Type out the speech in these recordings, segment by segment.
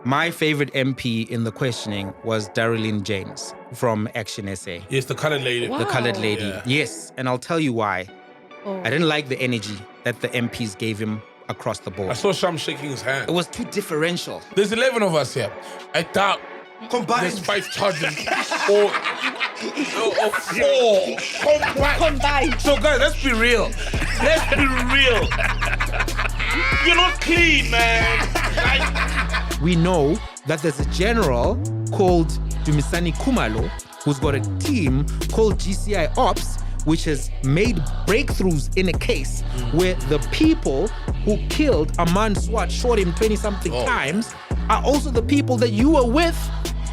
My favorite MP in the questioning was Dereleen James from Action SA. Yes, the colored lady. Wow. The colored lady. Yeah. Yes, and I'll tell you why. Oh. I didn't like the energy that the MPs gave him across the board. I saw Sham shaking his hand. It was too differential. There's 11 of us here. I doubt there's 5 charges or 4 Combined. So guys, let's be real. Let's be real. You're not clean, man. We know that there's a general called Dumisani Khumalo who's got a team called GCI Ops, which has made breakthroughs in a case where the people who killed Aman Swat, shot him 20-something times, are also the people that you were with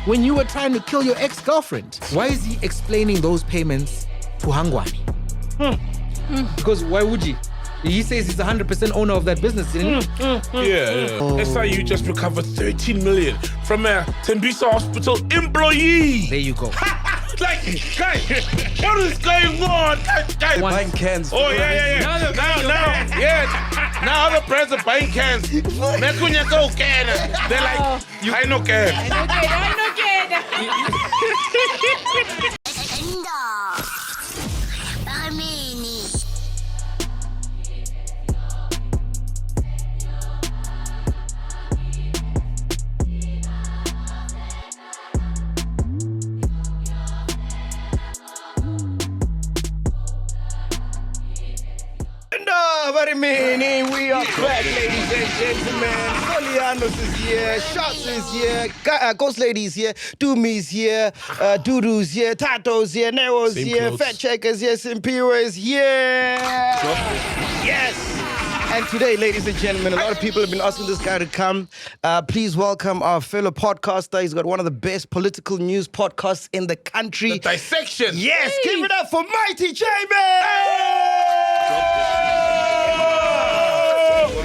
when you were trying to kill your ex-girlfriend. Why is he explaining those payments to Hangwani? Because why would he? He says he's 100% owner of that business, didn't he? Yeah. SIU just recovered 13 million from a Tembisa hospital employee. There you go. Like, guys, what is going on? Guys, Buying cans. Oh, yeah. Now the brands are buying cans. Mekunya go can. They're like, I no can. We are back, ladies and gentlemen. Solianos is here, Shots is here, Ghost Lady is here, Doomy's here, Dudu's here, Tato's here, Nero's Same here, clothes. Fat Checkers here, Simpiwa is here. Yes. And today, ladies and gentlemen, a lot of people have been asking this guy to come. Please welcome our fellow podcaster. He's got one of the best political news podcasts in the country. The Dissection. Yes, give it up for Mighty Jamie!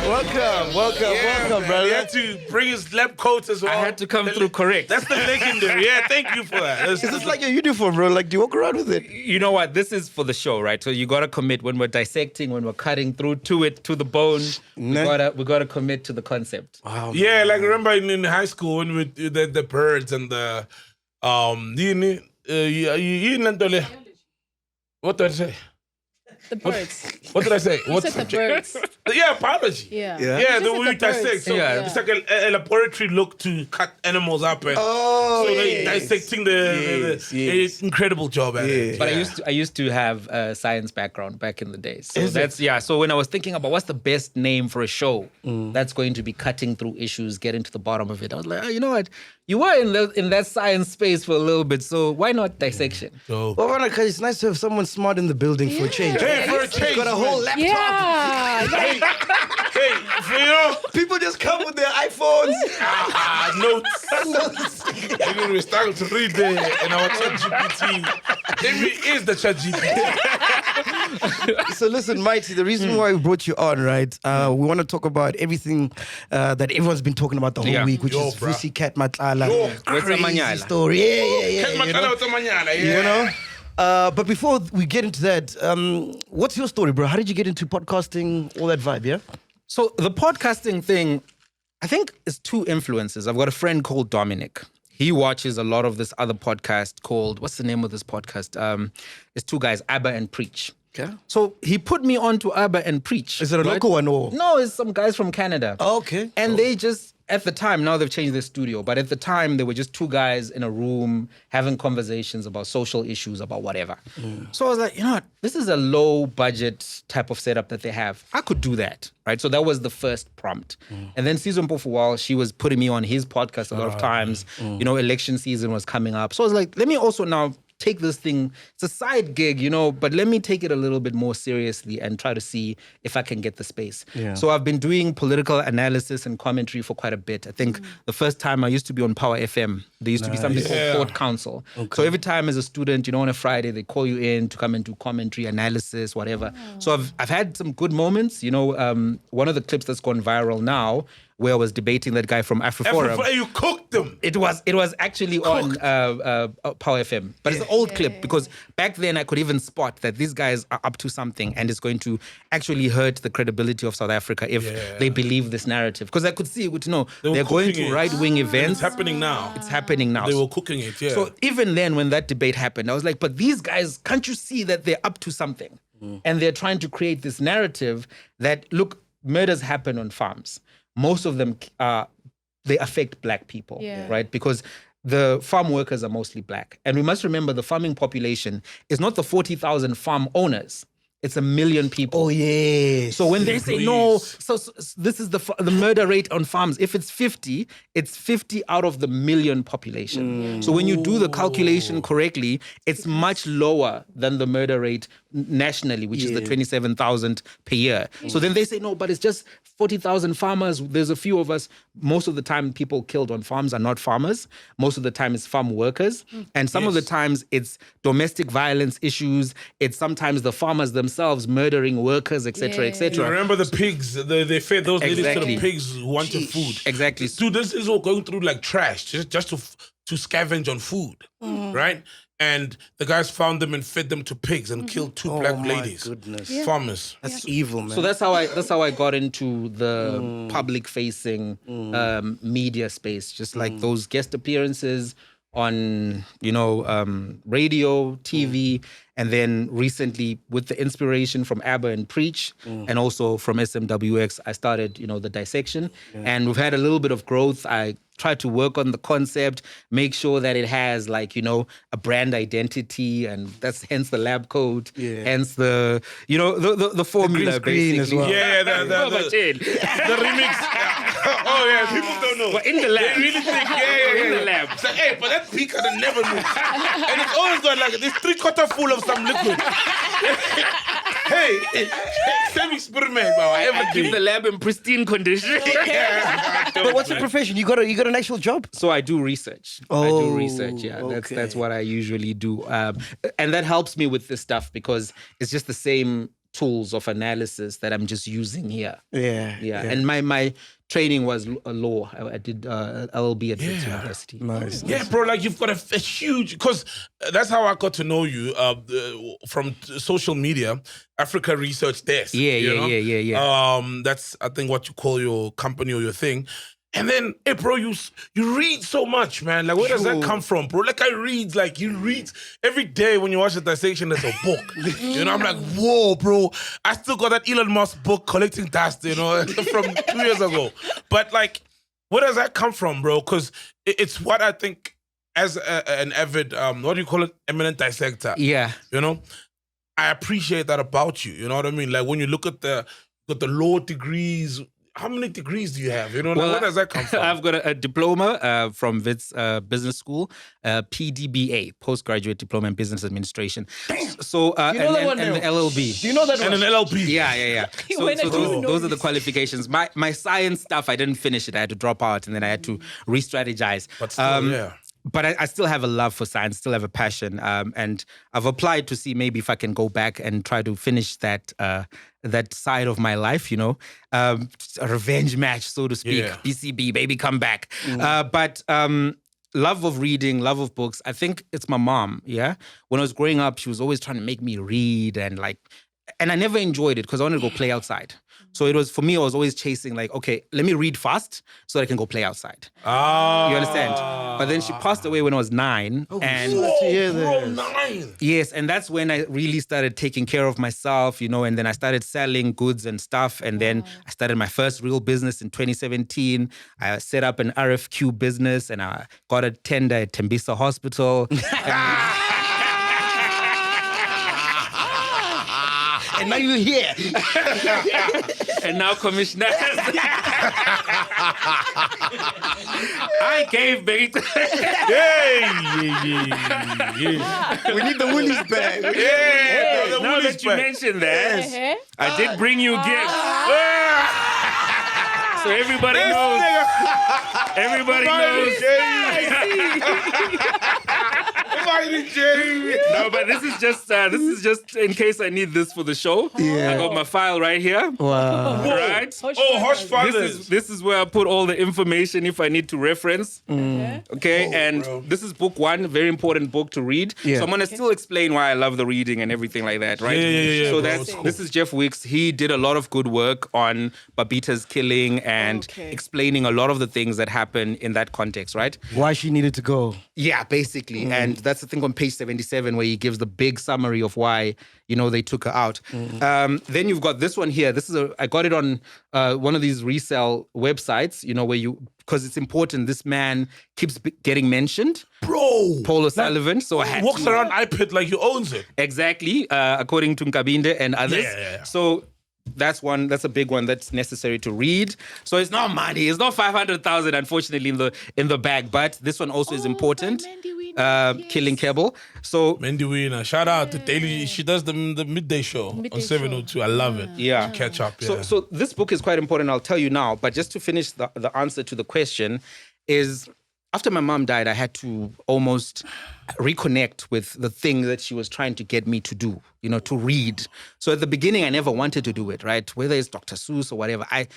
Welcome, He brother. had to bring his lab coat as well. I had to come through correct. That's the legendary. Yeah, thank you for that. Is this like your uniform, bro? Like, do you walk around with it? You know what? This is for the show, right? So you gotta commit when we're dissecting, when we're cutting through to it, to the bone. We gotta commit to the concept. Wow. Yeah, like remember in high school when we the birds and the what did I say? The birds. What did I say? You said the birds. Yeah, biology. Yeah. Yeah. Yeah, You the said way we the birds. dissect. So Yeah. it's like a laboratory look to cut animals up and Oh, so they yes. dissecting the Yes. incredible job at it. But Yeah. I used to have a science background back in the day. So Is it? So when I was thinking about what's the best name for a show that's going to be cutting through issues, getting to the bottom of it, I was like, oh, you know what? You were in that science space for a little bit, so why not dissection? So, Well, because it's nice to have someone smart in the building for a change. hey, for a change, Got a whole laptop. Yeah. hey, for you, People just come with their iPhones. notes. Even we started to read there in our ChatGPT. Maybe it is the ChatGPT. So listen, Mighty, the reason why we brought you on, right? We want to talk about everything that everyone's been talking about the whole week, which is bruh. Vusi, Cat Matlala. Yo, Crazy Manyala. story. Yeah. Cat You Matlala know? with the manana, You yeah. know? But before we get into that, what's your story, bro? How did you get into podcasting, all that vibe, yeah? So the podcasting thing, I think, is 2 influences. I've got a friend called Dominic. He watches a lot of this other podcast called, what's the name of this podcast? It's 2 guys, Abba and Preach. Okay. So he put me on to Abba and Preach. Is it a right? local one or? No, it's some guys from Canada. Oh, okay. And they just, at the time, now they've changed their studio, but at the time, they were just 2 guys in a room having conversations about social issues, about whatever. So I was like, you know what? This is a low budget type of setup that they have. I could do that, right? So that was the first prompt. And then Season Mpofu, she was putting me on his podcast a lot of times. You know, election season was coming up. So I was like, let me also now take this thing, it's a side gig, you know, but let me take it a little bit more seriously and try to see if I can get the space. Yeah. So I've been doing political analysis and commentary for quite a bit. I think the first time I used to be on Power FM There used to be something called Thought Council. So every time as a student, on a Friday, they call you in to come and do commentary, analysis, whatever. So I've had some good moments. One of the clips that's gone viral now, where I was debating that guy from AfriForum. You cooked them. It was actually on Power FM, but it's an old clip because back then I could even spot that these guys are up to something and it's going to actually hurt the credibility of South Africa if they believe this narrative. Because I could see, they're going to right-wing events. It's happening now. It's happening now. They were cooking it, yeah. So even then, when that debate happened, I was like, but these guys, can't you see that they're up to something? And they're trying to create this narrative that, look, murders happen on farms. Most of them, they affect black people, right? Because the farm workers are mostly black. And we must remember the farming population is not the 40,000 farm owners. It's 1 million people. Oh, yeah. So when they say no, so this is the murder rate on farms. If it's 50, it's 50 out of the 1 million population. So when you do the calculation correctly, it's much lower than the murder rate nationally, which is the 27,000 per year. So then they say, no, but it's just 40,000 farmers. There's a few of us. Most of the time, people killed on farms are not farmers. Most of the time, it's farm workers. And some of the times, it's domestic violence issues. It's sometimes the farmers themselves murdering workers, etc., etc. You remember the pigs? They fed those ladies to the pigs who wanted food. Exactly. Dude, this is all going through like trash just to scavenge on food, right? And the guys found them and fed them to pigs and killed 2 black ladies. Goodness. Farmers. That's evil, man. So that's how I got into the public-facing media space, just like those guest appearances on, radio, TV, and then recently with the inspiration from ABBA and Preach, and also from SMWX, I started, the Dissection, and we've had a little bit of growth. I try to work on the concept, make sure that it has a brand identity, and that's hence the lab coat, hence the the formula the green basically. as well. Yeah, the remix. Oh yeah, people don't know. But in the lab, They really think, in the lab. It's like, hey, but that beaker that never moves. And it's always got like this 3/4 full of some liquid. Hey, same experiment, but I ever Keep did. the lab in pristine condition. But what's your profession? You got an actual job? So I do research. I do research. Yeah, that's what I usually do, and that helps me with this stuff because it's just the same tools of analysis that I'm just using here. Yeah. And my training was law. I did LLB at Wits University. Nice. Yeah, bro, like you've got a huge, because that's how I got to know you from social media, Africa Research Desk. Yeah. That's, I think, what you call your company or your thing. And then, hey, bro, you read so much, man. Like, where does that come from, bro? Like, you read every day when you watch the Dissection, there's a book. I'm like, whoa, bro. I still got that Elon Musk book, Collecting Dust, from 2 years ago. But, like, where does that come from, bro? Because it's what I think, as an avid, what do you call it? Eminent dissector. Yeah. I appreciate that about you. You know what I mean? Like, when you look at the law degrees, how many degrees do you have? Where does that come from? I've got a diploma from Wits Business School, PDBA, Postgraduate Diploma in Business Administration. So and the LLB. Do you know that one? And an LLB. Yeah. So those are the qualifications. My science stuff, I didn't finish it. I had to drop out, and then I had to re-strategize. But still, But I still have a love for science, still have a passion, and I've applied to see maybe if I can go back and try to finish that side of my life, a revenge match, so to speak. Yeah. BCB, baby, come back. But love of reading, love of books. I think it's my mom. Yeah, when I was growing up, she was always trying to make me read, and I never enjoyed it because I wanted to go play outside. So it was, for me, I was always chasing okay, let me read fast so that I can go play outside. Ah. You understand? But then she passed away when I was 9. And bro, 9. yes, and that's when I really started taking care of myself, and then I started selling goods and stuff. And then I started my first real business in 2017. I set up an RFQ business and I got a tender at Tembisa Hospital. And now you're here. And now commissioner. I gave Bheki. Yeah. We need the Woolies back. Yeah. Now that you mentioned that, I did bring you gifts. So So everybody knows. Everybody knows. Mighty Jamie. No, but this is just in case I need this for the show. Yeah. I got my file right here. Wow. Right. Oh, Hush Fathers. This is where I put all the information if I need to reference. Okay, and bro. this is book one, very important book to read. Yeah. So I'm gonna still explain why I love the reading and everything like that, right? Yeah, So bro, that's it's this is Jeff Wicks. He did a lot of good work on Babita's killing and explaining a lot of the things that happen in that context, right? Why she needed to go. Yeah, basically. And that's the thing on page 77 where he gives the big summary of why, they took her out. Then you've got this one here. I got it on one of these resale websites, because it's important. This man keeps getting mentioned. Bro. Paul O'Sullivan. So I had Walks to, around iPad like he owns it. exactly, according to Nkabinde and others. Yeah. So that's a big one that's necessary to read. So it's not money. It's not 500,000, unfortunately, in the bag. But this one also is important. Killing Kebble. So Mandy Wiener. Shout out to Daily. She does the midday show on 702. I love it. Yeah. Catch up. Yeah. So this book is quite important. I'll tell you now. But just to finish the answer to the question is, after my mom died, I had to almost reconnect with the thing that she was trying to get me to do, to read. So at the beginning, I never wanted to do it, right? Whether it's Dr. Seuss or whatever, I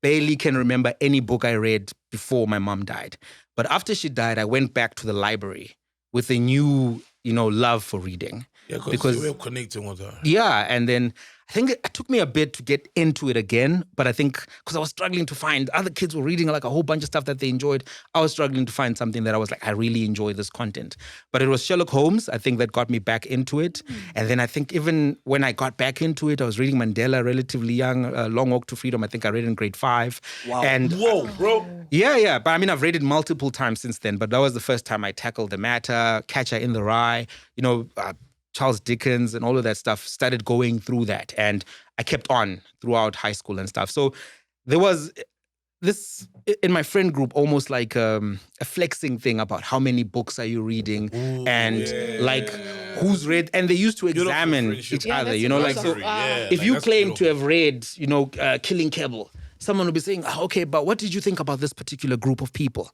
barely can remember any book I read before my mom died. But after she died, I went back to the library with a new, love for reading. Yeah, because we were connecting with her. Yeah, and then I think it took me a bit to get into it again, but I think because I was struggling to find, other kids were reading like a whole bunch of stuff that they enjoyed. I was struggling to find something that I was like, I really enjoy this content. But it was Sherlock Holmes, I think, that got me back into it. And then I think even when I got back into it, I was reading Mandela relatively young, Long Walk to Freedom. I think I read it in grade 5. Wow. And Whoa, bro. yeah. But I mean, I've read it multiple times since then, but that was the first time I tackled the matter, Catcher in the Rye, Charles Dickens and all of that stuff, started going through that. And I kept on throughout high school and stuff. So there was this, in my friend group, almost like a flexing thing about how many books are you reading like who's read. And they used to examine each other, like, so if you claim to have read, Killing Kebble, someone will be saying, okay, but what did you think about this particular group of people?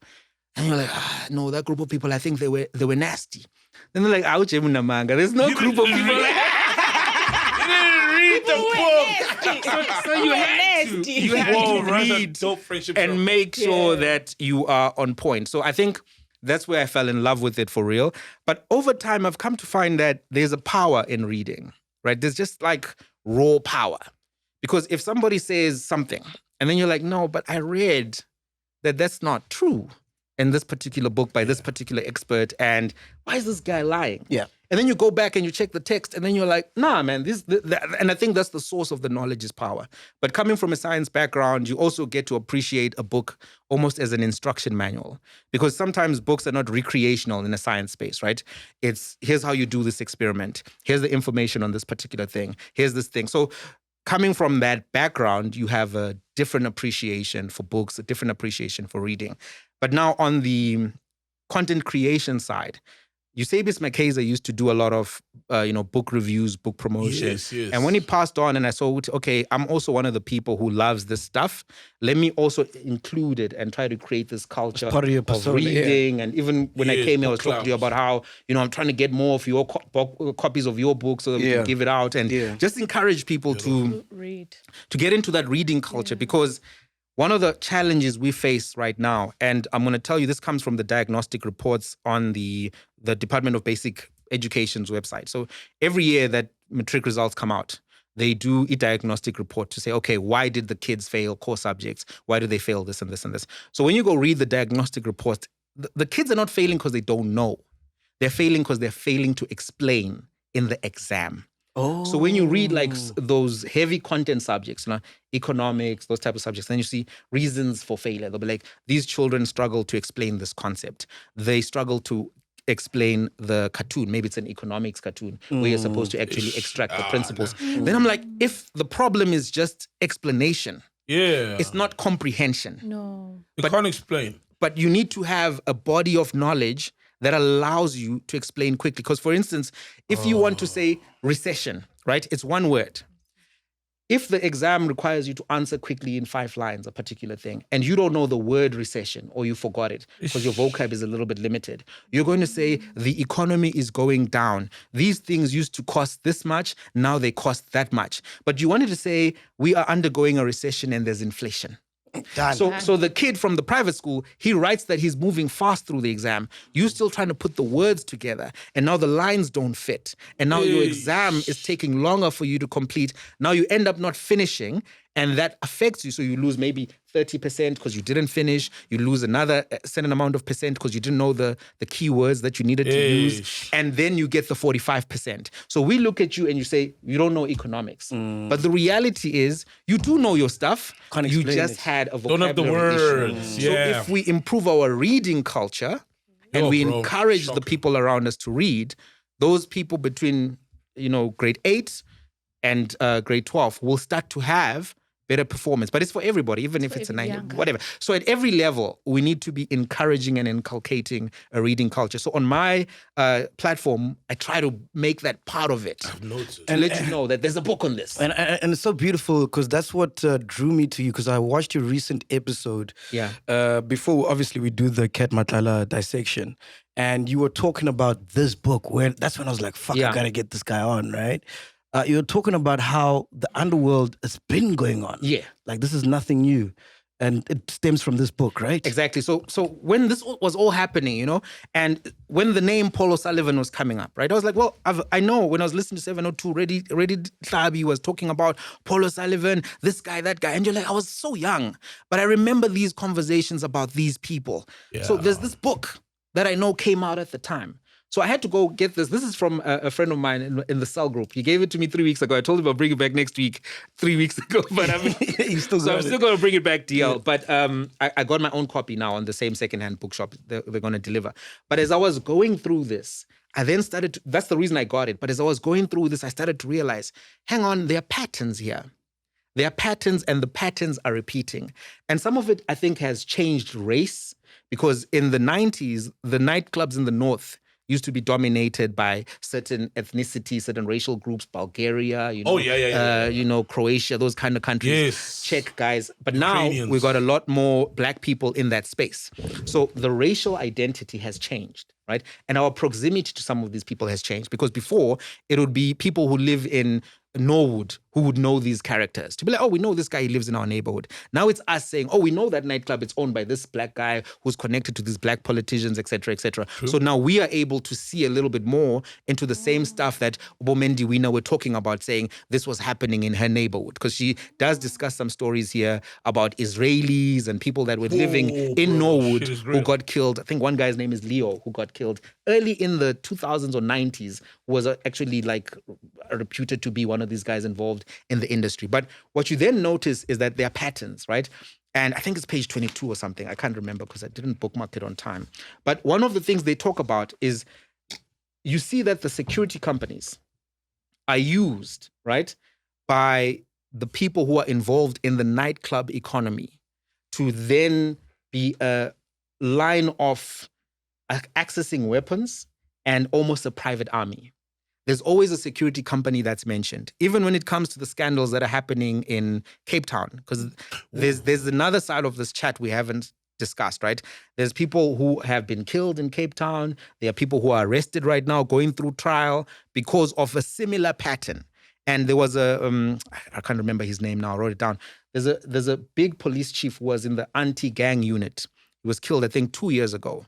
And you're like, no, that group of people, I think they were nasty. Then they're like, ouch, manga. There's no group of people. You didn't read the book. So you had to read dope friendship and make sure that you are on point. So I think that's where I fell in love with it for real. But over time, I've come to find that there's a power in reading, right? There's just like raw power. Because if somebody says something and then you're like, no, but I read that that's not true in this particular book by this particular expert, and why is this guy lying? Yeah. And then you go back and you check the text, and then you're like, nah, man, and I think that's the source of the knowledge is power. But coming from a science background, you also get to appreciate a book almost as an instruction manual, because sometimes books are not recreational in a science space, right? It's, here's how you do this experiment. Here's the information on this particular thing. Here's this thing. So coming from that background, you have a different appreciation for books, a different appreciation for reading. But now on the content creation side, Eusebius Makeza used to do a lot of, book reviews, book promotion. Yes. And when he passed on and I saw, okay, I'm also one of the people who loves this stuff. Let me also include it and try to create this culture part of your of persona, reading. And even when I came here, I was book talking to you about how, I'm trying to get more of your copies of your books so that we can give it out. And just encourage people to read, to get into that reading culture, because one of the challenges we face right now, and I'm going to tell you, this comes from the diagnostic reports on the Department of Basic Education's website. So every year that matric results come out, they do a diagnostic report to say, okay, why did the kids fail core subjects? Why do they fail this and this and this? So when you go read the diagnostic report, the kids are not failing because they don't know. They're failing because they're failing to explain in the exam. Oh. So when you read like those heavy content subjects, economics, those type of subjects, then you see reasons for failure. They'll be like, these children struggle to explain this concept. They struggle to explain the cartoon. Maybe it's an economics cartoon where you're supposed to actually extract the principles. Then I'm like, if the problem is just explanation, it's not comprehension. No. You can't explain. But you need to have a body of knowledge that allows you to explain quickly. Because, for instance, if you want to say recession, right? It's one word. if the exam requires you to answer quickly in 5 lines, a particular thing, and you don't know the word recession or you forgot it because your vocab is a little bit limited, you're going to say the economy is going down. These things used to cost this much, now they cost that much. But you wanted to say we are undergoing a recession and there's inflation. Done. So the kid from the private school, he writes that he's moving fast through the exam. You're still trying to put the words together, and now the lines don't fit. And now your exam is taking longer for you to complete. Now you end up not finishing, and that affects you. So you lose maybe 30% because you didn't finish. You lose another certain amount of percent because you didn't know the keywords that you needed to use. And then you get the 45%. So we look at you and you say, you don't know economics. But the reality is, you do know your stuff. You just had a vocabulary Don't have the words. issue. So if we improve our reading culture and we encourage the people around us to read, those people between, grade 8 and grade 12 will start to have better performance. But it's for everybody, even if it's a 9, whatever. So at every level, we need to be encouraging and inculcating a reading culture. So on my platform, I try to make that part of it. I've noticed. And let you know that there's a book on this. And it's so beautiful because that's what drew me to you, because I watched your recent episode. Yeah. Before, obviously, we do the Cat Matlala dissection. And you were talking about this book. That's when I was like, fuck, I gotta get this guy on, right? You're talking about how the underworld has been going on. Yeah. Like, this is nothing new. And it stems from this book, right? Exactly. So when this was all happening, and when the name Paul O'Sullivan was coming up, right? I was like, well, I know when I was listening to 702, already Thabi was talking about Paul O'Sullivan, this guy, that guy. And you're like, I was so young. But I remember these conversations about these people. Yeah. So there's this book that I know came out at the time. So I had to go get this. This is from a friend of mine in the cell group. He gave it to me 3 weeks ago. I told him I'll bring it back next week, 3 weeks ago. But I'm still going to bring it back, DL. Yeah. But I got my own copy now on the same secondhand bookshop they're going to deliver. But as I was going through this, I then started that's the reason I got it. But as I was going through this, I started to realize, hang on, there are patterns here. There are patterns, and the patterns are repeating. And some of it, I think, has changed race, because in the 90s, the nightclubs in the North used to be dominated by certain ethnicity, certain racial groups, Bulgaria, Croatia, those kind of countries, Czech guys. But now we've got a lot more black people in that space. So the racial identity has changed, right? And our proximity to some of these people has changed, because before it would be people who live in Norwood who would know these characters. To be like, oh, we know this guy, he lives in our neighborhood. Now it's us saying, oh, we know that nightclub, it's owned by this black guy who's connected to these black politicians, et cetera, et cetera. So now we are able to see a little bit more into the same stuff that Bomendi Wina were talking about, saying this was happening in her neighborhood. Because she does discuss some stories here about Israelis and people that were living in Norwood who got killed. I think one guy's name is Leo, who got killed early in the 2000s or 90s, was actually reputed to be one of these guys involved in the industry. But what you then notice is that there are patterns, right? And I think it's page 22 or something. I can't remember because I didn't bookmark it on time. But one of the things they talk about is you see that the security companies are used, right, by the people who are involved in the nightclub economy to then be a line of accessing weapons and almost a private army. There's always a security company that's mentioned, even when it comes to the scandals that are happening in Cape Town, because there's another side of this chat we haven't discussed, right? There's people who have been killed in Cape Town. There are people who are arrested right now, going through trial because of a similar pattern. And there was I can't remember his name now, I wrote it down. There's a big police chief who was in the anti-gang unit. He was killed, I think, 2 years ago,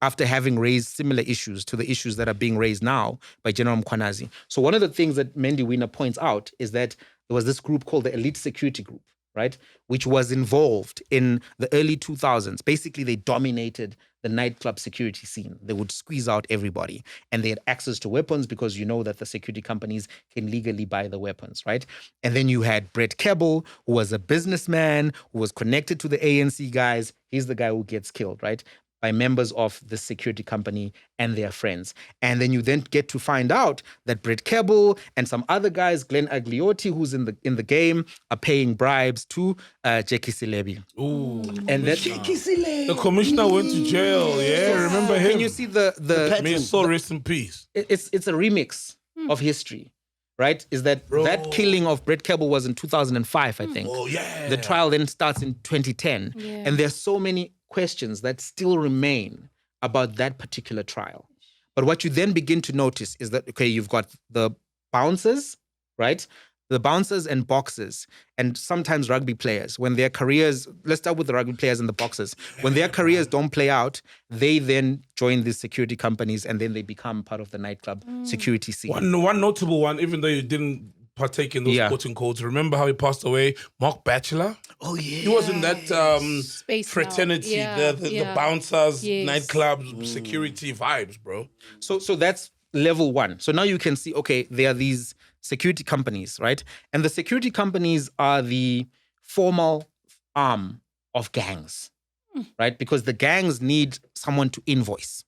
after having raised similar issues to the issues that are being raised now by Gen Mkhwanazi. So one of the things that Mendi Wina points out is that there was this group called the Elite Security Group, right, which was involved in the early 2000s. Basically, they dominated the nightclub security scene. They would squeeze out everybody. And they had access to weapons because you know that the security companies can legally buy the weapons, right? And then you had Brett Keble, who was a businessman, who was connected to the ANC guys. He's the guy who gets killed, right, by members of the security company and their friends. And then you then get to find out that Brett Keble and some other guys, Glenn Agliotti, who's in the game, are paying bribes to Bheki Cele. Ooh. And that Bheki Cele. The commissioner went to jail. Yeah, remember him. Can you see the May his soul rest in peace. It's a remix of history, right, is that that killing of Brett Kebble was in 2005, I think. Oh, yeah. The trial then starts in 2010. Yeah. And there's so many questions that still remain about that particular trial. But what you then begin to notice is that, okay, you've got the bouncers, right? The bouncers and boxers, and sometimes rugby players, when their careers, let's start with the rugby players and the boxers. When their careers don't play out, they then join these security companies and then they become part of the nightclub security scene. One notable one, even though you didn't partake in those quoting codes, remember how he passed away? Mark Batchelor? Oh, yeah. He was in that Space fraternity, now. the bouncers, Yes. nightclubs, security vibes, bro. So that's level one. So now you can see, okay, there are these security companies, right? And the security companies are the formal arm of gangs, right? Because the gangs need someone to invoice.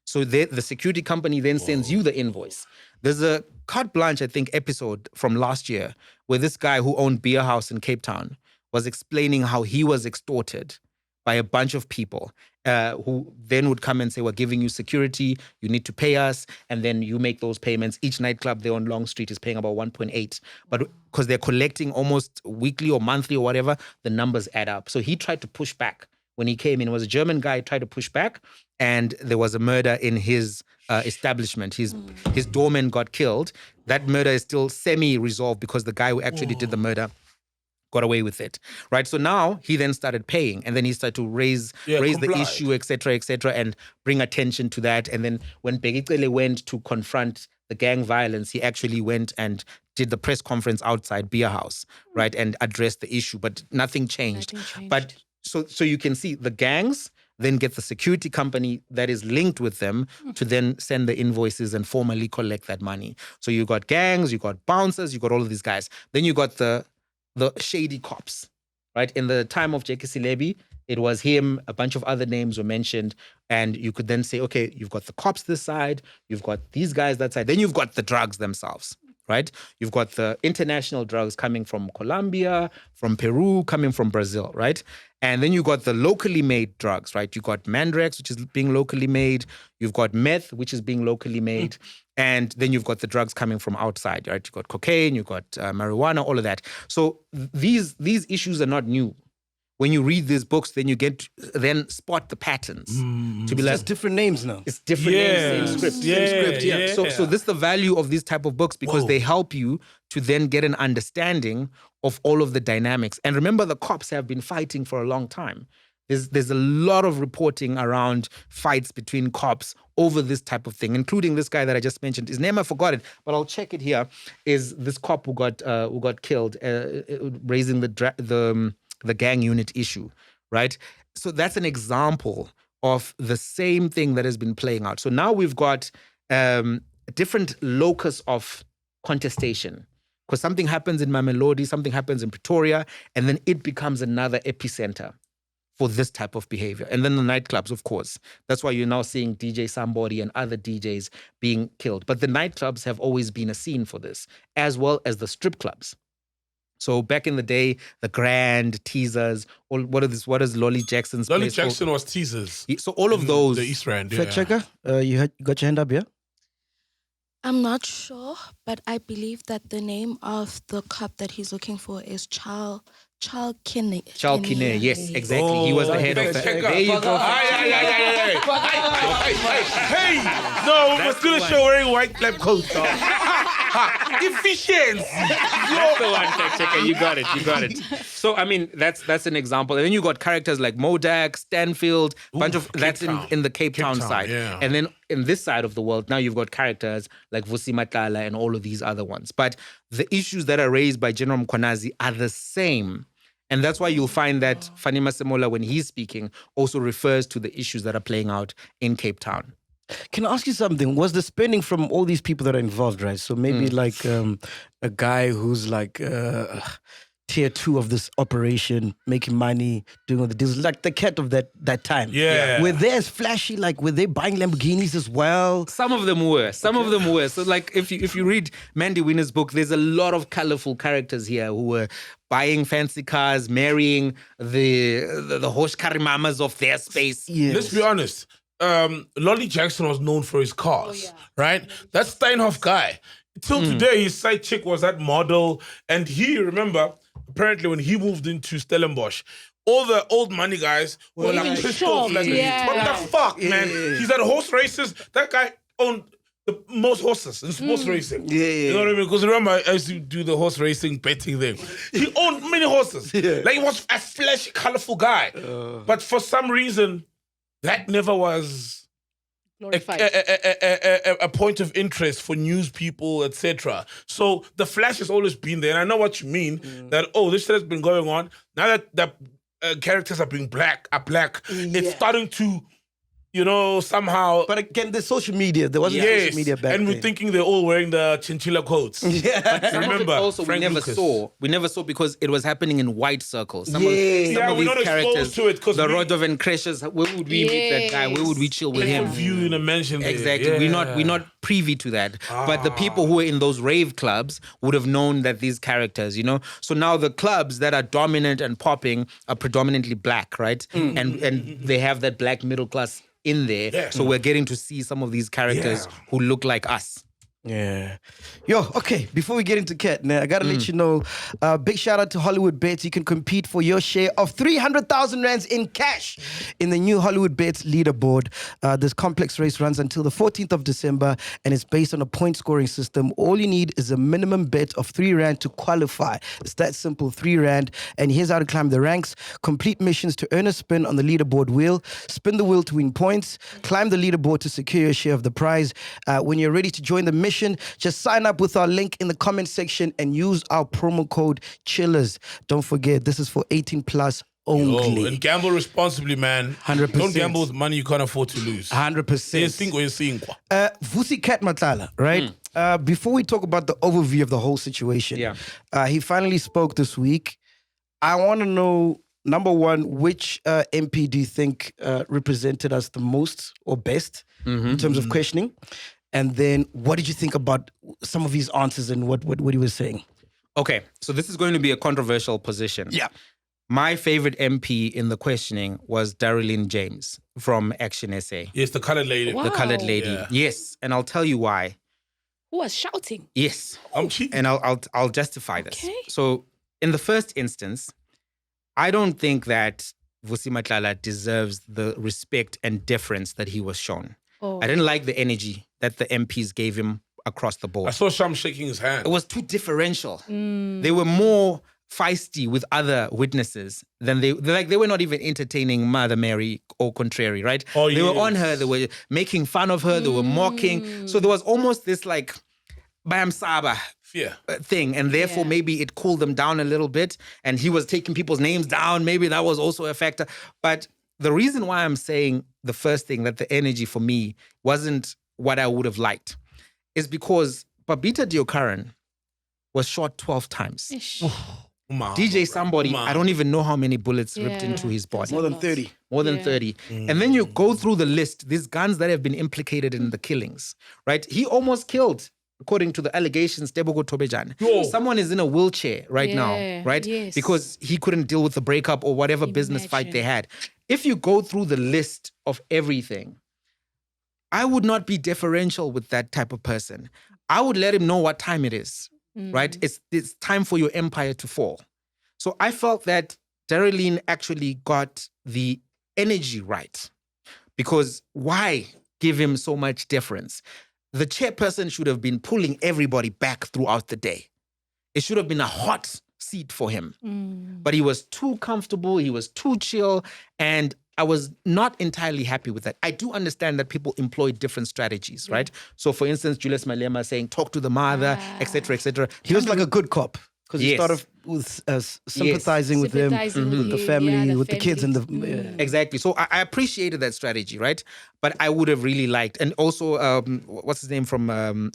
So the security company then sends you the invoice. There's a carte blanche, I think, episode from last year where this guy who owned Beer House in Cape Town was explaining how he was extorted by a bunch of people who then would come and say, we're giving you security, you need to pay us, and then you make those payments. Each nightclub there on Long Street is paying about 1.8. But because they're collecting almost weekly or monthly or whatever, the numbers add up. So he tried to push back. When he came in, it was a German guy, tried to push back, and there was a murder in his establishment. His doorman got killed. That murder is still semi-resolved because the guy who actually did the murder got away with it, right? So now he then started paying, and then he started to raise the issue, et cetera, and bring attention to that. And then when Bheki Cele went to confront the gang violence, he actually went and did the press conference outside Beer House, right, and addressed the issue, but nothing changed. But so you can see the gangs then get the security company that is linked with them to then send the invoices and formally collect that money. So you got gangs, you got bouncers, you got all of these guys. Then you got the shady cops, right? In the time of Bheki Cele, it was him, a bunch of other names were mentioned, and you could then say, okay, you've got the cops this side, you've got these guys that side, then you've got the drugs themselves, right? You've got the international drugs coming from Colombia, from Peru, coming from Brazil, right? And then you got the locally made drugs, right? You got Mandrex, which is being locally made. You've got meth, which is being locally made. And then you've got the drugs coming from outside, right? You've got cocaine, you've got marijuana, all of that. So these issues are not new. When you read these books, then you get then spot the patterns. To be like, It's different names now. it's different names, same script, same script. Yeah. So this is the value of these type of books because they help you to then get an understanding of all of the dynamics. And remember, the cops have been fighting for a long time. There's a lot of reporting around fights between cops over this type of thing, including this guy that I just mentioned. His name I forgot it, but I'll check it here. Is this cop who got killed, raising the gang unit issue, right? So that's an example of the same thing that has been playing out. So now we've got a different locus of contestation. Because something happens in Mamelodi, something happens in Pretoria, and then it becomes another epicenter for this type of behavior. And then the nightclubs, of course. That's why you're now seeing DJ Somebody and other DJs being killed. But the nightclubs have always been a scene for this, as well as the strip clubs. So back in the day, the Grand, Teasers, what is Lolly Jackson's Lolly place Jackson called? was Teasers. So all of those. The East Rand, Fact checker, you got your hand up, yeah? I'm not sure, but I believe that the name of the cop that he's looking for is Charles Kinney. Charles Kinney, yes, exactly. He was the head of the... There you go. Hey! No, we're still show wearing white lab coats. Efficiency! That's the one, fact checker. You got it. So, I mean, that's an example. And then you got characters like Modak, Stanfield, bunch of... That's in the Cape Town side. Yeah. And then in this side of the world, now you've got characters like Vusi Matlala and all of these other ones. But the issues that are raised by Gen Mkhwanazi are the same. And that's why you'll find that Fani Masemola, when he's speaking, also refers to the issues that are playing out in Cape Town. Can I ask you something? Was the spending from all these people that are involved, right? So maybe like a guy who's like tier 2 of this operation, making money, doing all the deals, like the cat of that time. Yeah. Were they as flashy? Like, were they buying Lamborghinis as well? Some of them were. So like if you read Mandy Winner's book, there's a lot of colorful characters here who were buying fancy cars, marrying the horse mamas of their space. Yes. Let's be honest. Lolly Jackson was known for his cars, right? That Steinhoff guy. Till today, his side chick was that model. And he, remember, apparently when he moved into Stellenbosch, all the old money guys were Even like pissed shocked, off. Like, yeah. what the fuck, man? He's at horse races. That guy owned the most horses in sports racing. You know what I mean? Because remember, I used to do the horse racing betting thing. He owned many horses. Like, he was a flashy, colorful guy. But for some reason, that never was Glorified. a point of interest for news people, etc. So the flash has always been there. And I know what you mean, that, this shit has been going on. Now that characters are being black, it's starting to, somehow... But again, the social media, there wasn't social media back and then. we're thinking they're all wearing the chinchilla coats. Remember, also, Frank we never Lucas. saw. We never saw because it was happening in white circles. Some we're of these not exposed characters, to it 'cause the we- Rodovan crashes. Where would we meet that guy? Where would we chill with him? View in a mansion. Exactly. There. We're not privy to that. But the people who were in those rave clubs would have known that these characters, So now the clubs that are dominant and popping are predominantly black, right? And they have that black middle class in there. Yeah. So we're getting to see some of these characters who look like us. Yeah. Yo, okay, before we get into Cat, now, I gotta let you know, big shout out to Hollywood Bets. You can compete for your share of 300,000 rands in cash in the new Hollywood Bets leaderboard. This complex race runs until the 14th of December and it's based on a point scoring system. All you need is a minimum bet of 3 rand to qualify. It's that simple, 3 rand. And here's how to climb the ranks. Complete missions to earn a spin on the leaderboard wheel. Spin the wheel to win points. Climb the leaderboard to secure your share of the prize. When you're ready to join the mission, just sign up with our link in the comment section and use our promo code CHILLERS. Don't forget, this is for 18 plus only. And gamble responsibly, man. 100%. Don't gamble with money you can't afford to lose. 100%. Vusi Cat Matlala, right? Before we talk about the overview of the whole situation, he finally spoke this week. I want to know, number one, which MP do you think represented us the most or best in terms of questioning? And then what did you think about some of his answers and what he was saying? Okay, so this is going to be a controversial position. Yeah. My favorite MP in the questioning was Dereleen James from Action SA. Yes, the colored lady. Wow. The colored lady. Yeah. Yes, and I'll tell you why. Who was shouting? Yes. I'm cheating. And I'll justify this. Okay. So in the first instance, I don't think that Vusi Matlala deserves the respect and deference that he was shown. I didn't like the energy that the MPs gave him across the board. I saw Sham shaking his hand. It was too differential. They were more feisty with other witnesses than they were not even entertaining Mother Mary or contrary, right? They were on her, they were making fun of her, they were mocking. So there was almost this like Bayam Saba thing, and therefore maybe it cooled them down a little bit, and he was taking people's names down. Maybe that was also a factor. But the reason why I'm saying the first thing, that the energy for me wasn't what I would have liked, is because Babita Deokaran was shot 12 times. DJ somebody, I don't even know how many bullets ripped into his body. More than 30. More than 30. And then you go through the list, these guns that have been implicated in the killings, right? He almost killed, according to the allegations, Tebogo Tobejan. Someone is in a wheelchair right now, right? Yes. Because he couldn't deal with the breakup or whatever business fight they had. If you go through the list of everything, I would not be deferential with that type of person. I would let him know what time it is, right? It's time for your empire to fall. So I felt that Dereleen actually got the energy right, because why give him so much deference? The chairperson should have been pulling everybody back throughout the day. It should have been a hot seat for him. But he was too comfortable, he was too chill, and I was not entirely happy with that. I do understand that people employ different strategies, right? So for instance, Julius Malema saying, talk to the mother, etc., etc. He was like a good cop because he started with sympathizing with them, with the family, with the kids and the... Exactly. So I appreciated that strategy, right? But I would have really liked, and also, what's his name from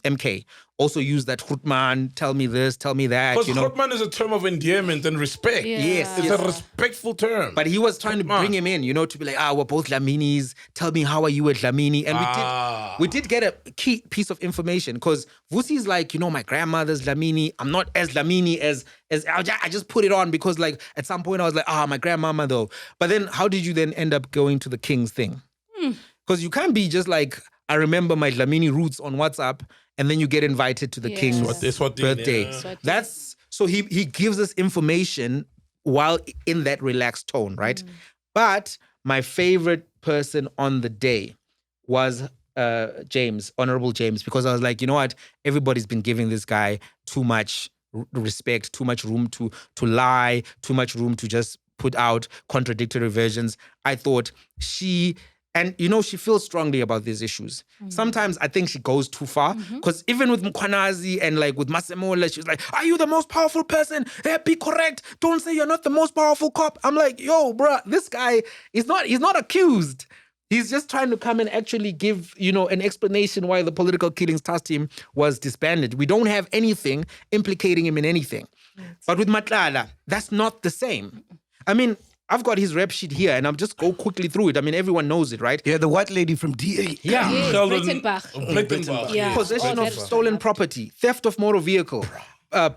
MK, also used that Khutman, tell me this, tell me that. Because Khutman is a term of endearment and respect. Yes. It's a respectful term. But he was trying to bring him in, to be like, we're both Laminis. Tell me, how are you at Lamini? And we did get a key piece of information, because Vusi's like, my grandmother's Lamini. I'm not as Lamini as I just put it on because like at some point I was like, my grandmama though. But then how did you then end up going to the King's thing? Because you can't be just like, I remember my Dlamini roots on WhatsApp and then you get invited to the Yeah. king's Swatini, birthday. yeah. Swatini. That's so he gives us information while in that relaxed tone, right? But my favorite person on the day was James, Honorable James, because I was like, you know what? Everybody's been giving this guy too much respect, too much room to lie, too much room to just put out contradictory versions. I thought she feels strongly about these issues. Sometimes I think she goes too far because even with Mkhwanazi and like with Masemola, she's like, are you the most powerful person? Hey, be correct. Don't say you're not the most powerful cop. I'm like, yo, bruh, this guy he's not accused. He's just trying to come and actually give, an explanation why the political killings task team was disbanded. We don't have anything implicating him in anything. But with Matlala, that's not the same. I mean, I've got his rep sheet here and I'll just go quickly through it. I mean, everyone knows it, right? Yeah, the white lady from DA. Yeah. Yes, Sheldon- Brittenbach. Yeah. Possession of stolen property, theft of motor vehicle,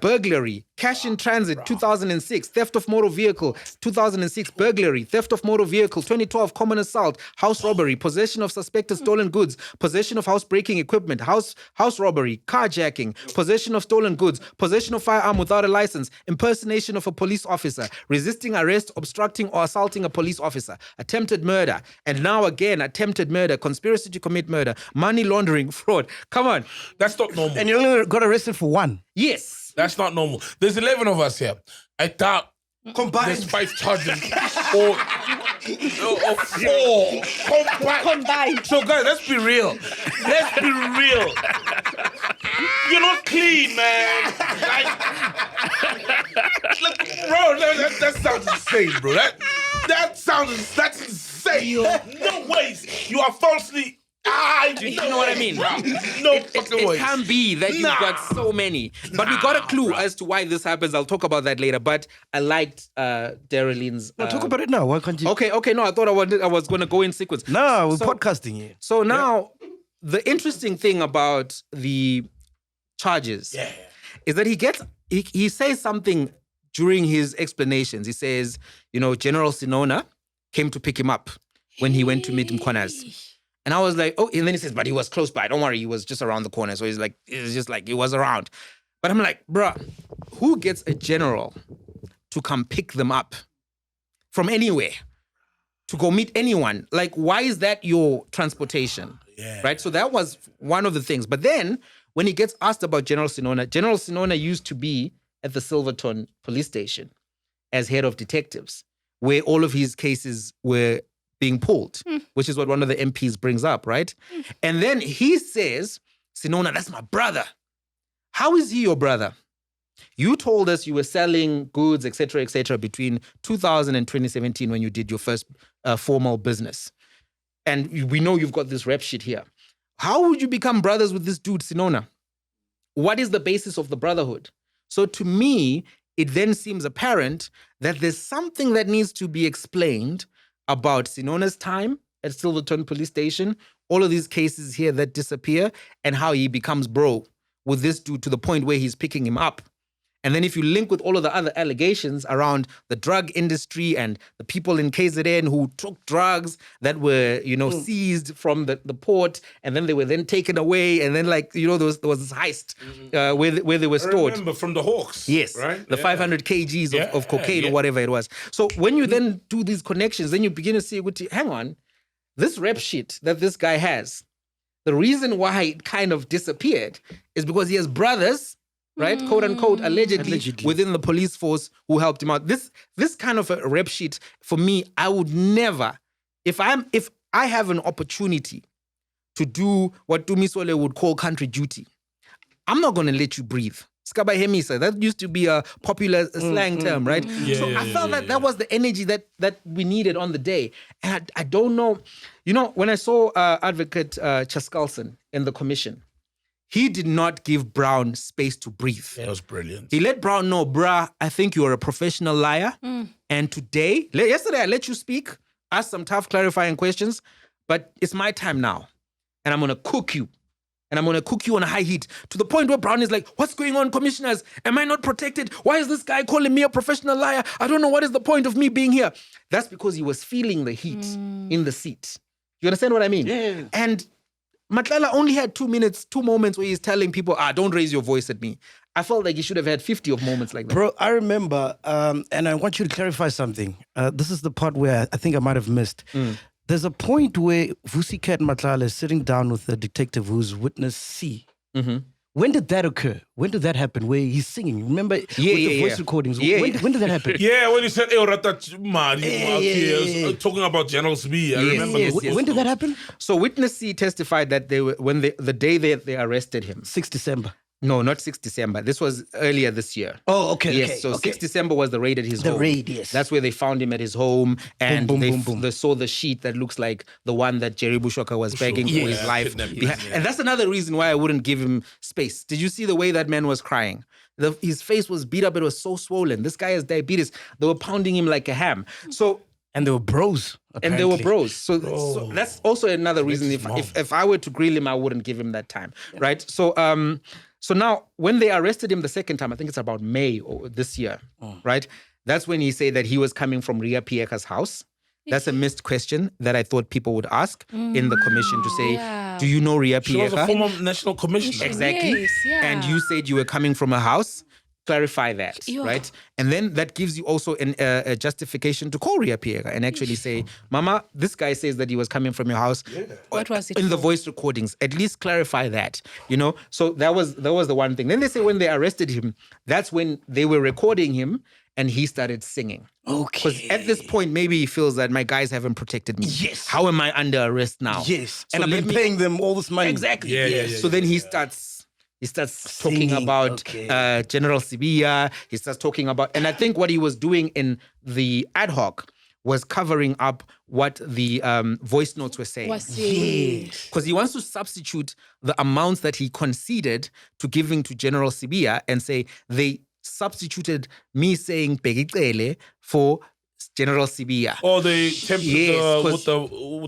burglary, cash in transit, 2006, theft of motor vehicle, 2006, burglary, theft of motor vehicle, 2012, common assault, house robbery, possession of suspected stolen goods, possession of house-breaking equipment, house robbery, carjacking, possession of stolen goods, possession of firearm without a license, impersonation of a police officer, resisting arrest, obstructing or assaulting a police officer, attempted murder, and now again, attempted murder, conspiracy to commit murder, money laundering, fraud. Come on. That's not normal. And you only got arrested for one. Yes. That's not normal. There's 11 of us here. I doubt there's Combined. 5 charges or 4 combined. So guys, let's be real. Let's be real. You're not clean, man. Bro, that sounds insane, bro. That's insane. No ways. You are falsely. You know what I mean? No fucking It ways. can't be that you've got so many. But we got a clue as to why this happens. I'll talk about that later. But I liked Dereleen's. No, talk about it now. Why can't you? Okay. No, I thought I was going to go in sequence. No, we're podcasting here. So now, the interesting thing about the charges is that he says something during his explanations. He says, General Sinona came to pick him up when he went to meet Mkhwanazi. And I was like, oh, and then he says, but he was close by. Don't worry, he was just around the corner. So it's just like he was around. But I'm like, bruh, who gets a general to come pick them up from anywhere to go meet anyone? Like, why is that your transportation? Yeah. Right? So that was one of the things. But then when he gets asked about General Sinona used to be at the Silverton police station as head of detectives, where all of his cases were being pulled, which is what one of the MPs brings up, right? And then he says, Sinona, that's my brother. How is he your brother? You told us you were selling goods, et cetera, between 2000 and 2017 when you did your first formal business. And we know you've got this rep sheet here. How would you become brothers with this dude, Sinona? What is the basis of the brotherhood? So to me, it then seems apparent that there's something that needs to be explained about Sinona's time at Silverton police station, all of these cases here that disappear, and how he becomes bro with this dude to the point where he's picking him up. And then if you link with all of the other allegations around the drug industry and the people in KZN who took drugs that were, seized from the port, and then they were then taken away, and then there was this heist where they were stored. I remember from the Hawks. Yes, right? the 500 kgs of cocaine or whatever it was. So when you then do these connections, then you begin to see, hang on, this rep sheet that this guy has, the reason why it kind of disappeared is because he has brothers, right, quote unquote, allegedly within the police force who helped him out. This kind of a rep sheet, for me, I would never, if I have an opportunity to do what Dumisole would call country duty, I'm not going to let you breathe. Skaba Hemisa, that used to be a popular slang term, right? I felt that was the energy that we needed on the day. And I don't know, when I saw Advocate Chaskalson in the commission, he did not give Brown space to breathe. That was brilliant. He let Brown know, bruh, I think you're a professional liar. And yesterday I let you speak, ask some tough clarifying questions, but it's my time now. And I'm going to cook you. And I'm going to cook you on a high heat to the point where Brown is like, what's going on, commissioners? Am I not protected? Why is this guy calling me a professional liar? I don't know what is the point of me being here. That's because he was feeling the heat in the seat. You understand what I mean? Yeah. And Matlala only had 2 moments where he's telling people, don't raise your voice at me. I felt like he should have had 50 of moments like that. Bro, I remember, and I want you to clarify something. This is the part where I think I might have missed. There's a point where Vusi Cat Matlala is sitting down with a detective who's witness C. When did that occur? When did that happen? Where he's singing? Remember with the voice recordings? When did that happen? Yeah, when he said, talking about General Sibiya. I remember. When did that happen? So witness C testified that the day they arrested him. 6 December. No, not 6 December. This was earlier this year. Oh, okay. Yes, okay, so okay. 6 December was the raid at his home. The raid, yes. That's where they found him at his home, and boom. they saw the sheet that looks like the one that Jerry Bushoka was begging for his life. And that's another reason why I wouldn't give him space. Did you see the way that man was crying? His face was beat up. It was so swollen. This guy has diabetes. They were pounding him like a ham. So... And they were bros. Apparently. And they were bros. So that's also another reason. If I were to grill him, I wouldn't give him that time, right? So now when they arrested him the second time, I think it's about May or this year, right? That's when he said that he was coming from Ria Pieka's house. That's a missed question that I thought people would ask in the commission to say, do you know Ria Pieka? She was a former national commissioner. Exactly. Yes, yeah. And you said you were coming from a house. Clarify that, right? And then that gives you also a justification to call Ria Pieka and actually say, Mama, this guy says that he was coming from your house. What was it in the for? voice recordings? At least clarify that, you know? So that was the one thing. Then they say when they arrested him, that's when they were recording him and he started singing. Okay. Because at this point, maybe he feels that my guys haven't protected me. Yes. How am I under arrest now? Yes. So And I've been paying them all this money. Exactly. Yeah. So then he starts talking about General Sibiya. He starts talking about, and I think what he was doing in the ad hoc was covering up what the voice notes were saying. Because he wants to substitute the amounts that he conceded to giving to General Sibiya and say they substituted me saying Bheki Cele for General Sibiya. Or they tempted with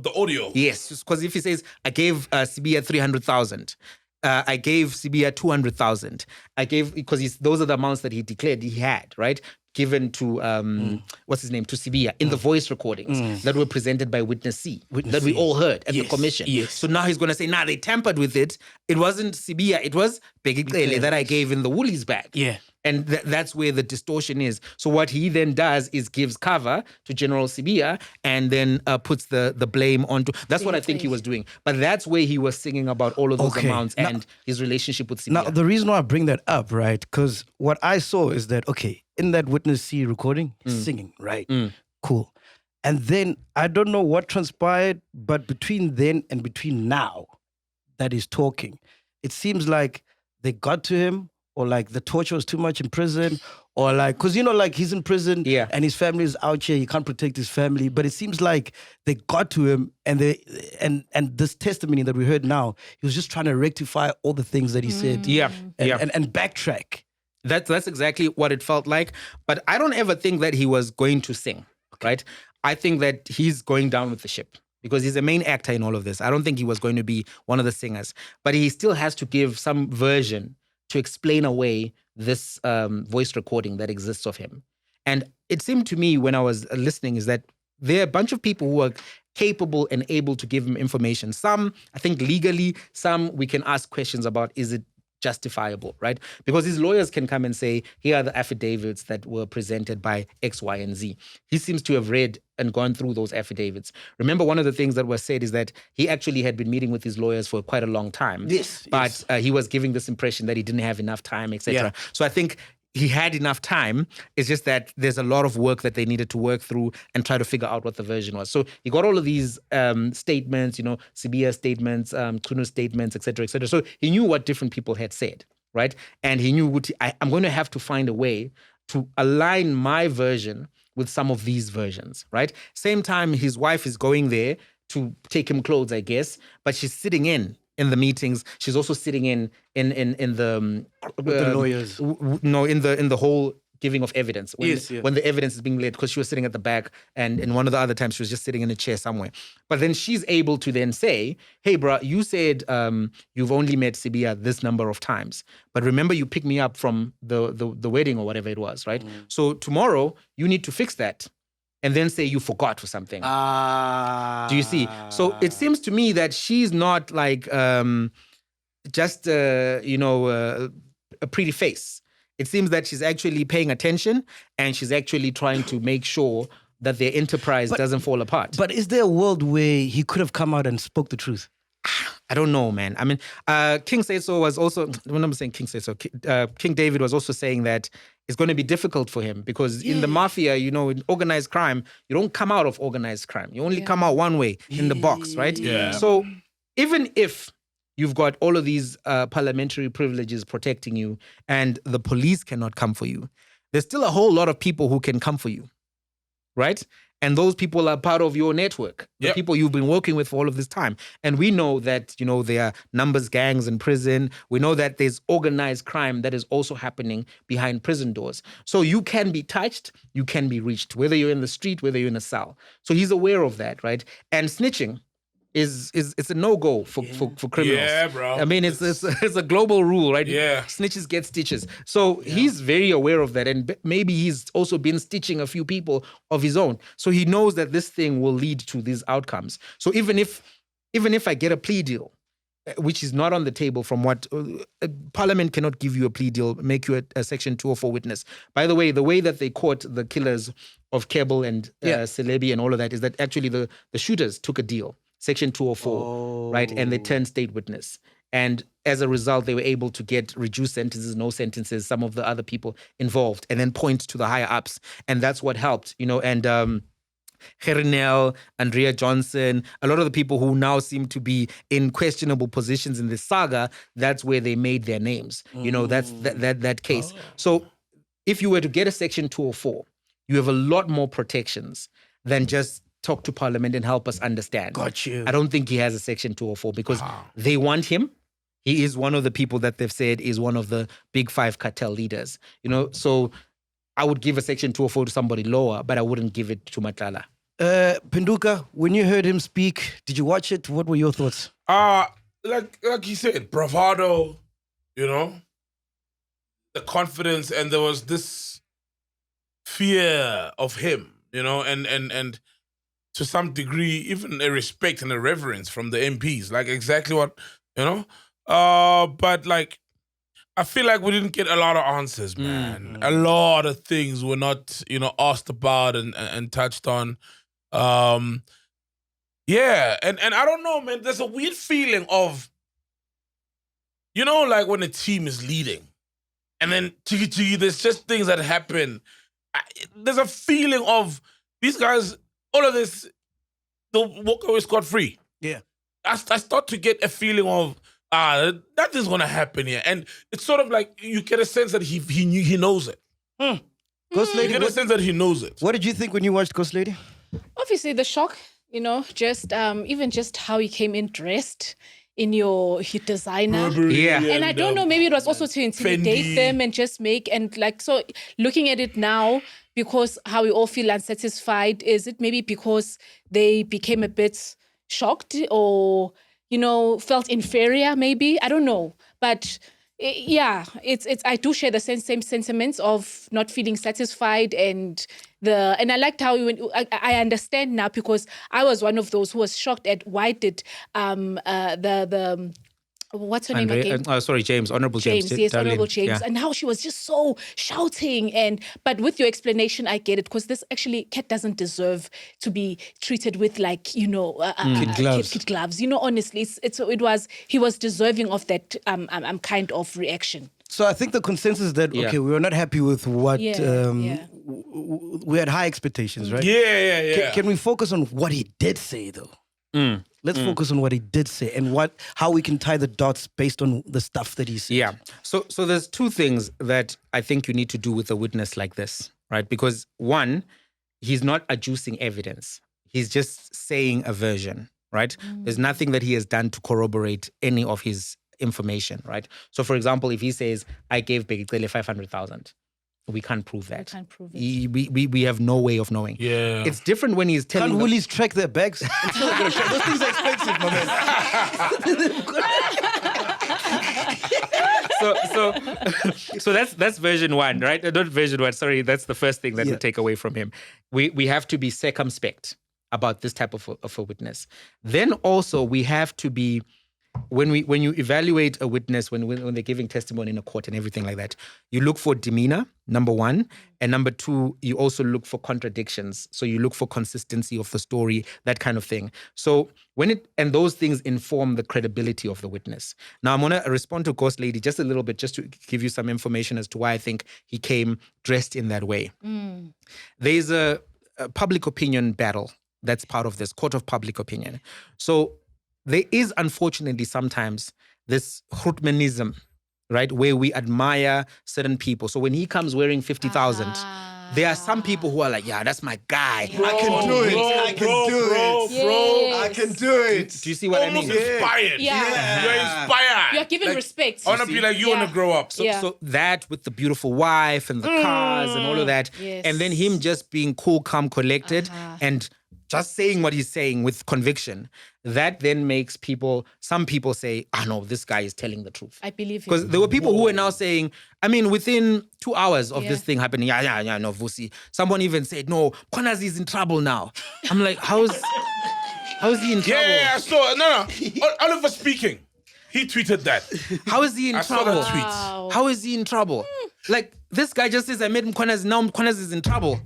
the audio. Yes, because if he says, I gave Sibiya 300,000, I gave Sibiya 200,000. I gave, because those are the amounts that he declared he had, right? Given to, what's his name, to Sibiya in the voice recordings that were presented by Witness C, that we all heard at the commission. Yes. So now he's going to say, they tampered with it. It wasn't Sibiya, it was Bheki Cele that I gave in the Woolies bag. Yeah. And that's where the distortion is. So what he then does is gives cover to General Sibiya and then puts the blame onto... That's what I think he was doing. But that's where he was singing about all of those amounts and his relationship with Sibiya. Now, the reason why I bring that up, right, because what I saw is that, okay, in that Witness C recording, he's singing, right? Cool. And then, I don't know what transpired, but between then and between now that he's talking, it seems like they got to him, or like the torture was too much in prison, or like, because you know, like he's in prison and his family is out here, he can't protect his family. But it seems like they got to him and and this testimony that we heard now, he was just trying to rectify all the things that he said. And backtrack. That's exactly what it felt like. But I don't ever think that he was going to sing, right? I think that he's going down with the ship because he's a main actor in all of this. I don't think he was going to be one of the singers. But he still has to give some version to explain away this voice recording that exists of him. And it seemed to me when I was listening is that there are a bunch of people who are capable and able to give him information. Some, I think legally, some we can ask questions about, is it justifiable, right? Because his lawyers can come and say, here are the affidavits that were presented by X, Y, and Z. He seems to have read and gone through those affidavits. Remember, one of the things that was said is that he actually had been meeting with his lawyers for quite a long time. But he was giving this impression that he didn't have enough time, etc. So I think he had enough time. It's just that there's a lot of work that they needed to work through and try to figure out what the version was. So he got all of these statements, you know, Sibiya statements, Mchunu statements, etc., etc. So he knew what different people had said, right? And he knew I'm going to have to find a way to align my version with some of these versions, right? Same time, his wife is going there to take him clothes, I guess, but she's sitting in the meetings. She's also sitting in the lawyers. In the whole giving of evidence when the evidence is being laid, because she was sitting at the back, and in one of the other times she was just sitting in a chair somewhere. But then she's able to then say, hey bro, you said you've only met Sibiya this number of times, but remember you picked me up from the wedding or whatever it was, right? So tomorrow you need to fix that. and then say you forgot or something. Do you see? So Ah. it seems to me that she's not like just a pretty face. It seems that she's actually paying attention and she's actually trying to make sure that their enterprise doesn't fall apart. But is there a world where he could have come out and spoke the truth? I don't know, man. I mean, King Seso was also, when I'm saying King Seso, King David was also saying that it's going to be difficult for him because in the mafia, in organized crime, you don't come out of organized crime. You only come out one way, in the box, right? Yeah. So even if you've got all of these parliamentary privileges protecting you and the police cannot come for you, there's still a whole lot of people who can come for you, right? And those people are part of your network, the people you've been working with for all of this time. And we know that, there are numbers gangs in prison. We know that there's organized crime that is also happening behind prison doors. So you can be touched, you can be reached, whether you're in the street, whether you're in a cell. So he's aware of that, right? And snitching it's a no-go for criminals. Yeah, bro. I mean, it's a global rule, right? Yeah. Snitches get stitches. So he's very aware of that. And maybe he's also been stitching a few people of his own. So he knows that this thing will lead to these outcomes. So even if I get a plea deal, which is not on the table from what Parliament cannot give you a plea deal, make you a Section 204 witness. By the way that they caught the killers of Kebble and Celebi and all of that is that actually the shooters took a deal. Section 204, right? And they turned state witness. And as a result, they were able to get reduced sentences, no sentences, some of the other people involved, and then point to the higher ups. And that's what helped, and Gerinel, Andrea Johnson, a lot of the people who now seem to be in questionable positions in this saga, that's where they made their names. That's that case. So if you were to get a Section 204, you have a lot more protections than just talk to Parliament and help us understand. Got you. I don't think he has a Section 204 because they want him. He is one of the people that they've said is one of the big 5 cartel leaders. So I would give a Section 204 to somebody lower, but I wouldn't give it to Matlala. Penduka, when you heard him speak, did you watch it? What were your thoughts? Like he said, bravado, the confidence, and there was this fear of him, and to some degree, even a respect and a reverence from the MPs, like exactly what, but like, I feel like we didn't get a lot of answers, man. A lot of things were not, asked about and touched on. And I don't know, man, there's a weird feeling of, like when a team is leading and then there's just things that happen. There's a feeling of these guys, all of this, they'll walk away scot-free. Yeah. I start to get a feeling of, nothing's going to happen here. And it's sort of like you get a sense that he knows it. Ghost Lady, You get a sense that he knows it. what did you think when you watched Ghost Lady? Obviously, the shock, just even just how he came in dressed in your designer. Yeah. And I don't know, maybe it was also to intimidate Fendi. them and just so looking at it now, because how we all feel unsatisfied, is it maybe because they became a bit shocked or, felt inferior maybe? I don't know. But it's I do share the same sentiments of not feeling satisfied and I liked how I understand now because I was one of those who was shocked at why did the what's her name again? James, Honorable James. Yes, Honorable Dereleen. James. Yeah. And how she was just so shouting. But with your explanation, I get it, because this actually, Cat doesn't deserve to be treated with Kid gloves. Kid gloves. Honestly, he was deserving of that kind of reaction. So I think the consensus is that, we were not happy with what, we had high expectations, right? Yeah. Can we focus on what he did say, though? Let's focus on what he did say and how we can tie the dots based on the stuff that he said. Yeah. So there's two things that I think you need to do with a witness like this, right? Because one, he's not adducing evidence. He's just saying a version, right? There's nothing that he has done to corroborate any of his information, right? So for example, if he says, I gave Bheki Cele 500,000, we can't prove that. We can't prove it. We have no way of knowing. Yeah. It's different when he's telling Can't them- Woolies track their bags? Those things are expensive, my man. So that's version one, right? Not version one. Sorry, that's the first thing that we take away from him. We have to be circumspect about this type of a witness. Then also we have to be, when you evaluate a witness, when they're giving testimony in a court and everything like that, you look for demeanor, number one, and number two, you also look for contradictions. So you look for consistency of the story, that kind of thing. So and those things inform the credibility of the witness. Now I'm gonna respond to Ghost Lady just a little bit, just to give you some information as to why I think he came dressed in that way. There's a public opinion battle that's part of this court of public opinion. So there is, unfortunately, sometimes this Grootmanism, right, where we admire certain people. So when he comes wearing 50,000, there are some people who are like, yeah, that's my guy. I can do it. I can do it. I can do it. Do you see what I mean? Almost inspired. Yeah. You're inspired. You're given respect. I want to be like you want to grow up. So that with the beautiful wife and the cars and all of that. Yes. And then him just being cool, calm, collected and just saying what he's saying with conviction, that then makes some people say, no, this guy is telling the truth. I believe Because there were people who were now saying, I mean, within 2 hours of this thing happening, no, Vusi. Someone even said, no, Mkhwanazi is in trouble now. I'm like, how is he in trouble? Yeah, I saw. No. Oliver speaking. He tweeted that. How is he in I saw trouble? that tweet. How is he in trouble? Like, this guy just says, I made Mkhwanazi, now Mkhwanazi is in trouble.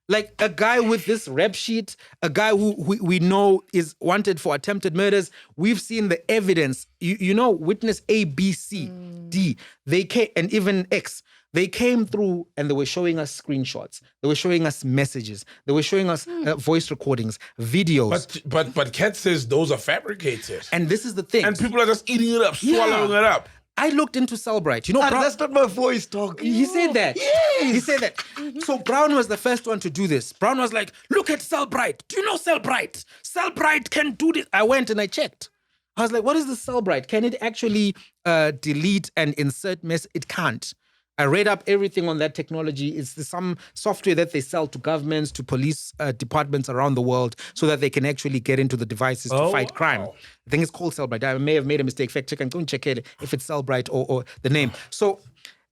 Like a guy with this rap sheet, a guy who we know is wanted for attempted murders. We've seen the evidence. You know, witness A, B, C, D. They came, and even X. They came through and they were showing us screenshots. They were showing us messages. They were showing us voice recordings, videos. But Cat says those are fabricated. And this is the thing. And people are just eating it up, swallowing it up. I looked into Cellbrite. You know, Brown, that's not my voice talking. he said that. Yes. He said that. So Brown was the first one to do this. Brown was like, look at Cellbrite. Do you know Cellbrite? Cellbrite can do this. I went and I checked. I was like, what is the Cellbrite? Can it actually delete and insert mess? It can't. I read up everything on that technology. It's some software that they sell to governments, to police departments around the world so that they can actually get into the devices to fight crime. I think it's called Cellbrite. I may have made a mistake. Fact check and go and check it if it's Cellbrite or the name. So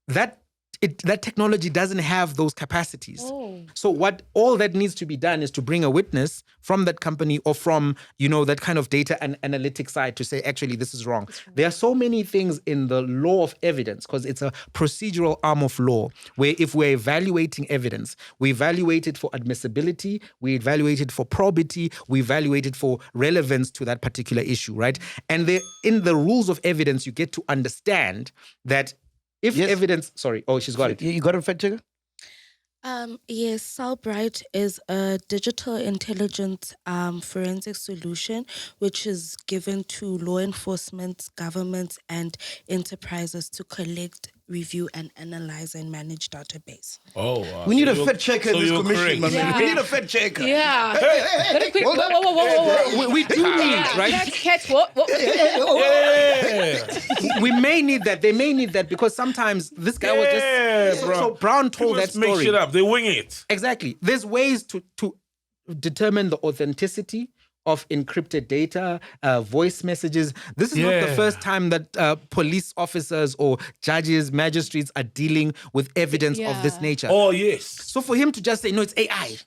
that technology doesn't have those capacities. So what all that needs to be done is to bring a witness from that company or from, that kind of data and analytics side to say, actually, this is wrong. There are so many things in the law of evidence, because it's a procedural arm of law, where if we're evaluating evidence, we evaluate it for admissibility, we evaluate it for probity, we evaluate it for relevance to that particular issue, right? And in the rules of evidence, you get to understand that if evidence, she's got it. You got it, fact checker? Yes, Cellbrite is a digital intelligence forensic solution which is given to law enforcement, governments, and enterprises to collect, review, and analyze and manage database. Oh, wow. We need a fact checker in this commission, my man. Yeah. We need a fact checker. Yeah. Very quick. Whoa. We do need, right? Cat, what? We may need that. They may need that because sometimes this guy was just... bro. So Brown told People that just make story. shit up. They wing it. Exactly. There's ways to determine the authenticity of encrypted data, voice messages. This is not the first time that police officers or judges, magistrates are dealing with evidence of this nature. Oh, yes. So for him to just say, no, it's AI.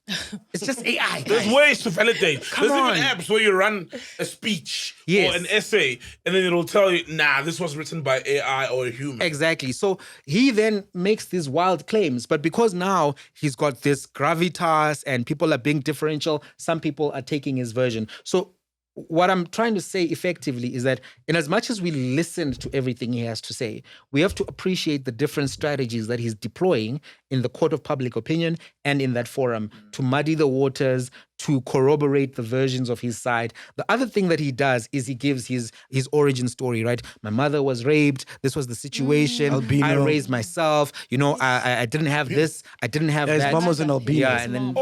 It's just AI. There's ways to validate. There's on. even apps where you run a speech or an essay and then it'll tell you, nah, this was written by AI or a human. Exactly. So he then makes these wild claims, but because now he's got this gravitas and people are being differential, some people are taking his version. So what I'm trying to say effectively is that in as much as we listened to everything he has to say, we have to appreciate the different strategies that he's deploying in the court of public opinion and in that forum to muddy the waters, to corroborate the versions of his side. The other thing that he does is he gives his origin story, right? My mother was raped. This was the situation. Albino. I raised myself. I didn't have this. I didn't have that. His mom was an albino. Yeah, and then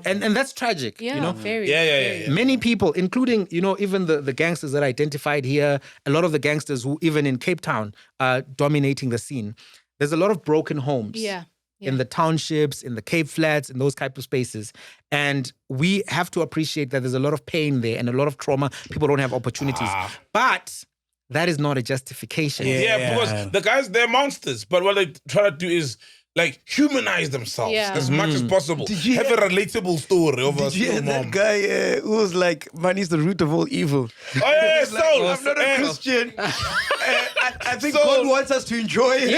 and that's tragic. Yeah, very. Yeah. Many people, including, even the gangsters that are identified here, a lot of the gangsters who even in Cape Town are dominating the scene. There's a lot of broken homes. Yeah. In the townships, in the Cape Flats, in those type of spaces. And we have to appreciate that there's a lot of pain there and a lot of trauma. People don't have opportunities. But that is not a justification. Yeah, because the guys, they're monsters. But what they try to do is like humanize themselves as much as possible. Have a relatable story of a Did you hear single that mom. guy who was like, money is the root of all evil? Oh yeah, He's like, Soul. I'm not a Christian. I think Soul. God wants us to enjoy it.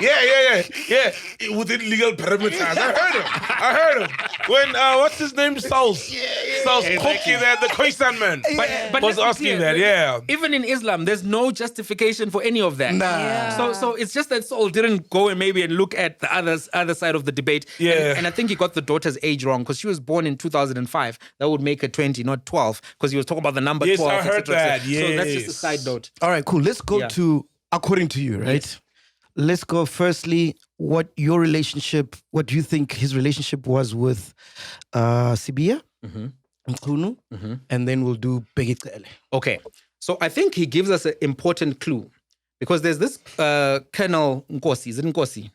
Yeah. Within legal parameters. I heard him. When what's his name? Sauls. Sauls Koki there, the Khoisan man. But was let's be asking clear, that, yeah. Even in Islam, there's no justification for any of that. Nah. So it's just that Saul didn't go and maybe look at the other side of the debate. Yeah. And I think he got the daughter's age wrong because she was born in 2005. That would make her 20, not 12, because he was talking about the number Yes, 12. I heard that. So that's just a Yes. side note. All right, cool. Let's go Yeah. to, according to you, right? Yes. Let's go firstly, what do you think his relationship was with Sibiya, Mchunu, and then we'll do Bheki Cele. Okay. So I think he gives us an important clue because there's this Colonel Nkosi. Is it Nkosi?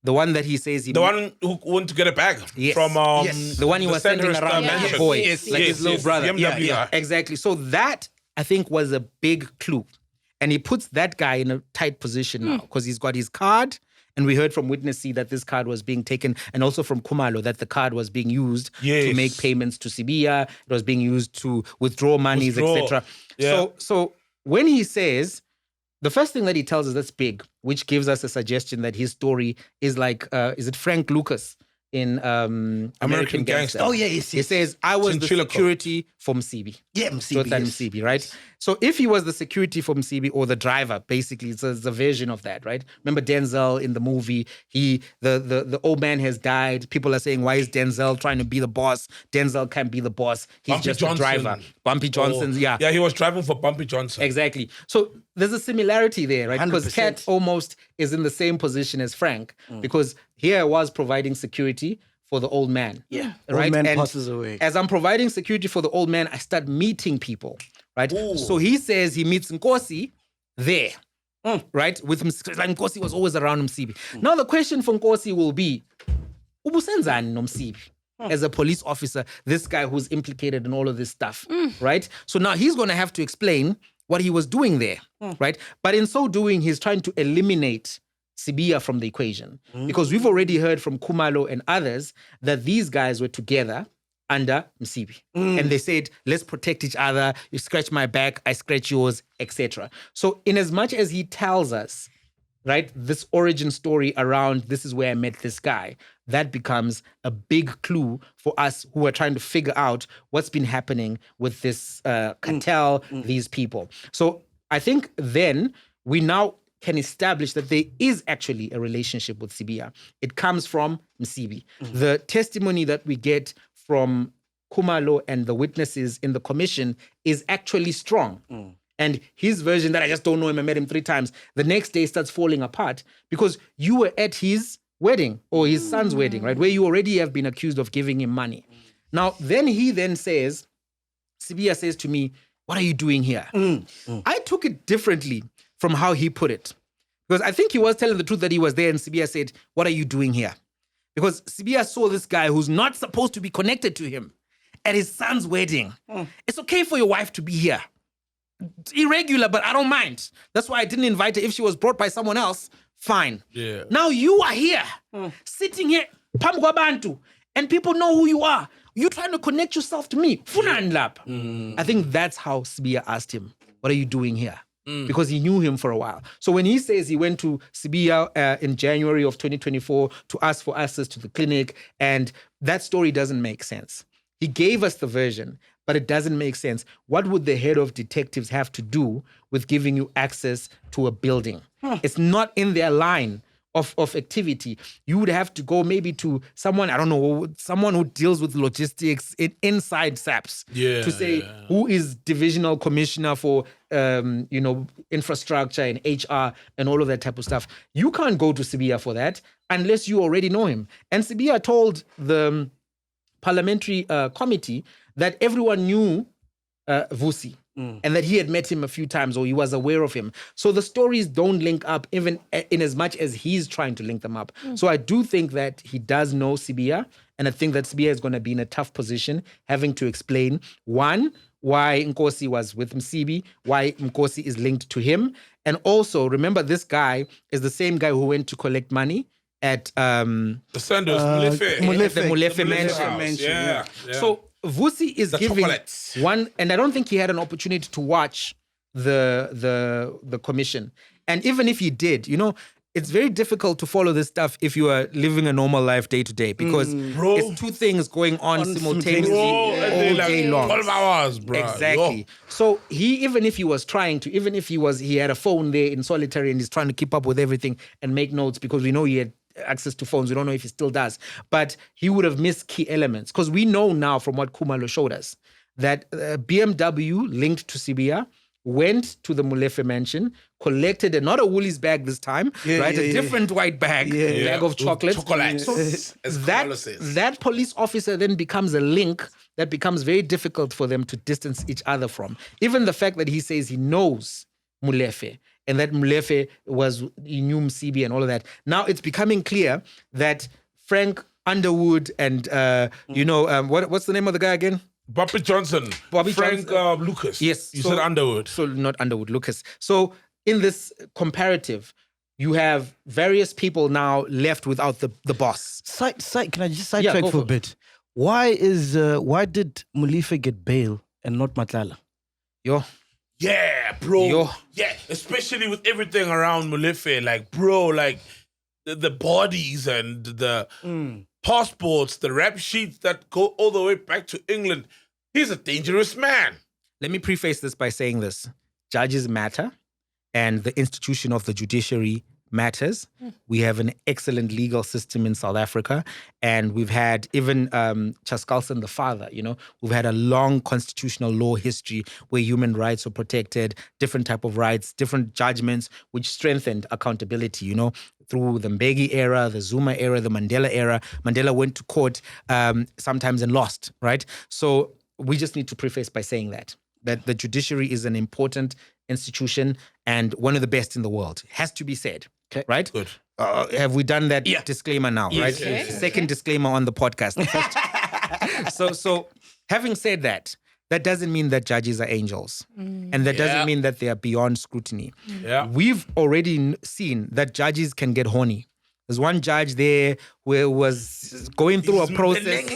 The one that he says he... The one who went to get a bag Yes. from The one he was sending Sandhurst around mansion. as a boy. Yes, Like yes, his little yes. brother. BMW. Exactly. So that, I think, was a big clue. And he puts that guy in a tight position now because he's got his card. And we heard from Witness C that this card was being taken, and also from Khumalo that the card was being used to Yes. make payments to Sibiya. It was being used to withdraw monies, Withdraw. etc. Yeah. So when he says, the first thing that he tells us that's big, which gives us a suggestion that his story is like, is it Frank Lucas in American Gangster? Oh, yeah, yes, He yes. says, I was the Chinchilla security for Msibi. Yeah, Msibi, Jotan yes. Msibi, right? So if he was the security for Msibi or the driver, basically, it's a version of that, right? Remember Denzel in the movie, the old man has died. People are saying, why is Denzel trying to be the boss? Denzel can't be the boss. He's Bumpy just Johnson. a driver. Bumpy Johnson's, yeah. Yeah, he was driving for Bumpy Johnson. Exactly. So there's a similarity there, right? Because 100%. Cat almost is in the same position as Frank because here I was providing security for the old man. Yeah. Right? Old man And passes away. as I'm providing security for the old man, I start meeting people, right? So he says he meets Nkosi there, right? With him, like Nkosi was always around Msibi. Now the question for Nkosi will be, ubusenzani nomsibi? As a police officer, this guy who's implicated in all of this stuff, right? So now he's going to have to explain what he was doing there, right? But in so doing, he's trying to eliminate Sibiya from the equation because we've already heard from Khumalo and others that these guys were together under Msibi. And they said, let's protect each other. You scratch my back, I scratch yours, etc. So in as much as he tells us, right, this origin story around this is where I met this guy, that becomes a big clue for us who are trying to figure out what's been happening with this cartel, these people. So I think then we now can establish that there is actually a relationship with Sibiya. It comes from Msibi. The testimony that we get from Khumalo and the witnesses in the commission is actually strong. And his version that I just don't know him, I met him 3 times, the next day starts falling apart because you were at his wedding or his son's wedding, right? Where you already have been accused of giving him money. Now, he then says, Sibiya says to me, what are you doing here? I took it differently from how he put it. Because I think he was telling the truth that he was there and Sibiya said, what are you doing here? Because Sibiya saw this guy who's not supposed to be connected to him at his son's wedding. It's okay for your wife to be here. It's irregular, but I don't mind. That's why I didn't invite her. If she was brought by someone else, fine. Yeah. Now you are here, sitting here, phambi kwabantu, and people know who you are. You're trying to connect yourself to me. Funani lapha. I think that's how Sibiya asked him, what are you doing here? Because he knew him for a while. So when he says he went to Sibiya in January of 2024 to ask for access to the clinic, and that story doesn't make sense. He gave us the version, but it doesn't make sense. What would the head of detectives have to do with giving you access to a building? It's not in their line of activity. You would have to go maybe to someone, I don't know, someone who deals with logistics inside SAPS to say who is divisional commissioner for infrastructure and HR and all of that type of stuff. You can't go to Sibiya for that unless you already know him. And Sibiya told the parliamentary committee that everyone knew Vusi and that he had met him a few times or he was aware of him. So the stories don't link up even in as much as he's trying to link them up. So I do think that he does know Sibiya, and I think that Sibiya is going to be in a tough position having to explain, one, why Nkosi was with Msibi, why Nkosi is linked to him. And also, remember, this guy is the same guy who went to collect money at The Sanders, at the Molefe Mansion. mansion. Yeah. So Vusi is The giving chocolates. one, and I don't think he had an opportunity to watch the commission. And even if he did, it's very difficult to follow this stuff if you are living a normal life day to day, because Bro. it's two things going on simultaneously Bro, all and they day long. 12 hours, bro. Exactly. So even if he had a phone there in solitary and he's trying to keep up with everything and make notes, because we know he had access to phones. We don't know if he still does, but he would have missed key elements, because we know now from what Khumalo showed us that BMW linked to Sibiya went to the Molefe mansion, collected not a Woolies bag this time, a different white bag, bag of chocolates. Chocolates. As Khumalo says. That police officer then becomes a link that becomes very difficult for them to distance each other from. Even the fact that he says he knows Molefe, and that Molefe he knew Msibi and all of that. Now it's becoming clear that Frank Underwood and, what's the name of the guy again? Bobby Johnson. Frank Lucas. Yes. You said Underwood. So not Underwood, Lucas. So in this comparative, you have various people now left without the boss. Can I just sidetrack for a bit? Why did Molefe get bail and not Matlala? Yeah, bro. Yeah, especially with everything around Molefe. Like, bro, like the bodies and the passports, the rap sheets that go all the way back to England. He's a dangerous man. Let me preface this by saying this. Judges matter, and the institution of the judiciary matters. We have an excellent legal system in South Africa, and we've had even Chaskalson, the father, we've had a long constitutional law history where human rights were protected, different type of rights, different judgments, which strengthened accountability, through the Mbeki era, the Zuma era, the Mandela era. Mandela went to court sometimes and lost, right? So we just need to preface by saying that the judiciary is an important institution and one of the best in the world. It has to be said, right? Good. Have we done that disclaimer now, Yes. right? Yes. Second disclaimer on the podcast. So having said that, that doesn't mean that judges are angels. And that doesn't mean that they are beyond scrutiny. Yeah. We've already seen that judges can get horny. There's one judge there who was going through a process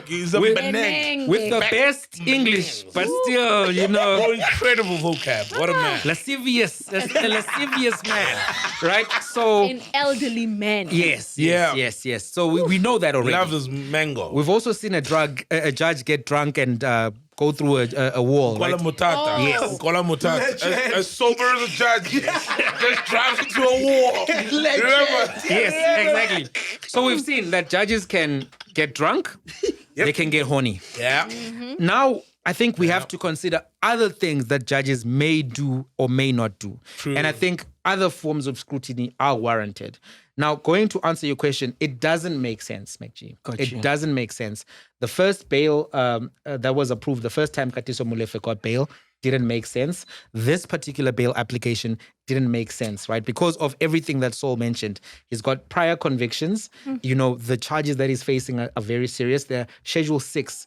He's a benang. with the best English, but still, Oh, incredible vocab. What a man. a lascivious man, right? So An elderly man. yes. So we know that He already. loves his mango. We've also seen a judge get drunk and go through a wall, right? Kola Mutata. Yes. Kola Mutata. As sober as a judge. Just drives into a wall. Remember? Yes, exactly. So we've seen that judges can get drunk, they can get horny. Yeah. Now, I think we have to consider other things that judges may do or may not do. True. And I think other forms of scrutiny are warranted. Now, going to answer your question, it doesn't make sense, MacG. Gotcha. It doesn't make sense. The first bail that was approved, the first time Katiso Molefe got bail, didn't make sense. This particular bail application didn't make sense, right? Because of everything that Saul mentioned. He's got prior convictions. The charges that he's facing are very serious. They're Schedule 6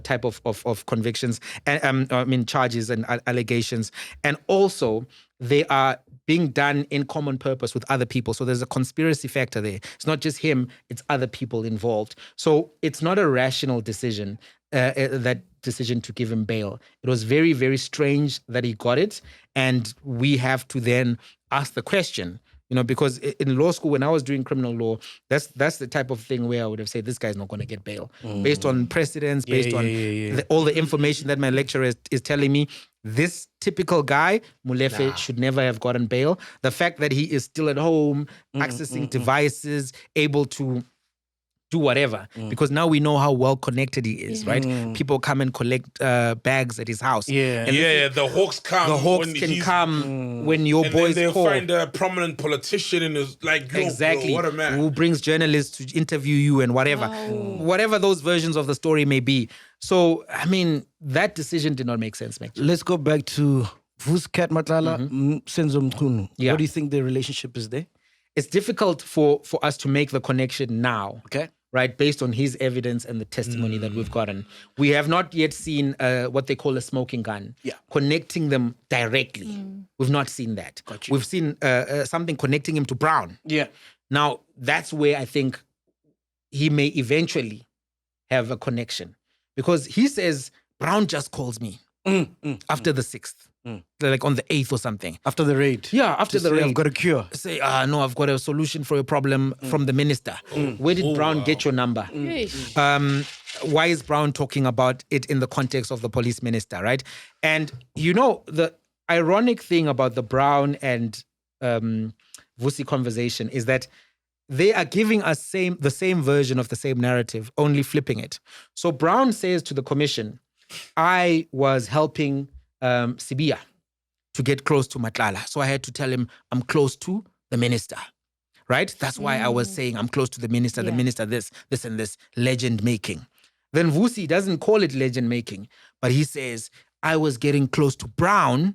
type of convictions, and charges and allegations. And also, they are being done in common purpose with other people. So there's a conspiracy factor there. It's not just him, it's other people involved. So it's not a rational decision, that decision to give him bail. It was very, very strange that he got it. And we have to then ask the question, because in law school, when I was doing criminal law, that's the type of thing where I would have said, this guy's not going to get bail. Based on precedents, based on all the information that my lecturer is telling me, this typical guy, Molefe, should never have gotten bail. The fact that he is still at home, accessing devices, able to do whatever, because now we know how well connected he is, right? People come and collect bags at his house. And the Hawks come. The Hawks when can he's- come when your And boys then they'll call. find a prominent politician and it's like, yo, Exactly. bro, what a man. Who brings journalists to interview you and whatever. Whatever those versions of the story may be. So, that decision did not make sense, MacG. Let's go back to Vusi, Cat Matlala, Senzo Mchunu. Yeah. What do you think the relationship is there? It's difficult for us to make the connection now. Okay. right? Based on his evidence and the testimony that we've gotten. We have not yet seen what they call a smoking gun, connecting them directly. We've not seen that. We've seen something connecting him to Brown. Yeah. Now, that's where I think he may eventually have a connection. Because he says, Brown just calls me after the 6th. Like on the 8th or something. After the raid. Yeah, after the raid. I've got a cure. Say, no, I've got a solution for your problem from the minister. Where did Brown get your number? Why is Brown talking about it in the context of the police minister, right? And you know, the ironic thing about the Brown and Vusi conversation is that they are giving us the same version of the same narrative, only flipping it. So Brown says to the commission, I was helping Sibiya to get close to Matlala. So I had to tell him I'm close to the minister, right? That's why I was saying I'm close to the minister this, and this, legend making. Then Vusi doesn't call it legend making, but he says, I was getting close to Brown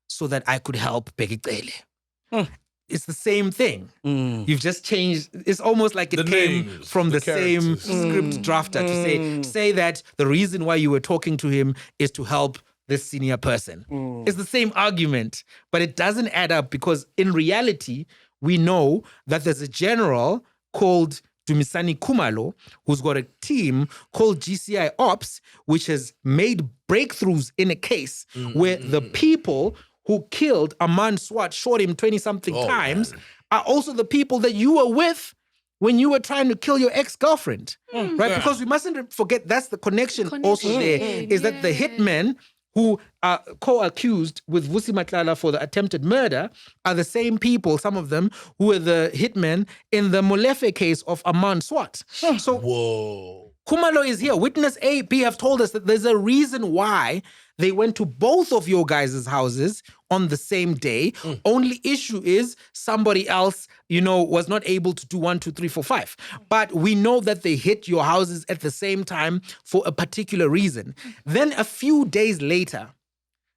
so that I could help Bheki Cele. It's the same thing. You've just changed. It's almost like it came from the same script drafter to say that the reason why you were talking to him is to help this senior person. It's the same argument, but it doesn't add up because in reality, we know that there's a general called Khumalo who's got a team called GCI Ops, which has made breakthroughs in a case where the people who killed Aman Swat, shot him 20-something times, are also the people that you were with when you were trying to kill your ex-girlfriend, right? Because we mustn't forget that's the connection also there, is that the hitmen who are co-accused with Vusi Matlala for the attempted murder are the same people, some of them, who were the hitmen in the Molefe case of Aman Swat. So Khumalo is here. Witness A, B have told us that there's a reason why they went to both of your guys' houses on the same day. Only issue is somebody else, was not able to do 1, 2, 3, 4, 5. But we know that they hit your houses at the same time for a particular reason. Then a few days later,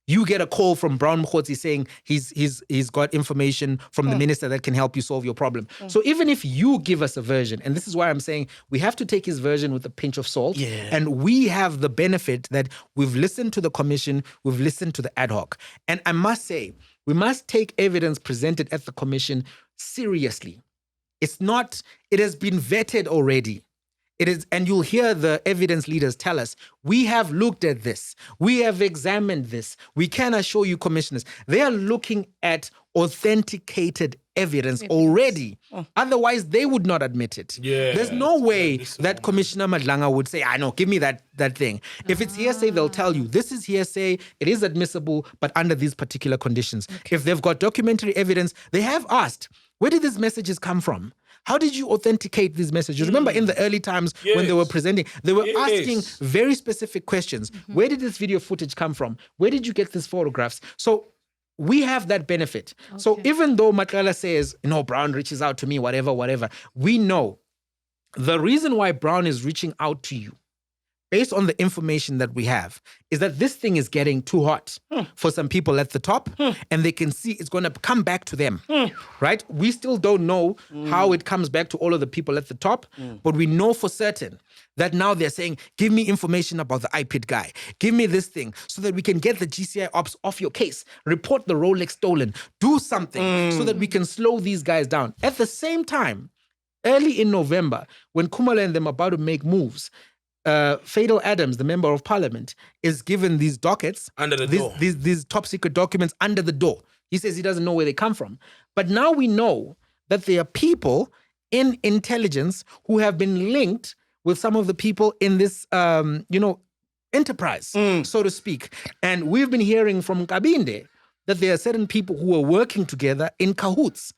you get a call from Brown Mkhwanazi saying he's got information from the minister that can help you solve your problem. So even if you give us a version, and this is why I'm saying we have to take his version with a pinch of salt, and we have the benefit that we've listened to the commission, we've listened to the ad hoc. And I must say, we must take evidence presented at the commission seriously. It has been vetted already. It is, and you'll hear the evidence leaders tell us, we have looked at this. We have examined this. We can assure you, commissioners, they are looking at authenticated evidence already. Otherwise, they would not admit it. There's no way that Commissioner Madlanga would say, I know, give me that thing. If it's hearsay, they'll tell you, this is hearsay, it is admissible, but under these particular conditions. If they've got documentary evidence, they have asked, where did these messages come from? How did you authenticate these messages? Remember in the early times when they were presenting, they were asking very specific questions. Where did this video footage come from? Where did you get these photographs? So we have that benefit. So even though Matlala says, Brown reaches out to me, whatever, we know the reason why Brown is reaching out to you, based on the information that we have, is that this thing is getting too hot for some people at the top, and they can see it's going to come back to them, right? We still don't know how it comes back to all of the people at the top, but we know for certain that now they're saying, give me information about the iPid guy. Give me this thing so that we can get the GCI ops off your case. Report the Rolex stolen. Do something so that we can slow these guys down. At the same time, early in November, when Khumalo and them are about to make moves, Fatal Adams, the member of parliament, is given these dockets, under the door. These top secret documents under the door. He says he doesn't know where they come from. But now we know that there are people in intelligence who have been linked with some of the people in this, enterprise, so to speak. And we've been hearing from Kabinde that there are certain people who are working together in cahoots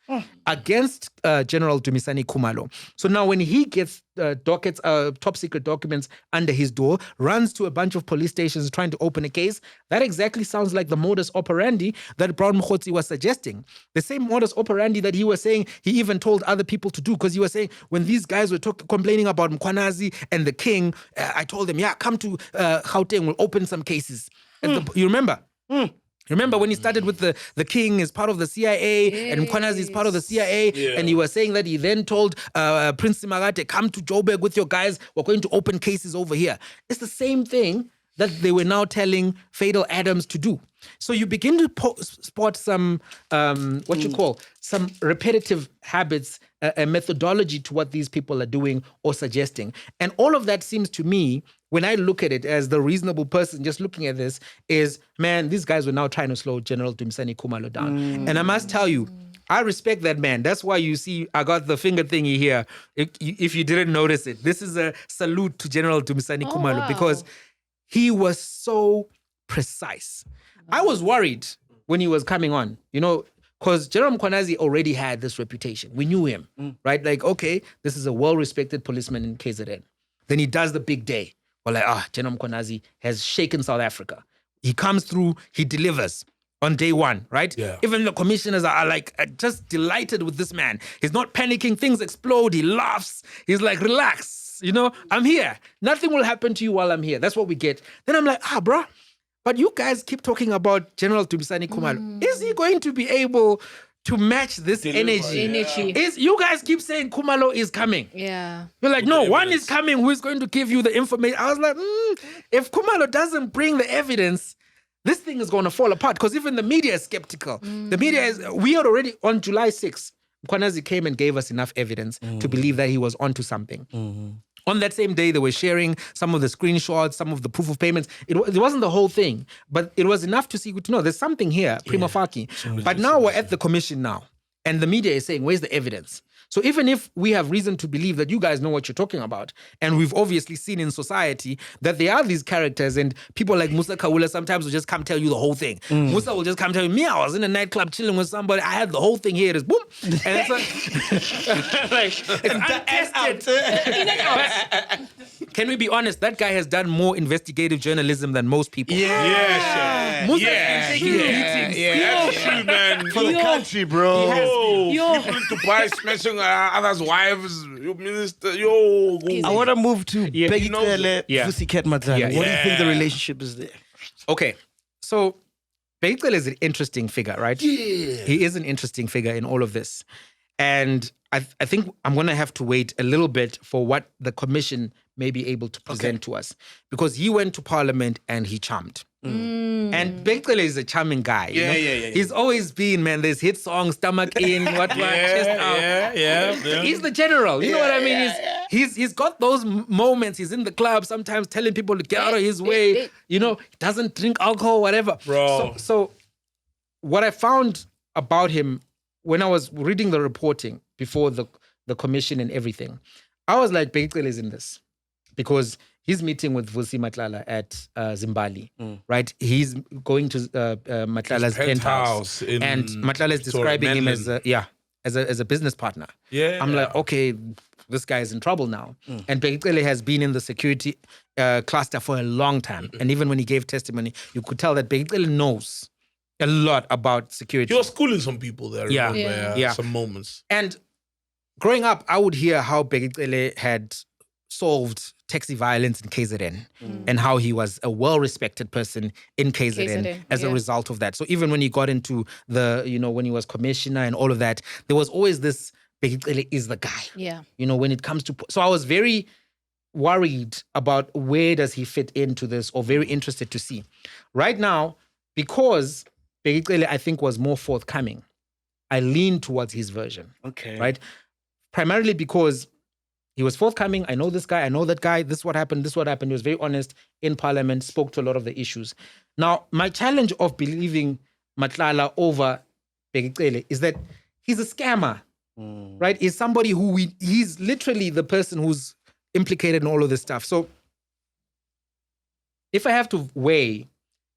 against General Dumisani Khumalo. So now when he gets dockets, top secret documents under his door, runs to a bunch of police stations trying to open a case, that exactly sounds like the modus operandi that Brown Mkhwanazi was suggesting. The same modus operandi that he was saying he even told other people to do, because he was saying when these guys were complaining about Mkhwanazi and the king, I told them, come to Gauteng, we'll open some cases. You remember? Remember when he started with the king is part of the CIA and Mkhwanazi is part of the CIA, and he was saying that he then told Prince Simagate, come to Joburg with your guys, we're going to open cases over here. It's the same thing that they were now telling Fatal Adams to do. So you begin to spot some, some repetitive habits, a methodology to what these people are doing or suggesting. And all of that seems to me, when I look at it as the reasonable person just looking at this, is, man, these guys were now trying to slow General Dumisani Khumalo down. And I must tell you, I respect that man. That's why you see I got the finger thingy here. If you didn't notice it, this is a salute to General Dumisani Khumalo because he was so precise. I was worried when he was coming on, because Gen Mkhwanazi already had this reputation. We knew him, right? Like, okay, this is a well-respected policeman in KZN. Then he does the big day. We're like, Gen Mkhwanazi has shaken South Africa. He comes through, he delivers on day one, right? Yeah. Even the commissioners are just delighted with this man. He's not panicking, things explode, he laughs. He's like, relax, I'm here. Nothing will happen to you while I'm here. That's what we get. Then I'm like, bruh, but you guys keep talking about General Dumisani Khumalo. Is he going to be able to match this energy? You guys keep saying Khumalo is coming. Yeah. You're like, no, one is coming who is going to give you the information. I was like, if Khumalo doesn't bring the evidence, this thing is going to fall apart. Because even the media is skeptical. The media we had already, on July 6th, Mkhwanazi came and gave us enough evidence to believe that he was onto something. On that same day, they were sharing some of the screenshots, some of the proof of payments. It wasn't the whole thing, but it was enough to know there's something here, prima facie. But now we're at the commission now, and the media is saying, where's the evidence? So even if we have reason to believe that you guys know what you're talking about, and we've obviously seen in society that there are these characters, and people like Musa Kawula sometimes will just come tell you the whole thing. Musa will just come tell you, me, I was in a nightclub chilling with somebody, I had the whole thing here, it is boom. And it's it's untested. In and out. Can we be honest? That guy has done more investigative journalism than most people. Yeah. Musa's been taking meetings. That's true, man. For the country, bro. People in Dubai smashing others' wives. Your minister, I want to move to Bheki Cele, Yeah. Vusi, Cat Matlala. What do you think the relationship is there? Okay, so Bheki Cele is an interesting figure, right? Yeah. He is an interesting figure in all of this. And I think I'm going to have to wait a little bit for what the commission may be able to present to us. Because he went to parliament and he charmed. And Bheki Cele is a charming guy. Yeah. He's always been, man, there's hit songs, stomach in, chest out. Yeah. He's the general. You know what I mean? He's got those moments. He's in the club sometimes telling people to get out of his way. He doesn't drink alcohol, whatever. Bro. So what I found about him when I was reading the reporting before the commission and everything, I was like, Bheki Cele is in this. Because he's meeting with Vusi Matlala at Zimbali, right? He's going to Matlala's penthouse. And Matlala is describing him as a business partner. Yeah. I'm like, okay, this guy is in trouble now. And Bheki Cele has been in the security cluster for a long time. And even when he gave testimony, you could tell that Bheki Cele knows a lot about security. He was schooling some people there. Yeah. Some moments. And growing up, I would hear how Bheki Cele had solved taxi violence in KZN and how he was a well-respected person in KZN as a result of that. So even when he got into when he was commissioner and all of that, there was always this, Bheki Cele is the guy. Yeah. When it comes to... So I was very worried about where does he fit into this, or very interested to see. Right now, because Bheki Cele, I think, was more forthcoming, I lean towards his version. Okay. Right? Primarily because he was forthcoming. I know this guy. I know that guy. This is what happened. This is what happened. He was very honest in parliament, spoke to a lot of the issues. Now, my challenge of believing Matlala over Bheki Cele is that he's a scammer, right? He's somebody he's literally the person who's implicated in all of this stuff. So if I have to weigh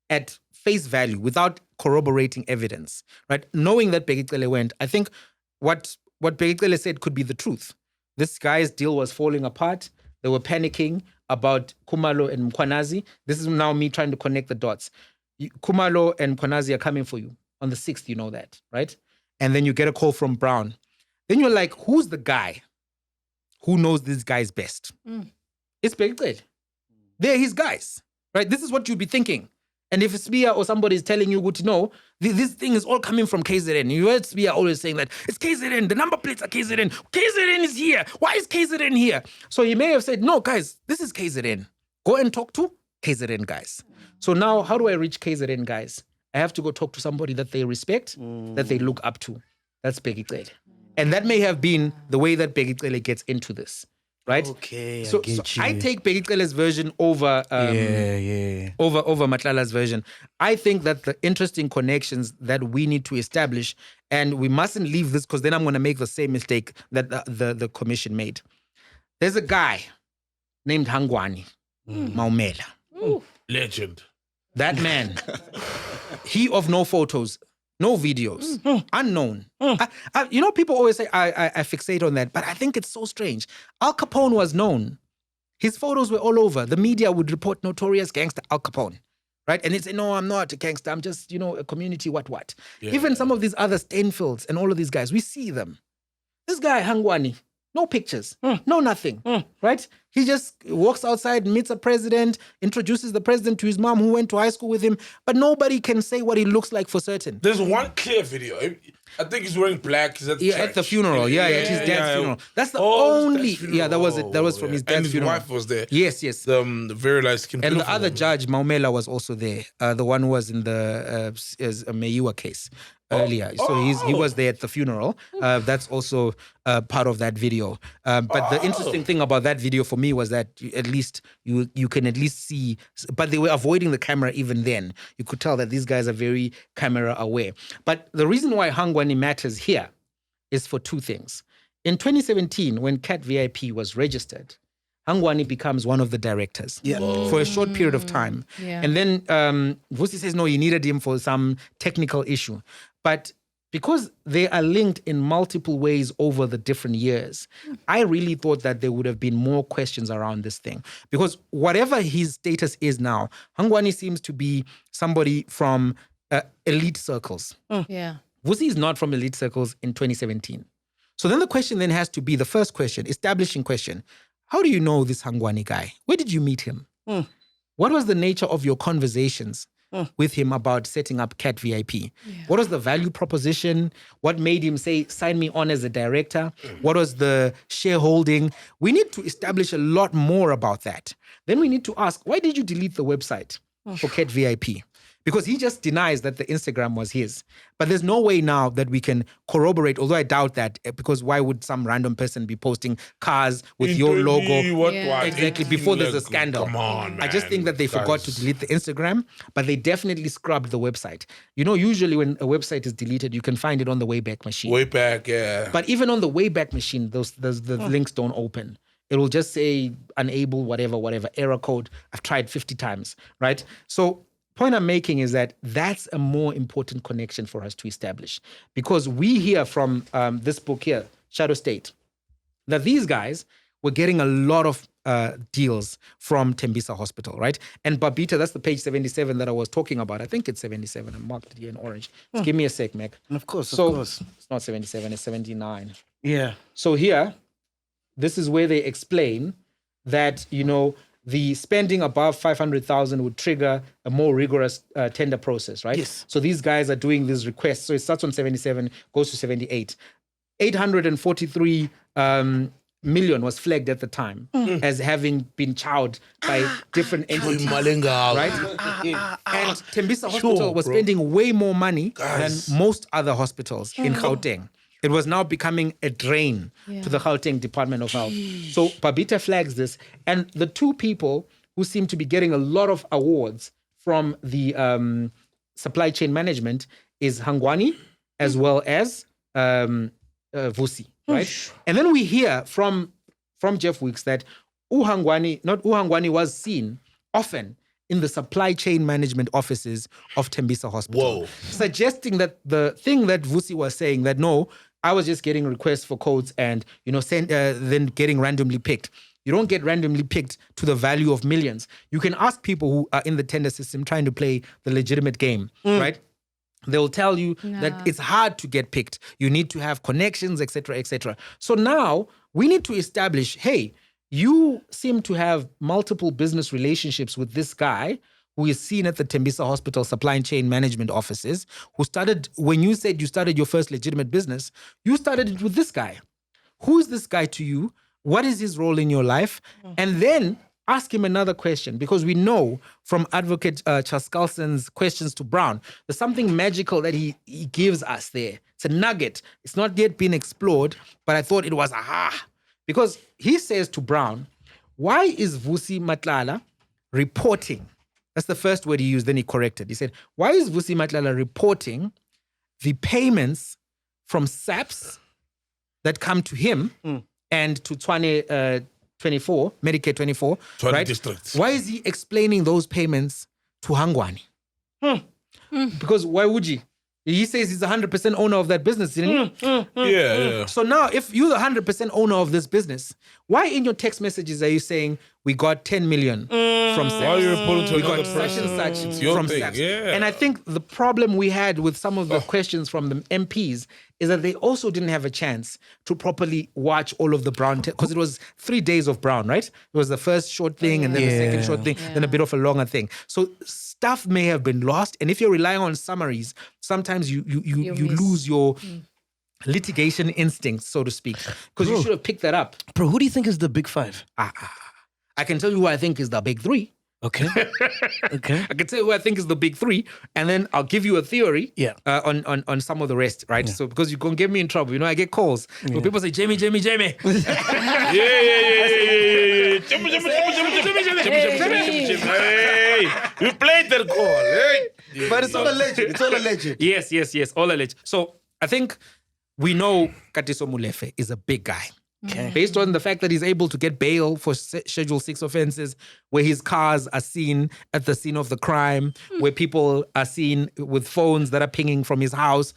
at face value without corroborating evidence, right? Knowing that Bheki Cele went, I think what Bheki Cele said could be the truth. This guy's deal was falling apart. They were panicking about Khumalo and Mkhwanazi. This is now me trying to connect the dots. Khumalo and Mkhwanazi are coming for you. On the 6th, you know that, right? And then you get a call from Brown. Then you're like, who's the guy who knows these guys best? It's Bheki Cele. They're his guys, right? This is what you'd be thinking. And if Sibiya or somebody is telling you, good to know, this thing is all coming from KZN. You heard Sibiya always saying that it's KZN, the number plates are KZN. KZN is here. Why is KZN here? So he may have said, no, guys, this is KZN. Go and talk to KZN guys. So now, how do I reach KZN guys? I have to go talk to somebody that they respect, that they look up to. That's Bheki Cele. And that may have been the way that Bheki Cele gets into this, right? Okay, So I take Bheki Cele's version over over Matlala's version. I think that the interesting connections that we need to establish, and we mustn't leave this because then I'm going to make the same mistake that the commission made. There's a guy named Hangwani Maumela. Legend. That man, he of no photos, no videos, unknown. People always say I fixate on that, but I think it's so strange. Al Capone was known. His photos were all over. The media would report notorious gangster Al Capone, right? And he'd say, no, I'm not a gangster. I'm just, a community what. Yeah. Even some of these other Stainfields and all of these guys, we see them. This guy, Hangwani, no pictures, no nothing, right? He just walks outside, meets a president, introduces the president to his mom who went to high school with him, but nobody can say what he looks like for certain. There's one clear video. I think he's wearing black. He's at the church. At the funeral. Yeah, at his dad's funeral. That's the only. Yeah, that was it. That was from his dad's funeral. And his wife was there. Yes. The very light skin. And the other judge, Maumela, was also there. The one who was in the Meyiwa case earlier. So he was there at the funeral. That's also part of that video. But the interesting thing about that video for me was that at least you can at least see, but they were avoiding the camera even then. You could tell that these guys are very camera aware. But the reason why Hangwani matters here is for two things. In 2017, when Cat VIP was registered, Hangwani becomes one of the directors for a short period of time. Yeah. And then Vusi says, no, you needed him for some technical issue. But because they are linked in multiple ways over the different years, I really thought that there would have been more questions around this thing. Because whatever his status is now, Hangwani seems to be somebody from elite circles. Yeah. Vusi is not from elite circles in 2017. So then the question then has to be, the first question, establishing question, how do you know this Hangwani guy? Where did you meet him? What was the nature of your conversations with him about setting up Cat VIP? Yeah. What was the value proposition? What made him say, sign me on as a director? What was the shareholding? We need to establish a lot more about that. Then we need to ask, why did you delete the website for Cat VIP? Because he just denies that the Instagram was his. But there's no way now that we can corroborate, although I doubt that, because why would some random person be posting cars with your logo? What? Exactly, before there's a scandal. Come on, man. I just think that they forgot to delete the Instagram, but they definitely scrubbed the website. Usually when a website is deleted, you can find it on the Wayback Machine. Way back, yeah. But even on the Wayback Machine, the links don't open. It will just say unable, whatever, error code. I've tried 50 times, right? So point I'm making is that that's a more important connection for us to establish, because we hear from this book here, Shadow State, that these guys were getting a lot of deals from Tembisa Hospital, right? And Babita, that's the page 77 that I was talking about. I think it's 77. I marked it here in orange. Just give me a sec, Mac. And of course. It's not 77, it's 79. Yeah. So here, this is where they explain that, the spending above 500,000 would trigger a more rigorous tender process, right? Yes. So these guys are doing these requests. So it starts on 77, goes to 78. 843 million was flagged at the time as having been chowed by different entities, right? And Tembisa Hospital was spending way more money than most other hospitals in Gauteng. It was now becoming a drain to the Gauteng Department of Health. So Babita flags this. And the two people who seem to be getting a lot of awards from the supply chain management is Hangwani as well as Vusi, right? And then we hear from Jeff Weeks that Hangwani was seen often in the supply chain management offices of Tembisa Hospital, suggesting that the thing that Vusi was saying, that no, I was just getting requests for codes and, then getting randomly picked. You don't get randomly picked to the value of millions. You can ask people who are in the tender system trying to play the legitimate game, right? They'll tell you that it's hard to get picked. You need to have connections, et cetera, et cetera. So now we need to establish, hey, you seem to have multiple business relationships with this guy who is seen at the Tembisa Hospital supply chain management offices, who started, when you said you started your first legitimate business, you started it with this guy. Who is this guy to you? What is his role in your life? And then ask him another question, because we know from Advocate Chaskalson's questions to Brown, there's something magical that he gives us there. It's a nugget. It's not yet been explored, but I thought it was aha. Because he says to Brown, why is Vusi Matlala reporting? That's the first word he used, then he corrected. He said, why is Vusi Matlala reporting the payments from SAPS that come to him and to Tshwane 24, Medicare 24, 20 right? districts. Why is he explaining those payments to Hangwani? Because why would he? He says he's 100% owner of that business, didn't he? Yeah. So now, if you're the 100% owner of this business, why in your text messages are you saying we got 10 million from SAPS? Why are you reporting to We another got such and person? such It's your from thing, SAPS. yeah. And I think the problem we had with some of the questions from the MPs is that they also didn't have a chance to properly watch all of the Brown, because it was 3 days of Brown, right? It was the first short thing and then the second short thing, then a bit of a longer thing. So stuff may have been lost. And if you're relying on summaries, sometimes you lose your litigation instincts, so to speak, because you should have picked that up. Bro, who do you think is the big five? I can tell you who I think is the big three. Okay. Okay. I can tell you who I think is the big three, and then I'll give you a theory on some of the rest, right? So because you're going to get me in trouble. You know, I get calls. When people say, Jamie. Yeah. Hey, we played that call. Hey. But it's all alleged. It's all alleged. Yes, all alleged. So I think we know Katiso Molefe is a big guy. Okay. Based on the fact that he's able to get bail for Schedule 6 offenses, where his cars are seen at the scene of the crime, where people are seen with phones that are pinging from his house.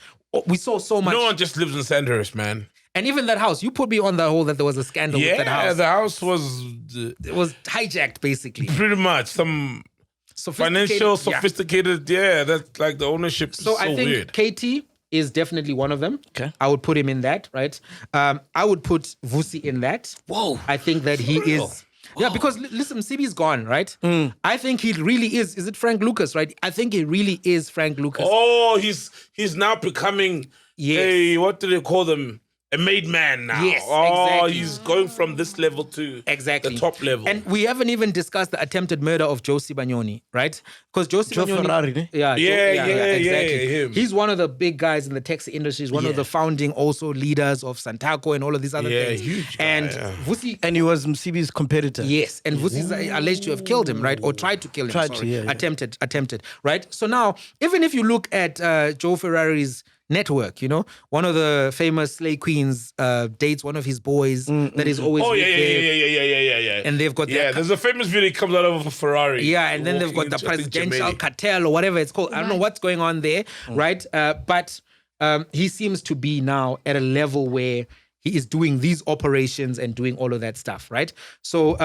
We saw so much. No one just lives in Sandhurst, man. And even that house, you put me on the whole that there was a scandal with that Yeah, house. the house was It was hijacked, basically. pretty much some financial, sophisticated. Yeah, that's like the ownership is So I think weird. KT is definitely one of them. Okay. I would put him in that, right? I would put Vusi in that. Whoa. I think that he is. Yeah, because listen, Sibi's gone, right? I think he really is. Is it Frank Lucas, right? I think he really is Frank Lucas. Oh, he's now becoming a, what do they call them? A made man now. Yes, oh, exactly. He's going from this level to Exactly. the top level. And we haven't even discussed the attempted murder of Joe Sibanyoni, right? Because Joe Sibanyoni... Ferrari, ne? Yeah, exactly. him. He's one of the big guys in the taxi industry. He's one of the founding also leaders of Santaco and all of these other things. Huge guy, and yeah. Vusi... And he was Msibi's competitor. Yes, and Vusi is alleged to have killed him, right? Or tried to kill him, Attempted, right? So now, even if you look at Joe Ferrari's network, you know, one of the famous Slay Queens dates one of his boys that is always with there. Yeah. And they've got that. There's a famous video that comes out of a Ferrari. Yeah, and then they've got the presidential cartel or whatever it's called. I don't know what's going on there, right? But he seems to be now at a level where he is doing these operations and doing all of that stuff, right? So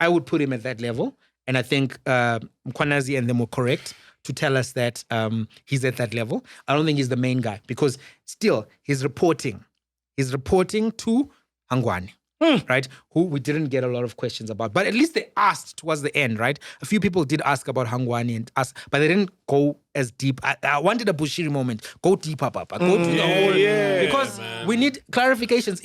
I would put him at that level. And I think Mkhwanazi and them were correct to tell us that he's at that level. I don't think he's the main guy, because still he's reporting to Hangwani, right? Who we didn't get a lot of questions about, but at least they asked towards the end, right? A few people did ask about Hangwani and ask, but they didn't go as deep. I wanted a Bushiri moment. Go deeper, Papa. Go to the whole, because we need clarifications.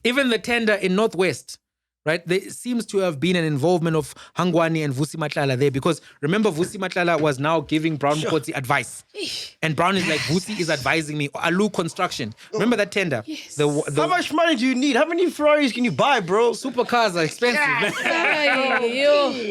Even the tender in Northwest, right? There seems to have been an involvement of Hangwani and Vusi Matlala there, because remember, Vusi Matlala was now giving Brown Mkotsi advice. And Brown is like, Vusi is advising me. Alu Construction. Remember that tender? Yes. How much money do you need? How many Ferraris can you buy, bro? Supercars are expensive.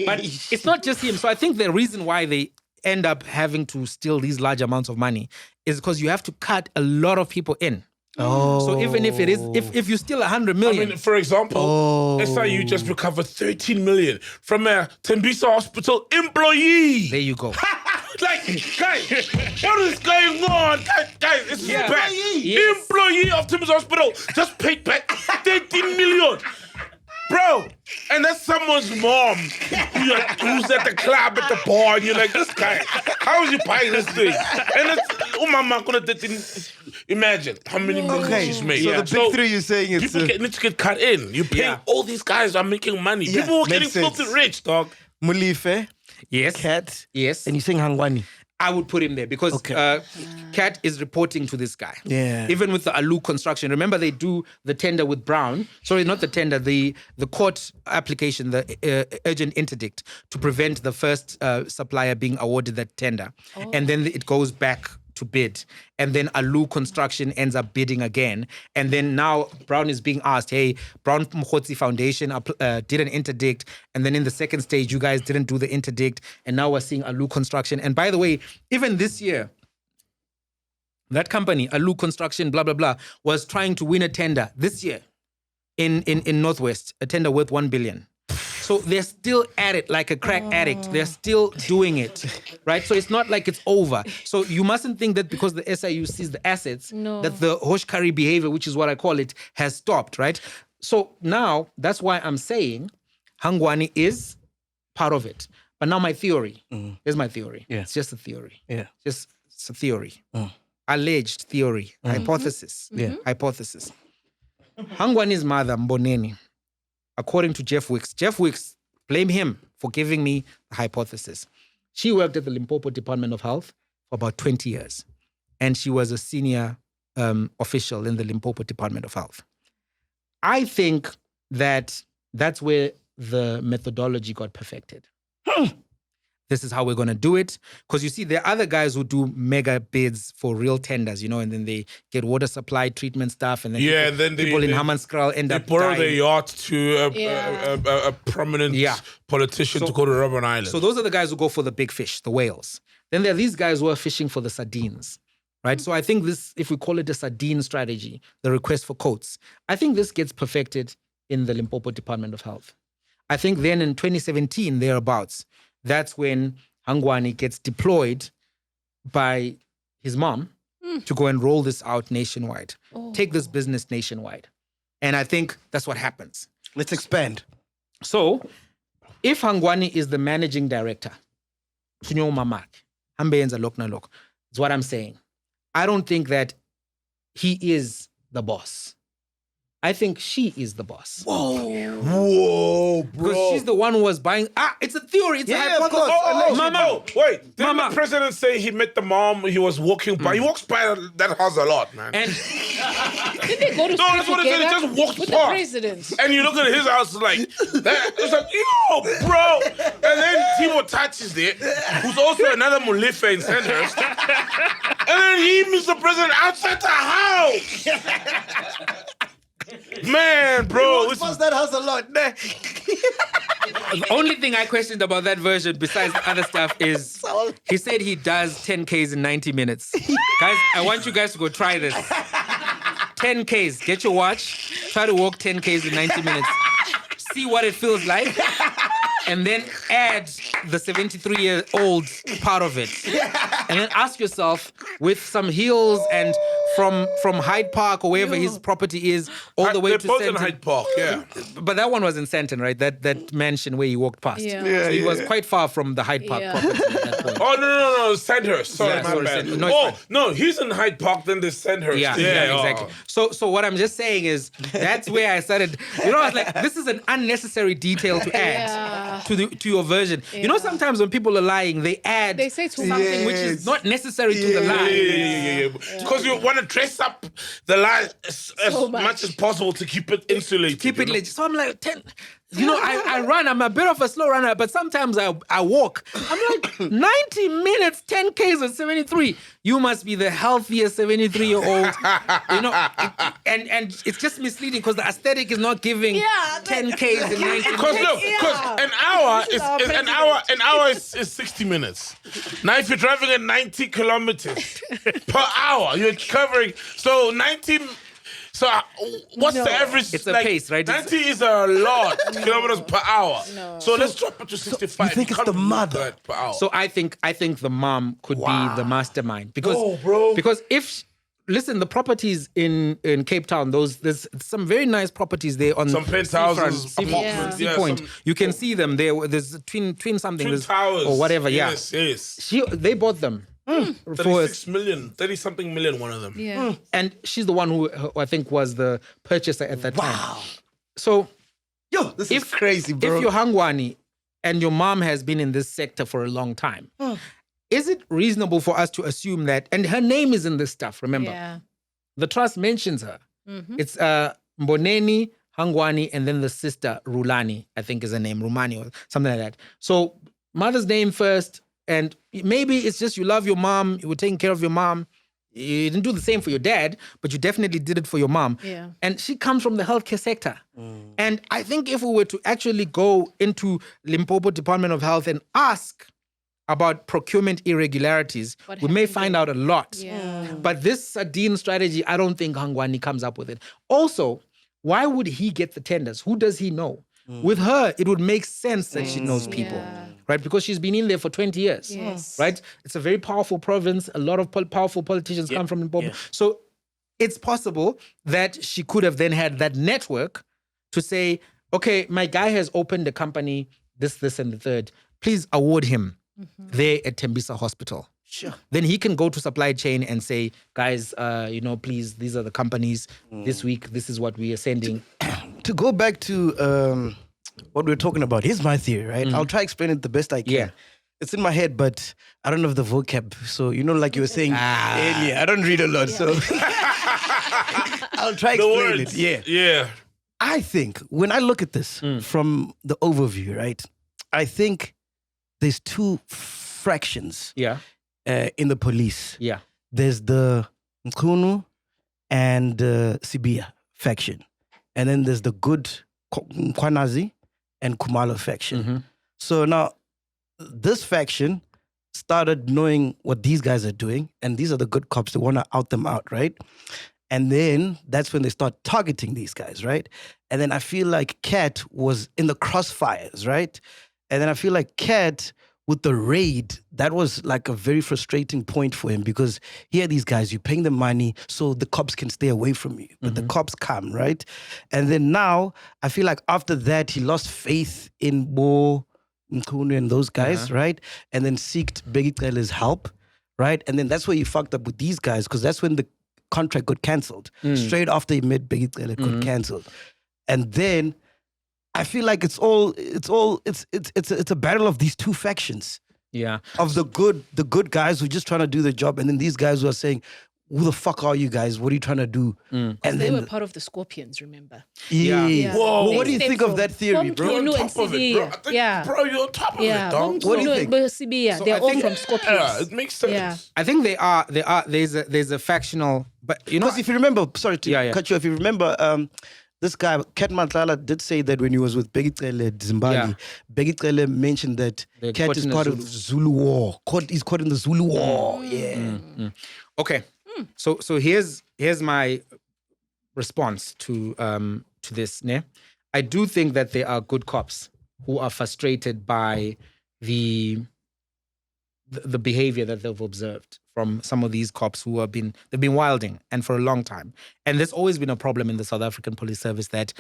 But it's not just him. So I think the reason why they end up having to steal these large amounts of money is because you have to cut a lot of people in. Oh. So even if it is, if you steal 100 million. I mean, for example, SIU just recovered 13 million from a Tembisa Hospital employee. There you go. Like, guys, what is going on? Guys, this is bad. Yes. Employee of Tembisa Hospital just paid back 13 million. Bro, and that's someone's mom who's at the club, at the bar, and you're like, this guy, how is he buying this thing? And it's, mama, imagine how many millions she's made. So the big three you're saying is... People need to get cut in. You're paying all these guys are making money. People are getting filthy rich, dog. Mulife, Yes. Cat, Yes. and you sing Hangwani. I would put him there because Okay. Cat is reporting to this guy. Yeah. Even with the Alu construction. Remember, they do the tender with Brown. Sorry, not the tender, the court application, the urgent interdict to prevent the first supplier being awarded that tender. And then it goes back to bid. And then Alu construction ends up bidding again. And then now Brown is being asked, hey, Brown Mkhwanazi Foundation did an interdict. And then in the second stage, you guys didn't do the interdict. And now we're seeing Alu construction. And by the way, even this year, that company, Alu Construction, blah, blah, blah, was trying to win a tender this year in Northwest, a tender worth 1 billion. So they're still at it like a crack addict. They're still doing it, right? So it's not like it's over. So you mustn't think that because the SIU sees the assets, that the Hoshkari behavior, which is what I call it, has stopped, right? So now that's why I'm saying Hangwani is part of it. But now my theory, here's my theory. Yeah. It's just a theory. Yeah. It's a theory. Alleged theory. Hypothesis. Yeah. Hypothesis. Hangwani's mother, Mboneni, according to Jeff Wicks, blame him for giving me the hypothesis. She worked at the Limpopo Department of Health for about 20 years. And she was a senior official in the Limpopo Department of Health. I think that that's where the methodology got perfected. This is how we're going to do it. Because you see, there are other guys who do mega bids for real tenders, you know, and then they get water supply treatment stuff. And then people in Hammanskraal end up borrow dying. their yacht to a prominent politician to go to Robben Island. So those are the guys who go for the big fish, the whales. Then there are these guys who are fishing for the sardines, right? So I think this, if we call it a sardine strategy, the request for quotes, I think this gets perfected in the Limpopo Department of Health. I think then in 2017, thereabouts, that's when Hangwani gets deployed by his mom to go and roll this out nationwide. Take this business nationwide. And I think that's what happens. Let's expand. So, if Hangwani is the managing director, Tunyo Mamak, Hambeyenza Lokna Lok, is what I'm saying. I don't think that he is the boss. I think she is the boss. Whoa, bro. Because she's the one who was buying. It's a theory. It's a hypothesis. Mama, wait. Didn't the president say he met the mom? He was walking by. He walks by that house a lot, man. Did And they go to school that's what it is. He together just walks with past. the president? And you look at his house like that. It's like, yo, bro. And then Timo Tach is there, who's also another Mulife in Sandhurst. And then he meets the president outside the house. Man, bro. That house a lot. the only thing I questioned about that version, besides the other stuff, is he said he does 10Ks in 90 minutes. Guys, I want you guys to go try this. 10Ks. Get your watch. Try to walk 10Ks in 90 minutes. See what it feels like. And then add the 73-year-old part of it. And then ask yourself, with some heels and from Hyde Park or wherever his property is, all the way They're to both in Sandton. Hyde Park, yeah. But that one was in Sandton, right? That mansion where he walked past. Yeah. So he was quite far from the Hyde Park property at that point. Oh, no, Sandhurst. Sorry, Yeah, my sorry, bad. Sandhurst. No, it's fine. No, he's in Hyde Park, then there's Sandhurst. Yeah, oh. exactly. So what I'm just saying is that's where I started. You know, I was like, this is an unnecessary detail to add to your version. You know, sometimes when people are lying, they say something which is not necessary to the lie. Yeah. Because you want to dress up the lie as much as possible to keep it insulated. Keep it legit. So I'm like, 10. You know, I run. I'm a bit of a slow runner, but sometimes I walk. I'm like, 90 minutes, 10Ks at 73. You must be the healthiest 73-year-old. You know, and it's just misleading because the aesthetic is not giving 10Ks in 90 minutes. Because an hour is 60 minutes. Now, if you're driving at 90 kilometers per hour, you're covering. So 90. So what's the average? It's a pace, right? 90 is a lot kilometers per hour. No. So let's drop it to 65. You think it's the mother? Per hour. So I think the mom could be the mastermind because if listen, the properties in Cape Town, there's some very nice properties there on some penthouses, apartments, Sea Point. You can see them there. There's twin something, Twin Towers or whatever. Yes. They bought them. 30-something million, one of them. Yeah. And she's the one who I think was the purchaser at that time. So Yo, this is crazy, bro. If you're Hangwani and your mom has been in this sector for a long time. Is it reasonable for us to assume that, and her name is in this stuff, remember? Yeah. The trust mentions her. It's Mboneni, Hangwani, and then the sister Rulani, I think is her name, Rumani or something like that. So mother's name first, and maybe it's just you love your mom, you were taking care of your mom. You didn't do the same for your dad, but you definitely did it for your mom. Yeah. And she comes from the healthcare sector. And I think if we were to actually go into Limpopo Department of Health and ask about procurement irregularities, What we may happened find there? out a lot. Yeah. But this Sardine strategy, I don't think Hangwani comes up with it. Also, why would he get the tenders? Who does he know? With her, it would make sense that she knows people, Yeah. right? Because she's been in there for 20 years, Yes. right? It's a very powerful province. A lot of powerful politicians come from Limpopo. So it's possible that she could have then had that network to say, okay, my guy has opened a company, this, and the third. Please award him there at Tembisa Hospital. Sure. Then he can go to supply chain and say, guys, please, these are the companies. This week, this is what we are sending. To go back to what we were talking about, here's my theory, right? I'll try to explain it the best I can. Yeah. It's in my head, but I don't have the vocab. So, like you were saying earlier, I don't read a lot. So I'll try to The explain words. it. Yeah. Yeah. I think when I look at this from the overview, right? I think there's two fractions Yeah. in the police. Yeah. There's the Mchunu and Sibiya faction. And then there's the good Mkhwanazi and Khumalo faction. So now this faction started knowing what these guys are doing, and these are the good cops. They want to out them out, right? And then that's when they start targeting these guys, right? And then I feel like Cat was in the crossfires, right? And then I feel like Cat, with the raid, that was like a very frustrating point for him because here these guys, you're paying them money so the cops can stay away from you. But the cops come, right? And then now, I feel like after that, he lost faith in Bo, Mchunu and those guys, right? And then seeked Bheki Cele's help, right? And then that's where he fucked up with these guys because that's when the contract got cancelled. Straight after he met Bheki Cele, it got cancelled. And then I feel like it's a battle of these two factions. Yeah. Of the good guys who are just trying to do the job, and then these guys who are saying, "Who the fuck are you guys? What are you trying to do?" And They then were part of the Scorpions, remember? yeah. Whoa. Well, what do you think of that theory, bro? You're on Mchunu and top of it, bro. I Sibiya. think, Yeah. Bro, you're on top of Yeah. it, dog. What do you Mchunu think? and Sibiya, they're I all think- from Scorpions. Yeah, it makes sense. Yeah. I think there's a factional, but Because if you remember, sorry to Yeah. cut you off, if you remember, this guy, Cat Matlala, did say that when he was with Bheki Cele at Zimbabwe, Bheki Cele mentioned that They're Cat caught is in the part of Zulu war. He's caught in the Zulu war. Yeah. Okay. So here's my response to this. Ne? I do think that there are good cops who are frustrated by the behavior that they've observed from some of these cops who they've been wilding and for a long time. And there's always been a problem in the South African police service that,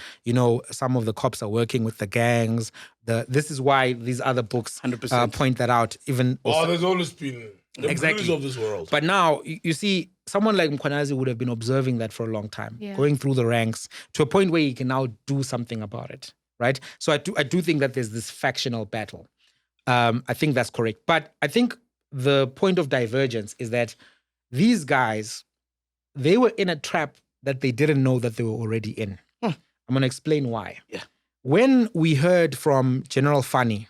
some of the cops are working with the gangs. This is why these other books 100%. point that out. Even There's always been the Exactly. blues of this world. But now, you see, someone like Mkhwanazi would have been observing that for a long time, Yeah. going through the ranks to a point where he can now do something about it, right? So I do think that there's this factional battle. I think that's correct. But I think the point of divergence is that these guys, they were in a trap that they didn't know that they were already in. I'm going to explain why. Yeah. When we heard from General Fani,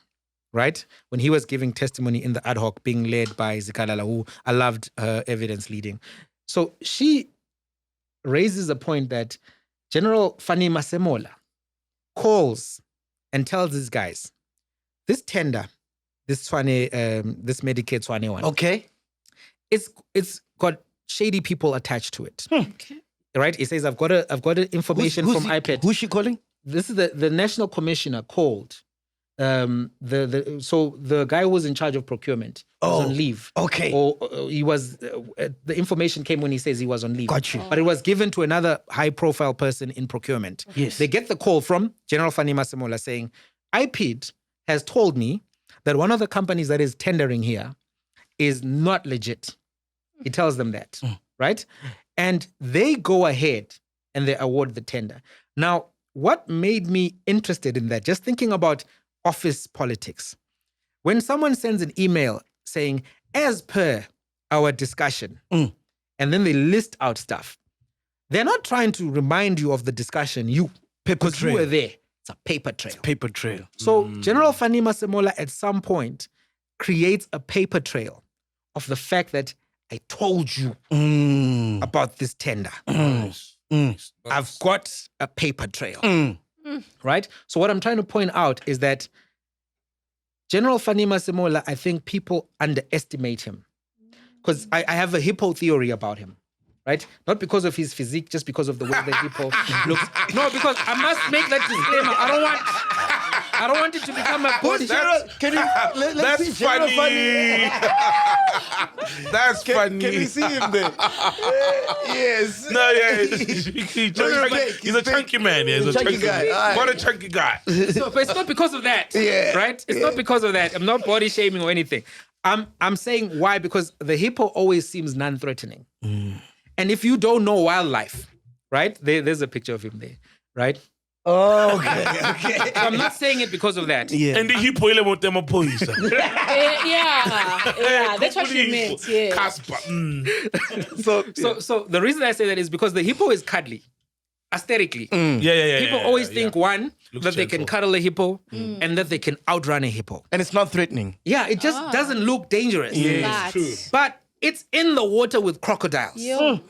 right? When he was giving testimony in the ad hoc being led by Zikalala, who I loved her evidence leading. So she raises a point that General Fani Masemola calls and tells these guys, this tender, this Medicaid Swane one, Okay. it's got shady people attached to it. Okay. Right? He says, I've got information from iPad. Who's she calling? This is the national commissioner called. So the guy who was in charge of procurement was on leave. Okay. Or he was. The information came when he says he was on leave. Got you. But it was given to another high-profile person in procurement. Yes. They get the call from General Fani Masemola saying, IPID has told me that one of the companies that is tendering here is not legit. He tells them that, right? And they go ahead and they award the tender. Now, what made me interested in that, just thinking about office politics. When someone sends an email saying, as per our discussion, and then they list out stuff, they're not trying to remind you of the discussion, because you were there. It's a paper trail. Paper trail. So General Fani Masemola at some point creates a paper trail of the fact that I told you about this tender. I've got a paper trail. Right? So what I'm trying to point out is that General Fani Masemola, I think people underestimate him. Because I have a hippo theory about him. Right? Not because of his physique, just because of the way the hippo looks. No, because I must make that disclaimer. I don't want it to become a body. Can you, let's see funny. That's funny. Can you see him there? Yes. No, yeah. He's a chunky man. Yeah, he's a chunky guy. What a chunky guy. So, but it's not because of that. Yeah. Right? It's not because of that. I'm not body shaming or anything. I'm saying why? Because the hippo always seems non-threatening. And if you don't know wildlife, right? There's a picture of him there, right? Oh, okay. So I'm not saying it because of that. Yeah. And the hippo ile motema police. Yeah, that's what you meant. Yeah. Casper. So the reason I say that is because the hippo is cuddly, aesthetically. Yeah. People always think one, Looks that they can gentle. cuddle a hippo and that they can outrun a hippo. And it's not threatening. Yeah, it just doesn't look dangerous. But- True. But it's in the water with crocodiles. Yo.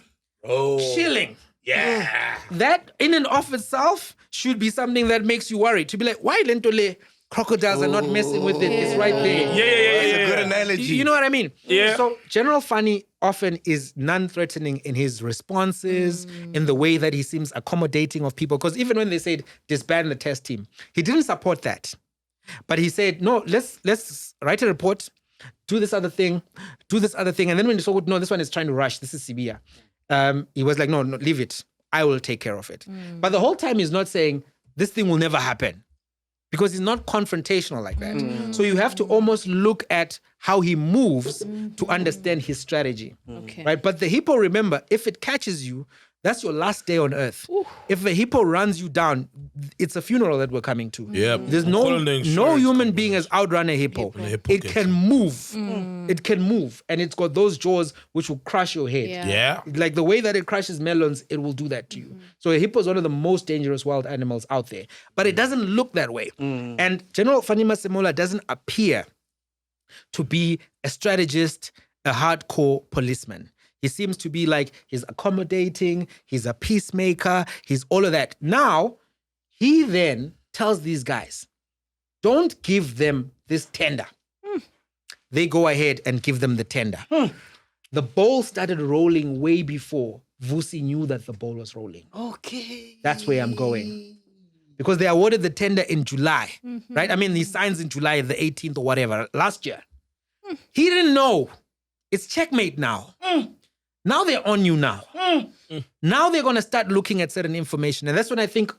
Oh. Chilling. Yeah. That in and of itself should be something that makes you worry. To be like, why lentole crocodiles are not messing with it? It's right there. Yeah. That's a good analogy. You know what I mean? Yeah. So General Fani often is non-threatening in his responses, in the way that he seems accommodating of people. Because even when they said disband the test team, he didn't support that. But he said, no, let's write a report, do this other thing. And then when he saw, no, this one is trying to rush, this is Sibiya. He was like, no, leave it. I will take care of it. But the whole time he's not saying, this thing will never happen. Because he's not confrontational like that. So you have to almost look at how he moves to understand his strategy. Okay. Right? But the hippo, remember, if it catches you, that's your last day on earth. If a hippo runs you down, it's a funeral that we're coming to. Yep. There's I'm no calling the insurance human company. being has outrun a hippo. The hippo It gets can you. move. It can move. And it's got those jaws which will crush your head. Yeah. Like the way that it crushes melons, it will do that to you. So a hippo is one of the most dangerous wild animals out there. But it doesn't look that way. And General Fani Masemola doesn't appear to be a strategist, a hardcore policeman. He seems to be like, he's accommodating, he's a peacemaker, he's all of that. Now, he then tells these guys, don't give them this tender. They go ahead and give them the tender. The ball started rolling way before Vusi knew that the ball was rolling. Okay. That's where I'm going. Because they awarded the tender in July, right? I mean, he signs in July, the 18th or whatever, last year. He didn't know. It's checkmate now. Now they're on you now. Now they're going to start looking at certain information. And that's when I think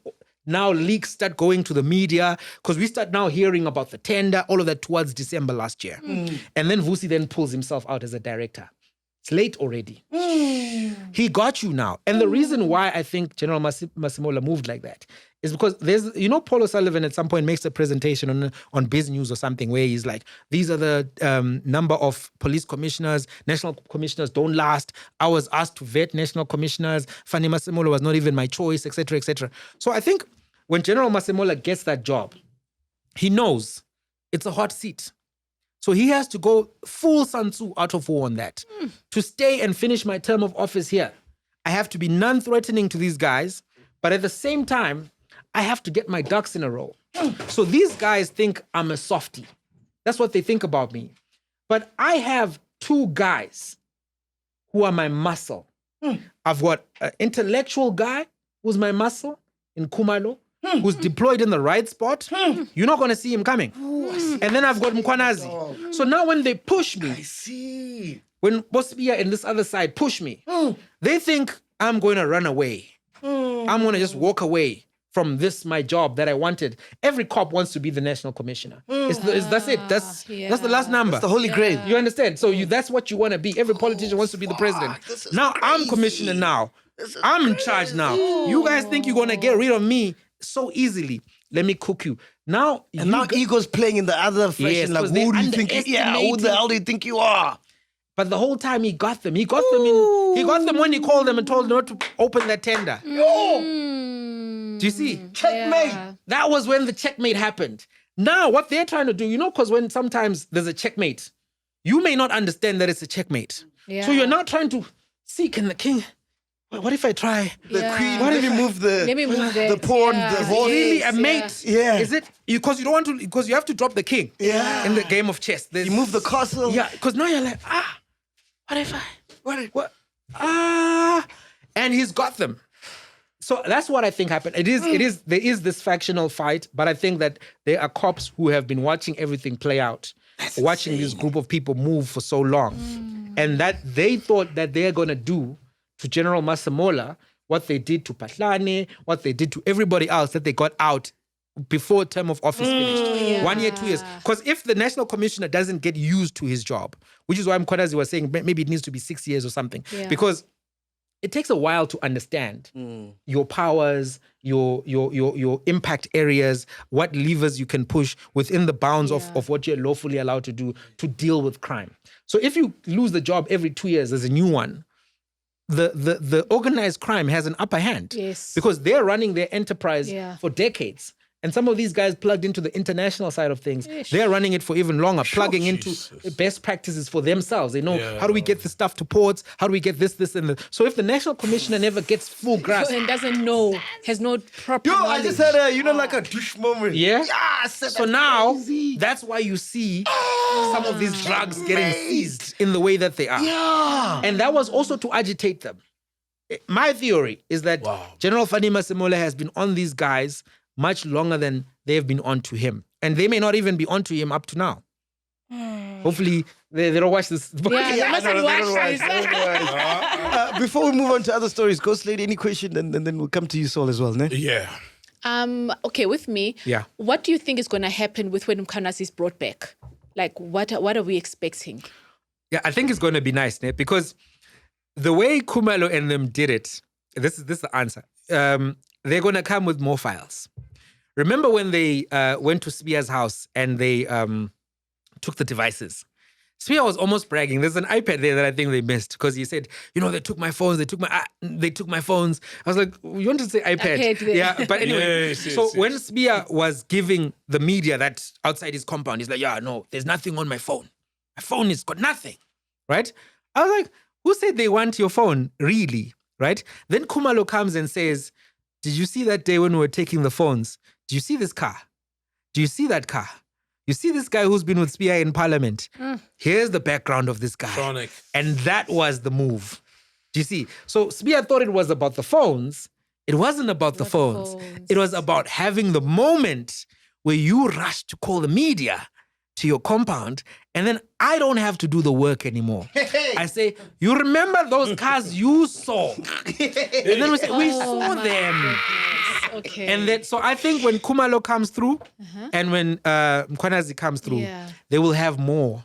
now leaks start going to the media, because we start now hearing about the tender, all of that towards December last year. And then Vusi then pulls himself out as a director. It's late already. He got you now. And the reason why I think General Masemola moved like that is because there's, Paul O'Sullivan at some point makes a presentation on Biz News or something where he's like, these are the number of police commissioners, national commissioners don't last. I was asked to vet national commissioners. Fani Masemola was not even my choice, etc., etc. So I think when General Masemola gets that job, he knows it's a hot seat. So he has to go full Sun Tzu out of war on that. To stay and finish my term of office here, I have to be non-threatening to these guys, but at the same time, I have to get my ducks in a row. So these guys think I'm a softie. That's what they think about me. But I have two guys who are my muscle. I've got an intellectual guy who's my muscle in Khumalo, who's deployed in the right spot. You're not going to see him coming. And then I've got Mkhwanazi. So now when they push me, I see. when Sibiya and this other side push me, they think I'm going to run away. I'm going to just walk away from this, my job that I wanted. Every cop wants to be the national commissioner. That's it. That's the last number. That's the holy grail. You understand? So that's what you want to be. Every politician wants to be the president. this is Now I'm crazy. commissioner now. I'm in charge now. You guys think you're going to get rid of me so easily. let me cook you. Now, And now ego's playing in the other fashion. Yes, like, 'cause they who do you think? Yeah, who the hell do you think you are? But the whole time he got them. He got them when he called them and told them not to open that tender. Do you see? Checkmate. Yeah. That was when the checkmate happened. Now, what they're trying to do, because when sometimes there's a checkmate, you may not understand that it's a checkmate. Yeah. So you're now trying to see, can the king, what if I try? The Yeah. queen. What if you move the Let me move the that. pawn, Yeah. the Is it horse? really a Yes, mate? yeah. Is it? Because you don't want to, because you have to drop the king. Yeah. In the game of chess. You move the castle. Yeah, because now you're like, what if I? What? And he's got them. So that's what I think happened. There is this factional fight, but I think that there are cops who have been watching everything play out, watching this group of people move for so long. And that they thought that they're going to do to General Masemola what they did to Patlane, what they did to everybody else that they got out before term of office finished. 1 year, 2 years. Because if the national commissioner doesn't get used to his job, which is why Mkhwanazi was saying maybe it needs to be 6 years or something. Yeah. Because it takes a while to understand your powers, your impact areas, what levers you can push within the bounds of what you're lawfully allowed to do to deal with crime. So if you lose the job every 2 years, there's a new one. The organized crime has an upper hand. Yes. Because they're running their enterprise Yeah. for decades. And some of these guys plugged into the international side of things. They're running it for even longer, plugging into best practices for themselves. They know, how do we get this stuff to ports? How do we get this, and the... So if the national commissioner never gets full grasp... And doesn't know, has no proper Yo, knowledge. I just had a, like a douche moment. Yeah? Yes. So now, that's why you see some of these drugs getting seized in the way that they are. Yeah. And that was also to agitate them. My theory is that General Fani Masemola has been on these guys much longer than they've been on to him. And they may not even be on to him up to now. Hopefully, they don't watch this. Yeah, they mustn't watch this. Before we move on to other stories, Ghost Lady, any question? And then we'll come to you, Saul, as well, ne? Yeah. Okay, with me. Yeah. What do you think is going to happen with when Mkhwanazi is brought back? Like, what are we expecting? Yeah, I think it's going to be nice, ne? Because the way Khumalo and them did it, this is the answer. They're going to come with more files. Remember when they went to Sibiya's house and they took the devices? Sibiya was almost bragging. There's an iPad there that I think they missed because he said, they took my phones, they took my phones. I was like, you want to say iPad? Yeah, but anyway. Yes, When Sibiya was giving the media that outside his compound, he's like, no, there's nothing on my phone. My phone has got nothing, right? I was like, who said they want your phone, really, right? Then Khumalo comes and says, did you see that day when we were taking the phones? Do you see this car? Do you see that car? You see this guy who's been with Sibiya in parliament? Here's the background of this guy. Sonic. And that was the move. Do you see? So Sibiya thought it was about the phones. It wasn't about the phones. It was about having the moment where you rush to call the media to your compound, and then I don't have to do the work anymore. I say, you remember those cars you saw? And then we say, we saw them. Okay. And then, so I think when Khumalo comes through and when Mkhwanazi comes through, they will have more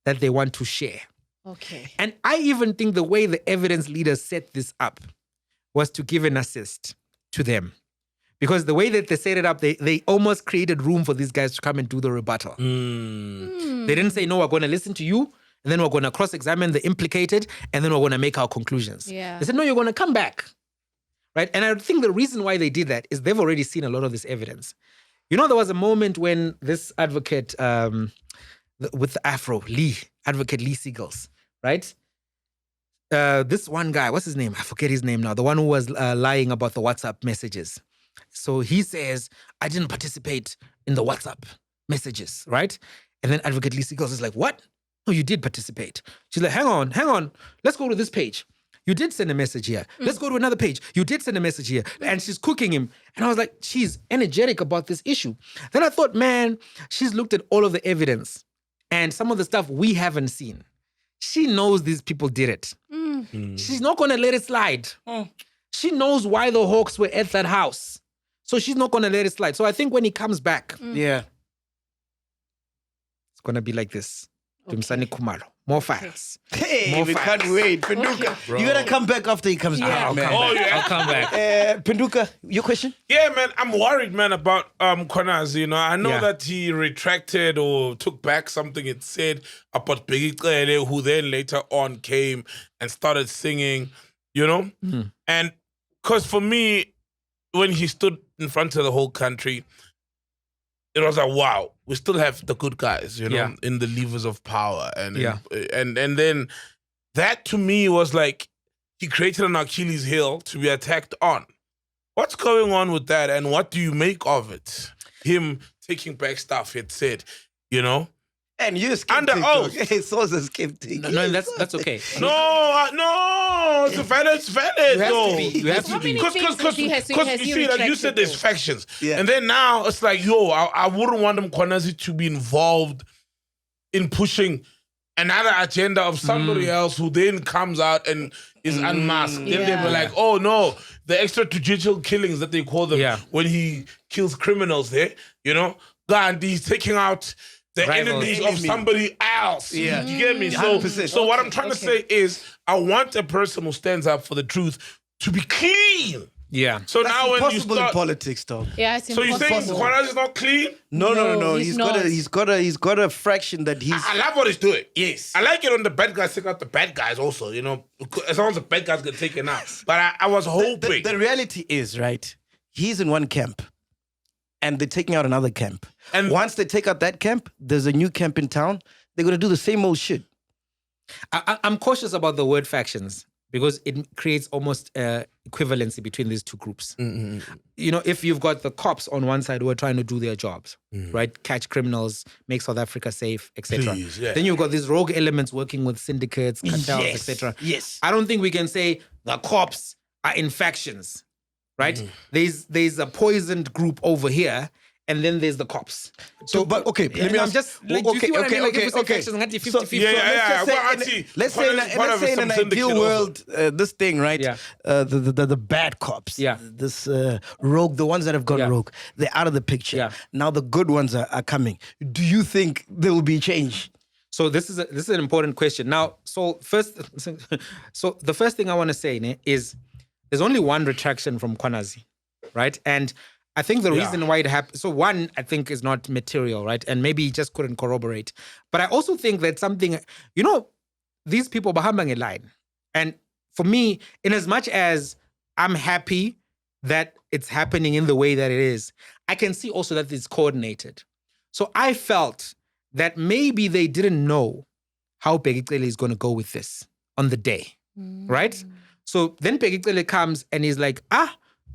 that they want to share. Okay. And I even think the way the evidence leaders set this up was to give an assist to them. Because the way that they set it up, they almost created room for these guys to come and do the rebuttal. They didn't say, no, we're going to listen to you, and then we're going to cross-examine the implicated, and then we're going to make our conclusions. Yeah. They said, no, you're going to come back. Right? And I think the reason why they did that is they've already seen a lot of this evidence. There was a moment when this advocate with the afro, Advocate Lee Siegels, right? This one guy, what's his name? I forget his name now. The one who was lying about the WhatsApp messages. So he says, I didn't participate in the WhatsApp messages, right? And then Advocate Lee Siegels is like, what? No, you did participate. She's like, hang on. Let's go to this page. You did send a message here. Let's go to another page. You did send a message here. And she's cooking him. And I was like, she's energetic about this issue. Then I thought, man, she's looked at all of the evidence and some of the stuff we haven't seen. She knows these people did it. She's not going to let it slide. She knows why the Hawks were at that house. So she's not going to let it slide. So I think when he comes back, it's going to be like this. Dumisani Khumalo. More files. Hey, More we facts. can't wait. Penduka, Bro. you gotta come back after he comes back, man. Oh, yeah. I'll come back. Penduka, your question? Yeah, man, I'm worried, man, about Mkhwanazi. You know, I know Yeah. that he retracted or took back something it said about Bheki Cele, who then later on came and started singing, you know? And because for me, when he stood in front of the whole country, it was like, wow, we still have the good guys, you know, Yeah. in the levers of power. And, Yeah. and then that to me was like, he created an Achilles heel to be attacked on. What's going on with that, and what do you make of it? Him taking back stuff he'd said, you know? And you're skeptic. Under oath. Hey, So's a skeptic. No, that's okay. No, it's valid. You have though. to be. You have to How be. many Because things has he you see, like you retracted said, there's though? factions, Yeah. and then now it's like, yo, I wouldn't want Mkhwanazi to be involved in pushing another agenda of somebody else who then comes out and is unmasked. Then they were Yeah. like, oh no, the extrajudicial killings that they call them Yeah. when he kills criminals there, you know, God, he's taking out the Rivals. enemies of somebody else. Yeah. You get me? So, 100%. so what I'm trying to say is, I want a person who stands up for the truth to be clean. Yeah. So That's now when you impossible in start, politics, dog. Yeah, it's so you think impossible. Mkhwanazi is not clean? No, he's not. He's got a fraction that he's. I love what he's doing. Yes. I like it when the bad guys take out the bad guys also, you know, as long as the bad guys get taken out. But I was hoping. The reality is, right, he's in one camp and they're taking out another camp. And- And once they take out that camp, there's a new camp in town. They're going to do the same old shit. I'm cautious about the word factions because it creates almost equivalency between these two groups. You know, if you've got the cops on one side who are trying to do their jobs, right, catch criminals, make South Africa safe, etc. Please, yeah. Then you've got these rogue elements working with syndicates, cartels, Yes, etc. yes. I don't think we can say the cops are in factions, right? There's a poisoned group over here. And then there's the cops. So, but okay, let me I'm ask. just like, do you see what I mean? Like, if we say factions, ngathi 50-50. Yeah, So yeah, let's say in an ideal world, this thing, right? Yeah. The bad cops, Yeah. this rogue, the ones that have gone Yeah. rogue, they're out of the picture. Yeah. Now the good ones are coming. Do you think there will be change? So this is an important question. Now, so the first thing I want to say is there's only one retraction from Mkhwanazi, right? And I think the reason why it happened, so one, I think is not material, right? And maybe he just couldn't corroborate. But I also think that something, you know, these people bahamba line. And for me, in as much as I'm happy that it's happening in the way that it is, I can see also that it's coordinated. So I felt that maybe they didn't know how Bheki Cele is going to go with this on the day, right? So then Bheki Cele comes and he's like,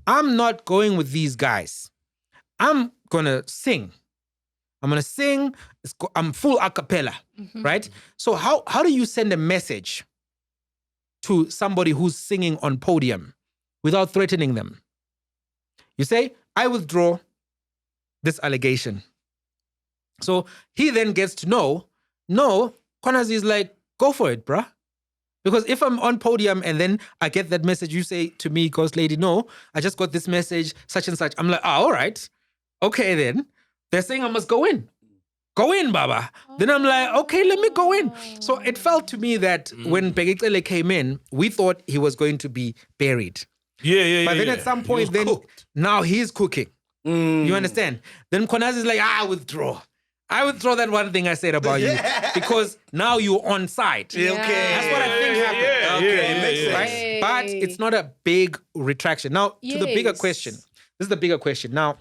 I'm not going with these guys. I'm going to sing. I'm going to sing. I'm full a cappella, right? So how do you send a message to somebody who's singing on podium without threatening them? You say, I withdraw this allegation. So he then gets to know, no, Mkhwanazi is like, go for it, bruh. Because if I'm on podium and then I get that message, you say to me, Ghost Lady, no, I just got this message, such and such. I'm like, all right. Okay, then. They're saying I must go in. Go in, Baba. Then I'm like, okay, let me go in. So it felt to me that when Bheki Cele came in, we thought he was going to be buried. Yeah. But then at some point, now he's cooking. You understand? Then Mkhwanazi is like, I withdraw that one thing I said about you because now you're on side. Okay. That's what I think happened. It makes sense. Right? But it's not a big retraction. Now, to the bigger Yes. question. This is the bigger question. Now,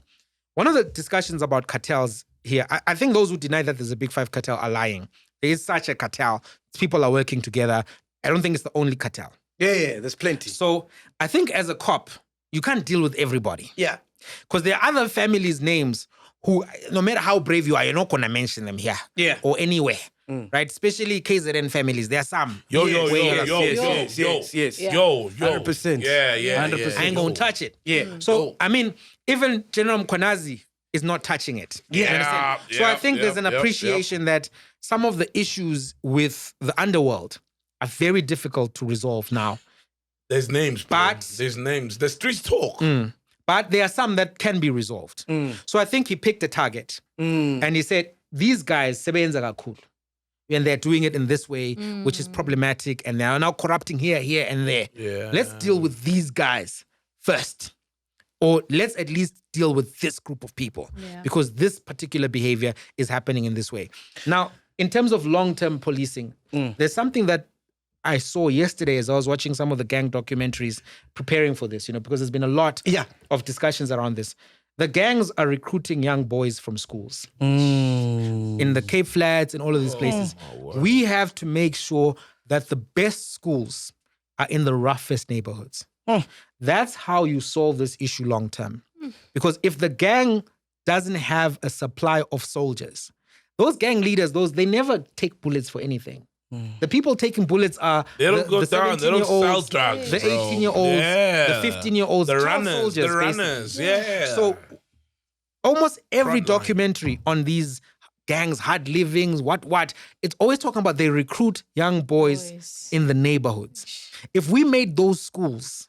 one of the discussions about cartels here, I think those who deny that there's a big five cartel are lying. There is such a cartel. People are working together. I don't think it's the only cartel. Yeah, there's plenty. So I think as a cop, you can't deal with everybody. Yeah. Because there are other families' names who, no matter how brave you are, you're not going to mention them here. Yeah. Or anywhere. Right? Especially KZN families. There are some. Yo. Yeah. 100%. Yeah. 100%. I ain't going to touch it. Yeah. So, I mean, even General Mkhwanazi is not touching it. You understand? So I think there's an appreciation that some of the issues with the underworld are very difficult to resolve now. There's names, bro. But- There's names. The streets talk. But there are some that can be resolved. So I think he picked a target and he said, these guys, sebenza kakhulu. and they're doing it in this way, which is problematic, and they are now corrupting here, and there. Yeah. Let's deal with these guys first. Or let's at least deal with this group of people because this particular behavior is happening in this way. Now, in terms of long-term policing, there's something that I saw yesterday as I was watching some of the gang documentaries preparing for this, because there's been a lot of discussions around this. The gangs are recruiting young boys from schools in the Cape Flats and all of these places. We have to make sure that the best schools are in the roughest neighborhoods. That's how you solve this issue long term. Because if the gang doesn't have a supply of soldiers, those gang leaders, they never take bullets for anything. The people taking bullets are they don't go down. They don't sell drugs. The 18-year-olds, the 15-year-olds, the runners, soldiers, the runners. Yeah. So almost every documentary on these gangs, hard livings, what, it's always talking about they recruit young boys in the neighborhoods. If we made those schools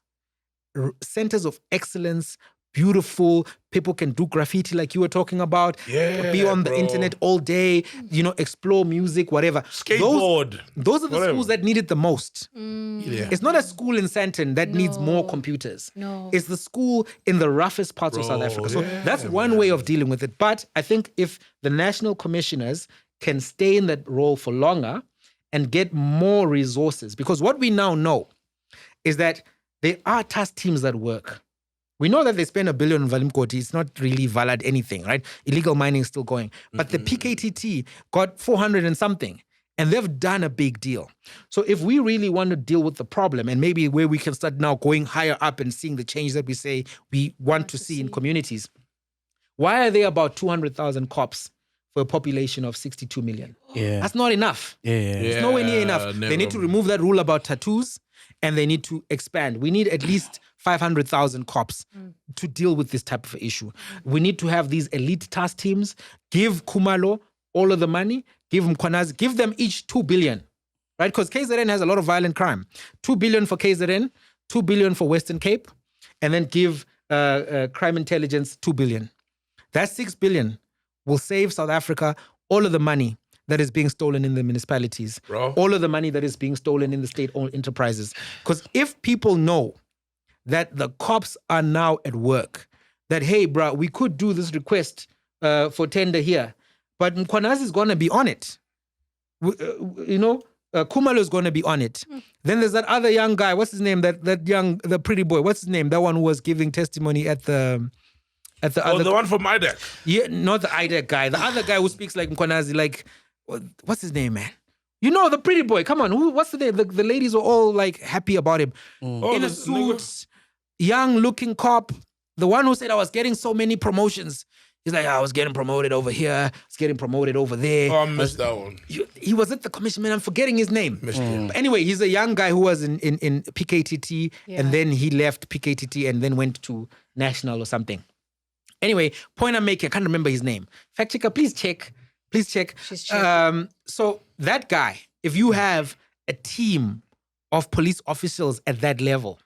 centers of excellence, beautiful, people can do graffiti like you were talking about, be on the internet all day, explore music, whatever. Skateboard. Those are the schools that need it the most. It's not a school in Sandton that needs more computers. No. It's the school in the roughest parts of South Africa. So that's one way of dealing with it. But I think if the national commissioners can stay in that role for longer and get more resources, because what we now know is that there are task teams that work. We know that they spend $1 billion on Valimkoti. It's not really valid anything, right? Illegal mining is still going. But the PKTT got 400 and something, and they've done a big deal. So if we really want to deal with the problem, and maybe where we can start now going higher up and seeing the change that we say we want to see in communities, why are there about 200,000 cops for a population of 62 million? That's not enough. It's nowhere near enough. They need to remove that rule about tattoos, and they need to expand. We need at least 500,000 cops to deal with this type of issue. We need to have these elite task teams, give Khumalo all of the money, give Mkhwanazi, give them each 2 billion, right? Because KZN has a lot of violent crime. 2 billion for KZN, 2 billion for Western Cape, and then give crime intelligence 2 billion. That 6 billion will save South Africa all of the money that is being stolen in the municipalities, all of the money that is being stolen in the state-owned enterprises. Because if people know that the cops are now at work, that, hey, bro, we could do this request for tender here, but Mkhwanazi is going to be on it. Khumalo is going to be on it. Then there's that other young guy, what's his name, the pretty boy, what's his name, that one who was giving testimony at the other... the one from IDEC. Yeah, not the IDEC guy. The other guy who speaks like Mkhwanazi, like, what's his name, man? The pretty boy. Come on, what's the name? The ladies were all like happy about him. In a suit, young-looking cop. The one who said I was getting so many promotions. He's like, I was getting promoted over here. I was getting promoted over there. Oh, I missed that one. He was at the commission, man. I'm forgetting his name. But anyway, he's a young guy who was in PKTT, and then he left PKTT and then went to National or something. Anyway, point I'm making, I can't remember his name. Fact checker, please check. Please check. So that guy, if you have a team of police officers at that level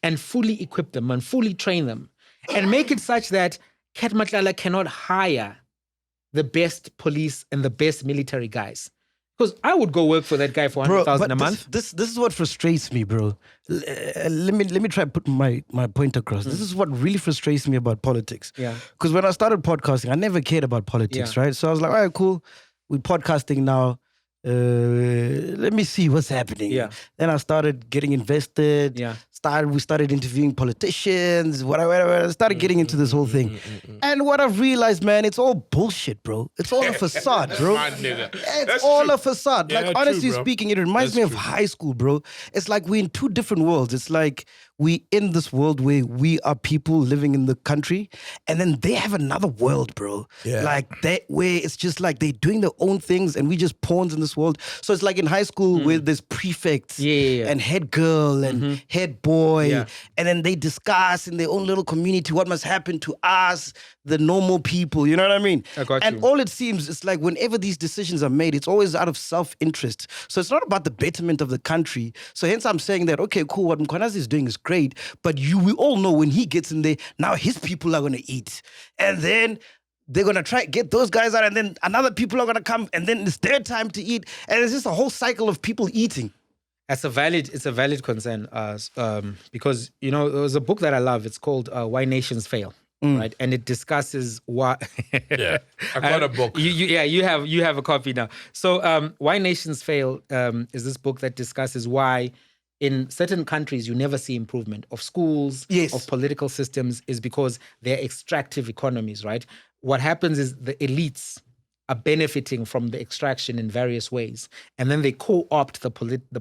and fully equip them and fully train them and make it such that Cat Matlala cannot hire the best police and the best military guys. Because I would go work for that guy for 100,000 a month. This is what frustrates me, bro. Let me try to put my point across. This is what really frustrates me about politics. Yeah. Because when I started podcasting, I never cared about politics, right? So I was like, all right, cool. We're podcasting now. Let me see what's happening. Yeah. Then I started getting invested. Yeah. We started interviewing politicians, whatever. I started getting into this whole thing. And what I've realized, man, it's all bullshit, bro. It's all a facade, bro. It's all a facade. Like, honestly speaking, it reminds me of high school, bro. It's like we're in two different worlds. It's like we in this world where we are people living in the country, and then they have another world, bro. Yeah. Like that, where it's just like they're doing their own things, and we just pawns in this world. So it's like in high school where there's prefects and head girl and head boy, and then they discuss in their own little community what must happen to us, the normal people. You know what I mean? I got and you. all it seems, it's like whenever these decisions are made, it's always out of self-interest. So it's not about the betterment of the country. So hence I'm saying that, okay, cool, what Mkhwanazi is doing is great, but we all know when he gets in there, now his people are going to eat. And then they're gonna try get those guys out, and then another people are gonna come, and then it's their time to eat, and it's just a whole cycle of people eating. It's a valid concern, because there was a book that I love. It's called "Why Nations Fail," right? And it discusses why. Yeah, I got a book. You have a copy now. So, "Why Nations Fail" is this book that discusses why in certain countries you never see improvement of schools, of political systems, is because they're extractive economies, right? What happens is the elites are benefiting from the extraction in various ways. And then they co-opt the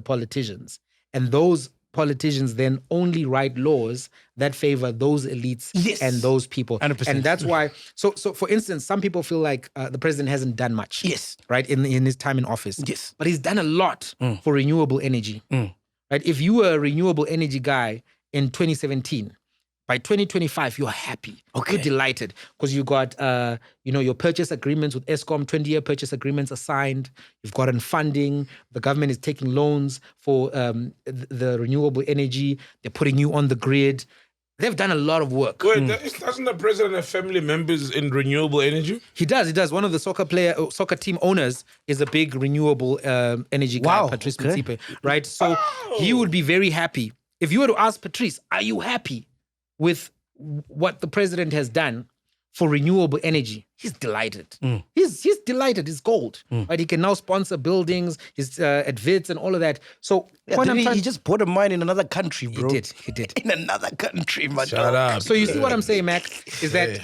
politicians. And those politicians then only write laws that favor those elites and those people. 100%. And that's why, so for instance, some people feel like the president hasn't done much. Yes. Right, in his time in office. Yes. But he's done a lot for renewable energy. Right? If you were a renewable energy guy in 2017, by 2025, you're happy. Okay. You're delighted because you got, your purchase agreements with Eskom, 20-year purchase agreements are signed. You've gotten funding. The government is taking loans for the renewable energy. They're putting you on the grid. They've done a lot of work. Wait, doesn't the president have family members in renewable energy? He does. One of the soccer team owners is a big renewable energy guy, Patrice Motsepe, right? So he would be very happy. If you were to ask Patrice, are you happy with what the president has done for renewable energy? He's delighted. He's delighted. He's gold. Right? He can now sponsor buildings, his at Wits and all of that. So he just bought a mine in another country, bro. He did. In another country, my Shut dog. up. So you see what I'm saying, Mac, is that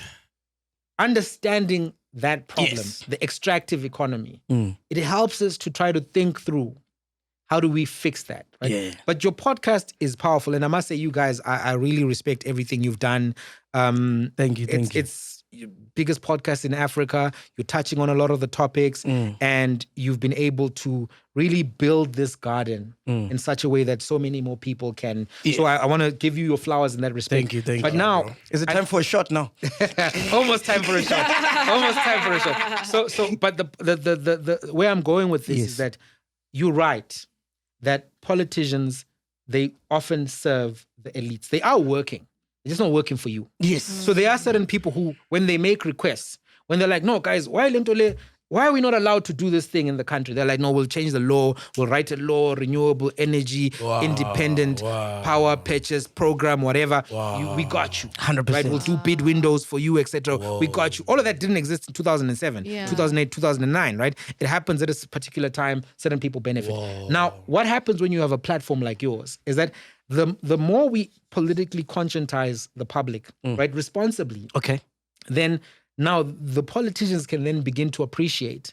understanding that problem, the extractive economy, it helps us to try to think through how do we fix that, right? Yeah. But your podcast is powerful. And I must say, you guys, I really respect everything you've done. Thank you. It's your biggest podcast in Africa. You're touching on a lot of the topics. And you've been able to really build this garden in such a way that so many more people can. Yeah. So I want to give you your flowers in that respect. Thank you. But now... bro. Is it time for a shot now? Almost time for a shot. So, but the where I'm going with this is that you're right. That politicians, they often serve the elites. They are working. They're just not working for you. Yes. So there are certain people who, when they make requests, when they're like, no, guys, why are we not allowed to do this thing in the country? They're like, no, we'll change the law. We'll write a law, renewable energy, independent power purchase program, whatever. We got you. 100%. Right? We'll do bid windows for you, etc. We got you. All of that didn't exist in 2007, 2008, 2009, right? It happens at a particular time. Certain people benefit. Now, what happens when you have a platform like yours is that the more we politically conscientize the public, right, responsibly, then now the politicians can then begin to appreciate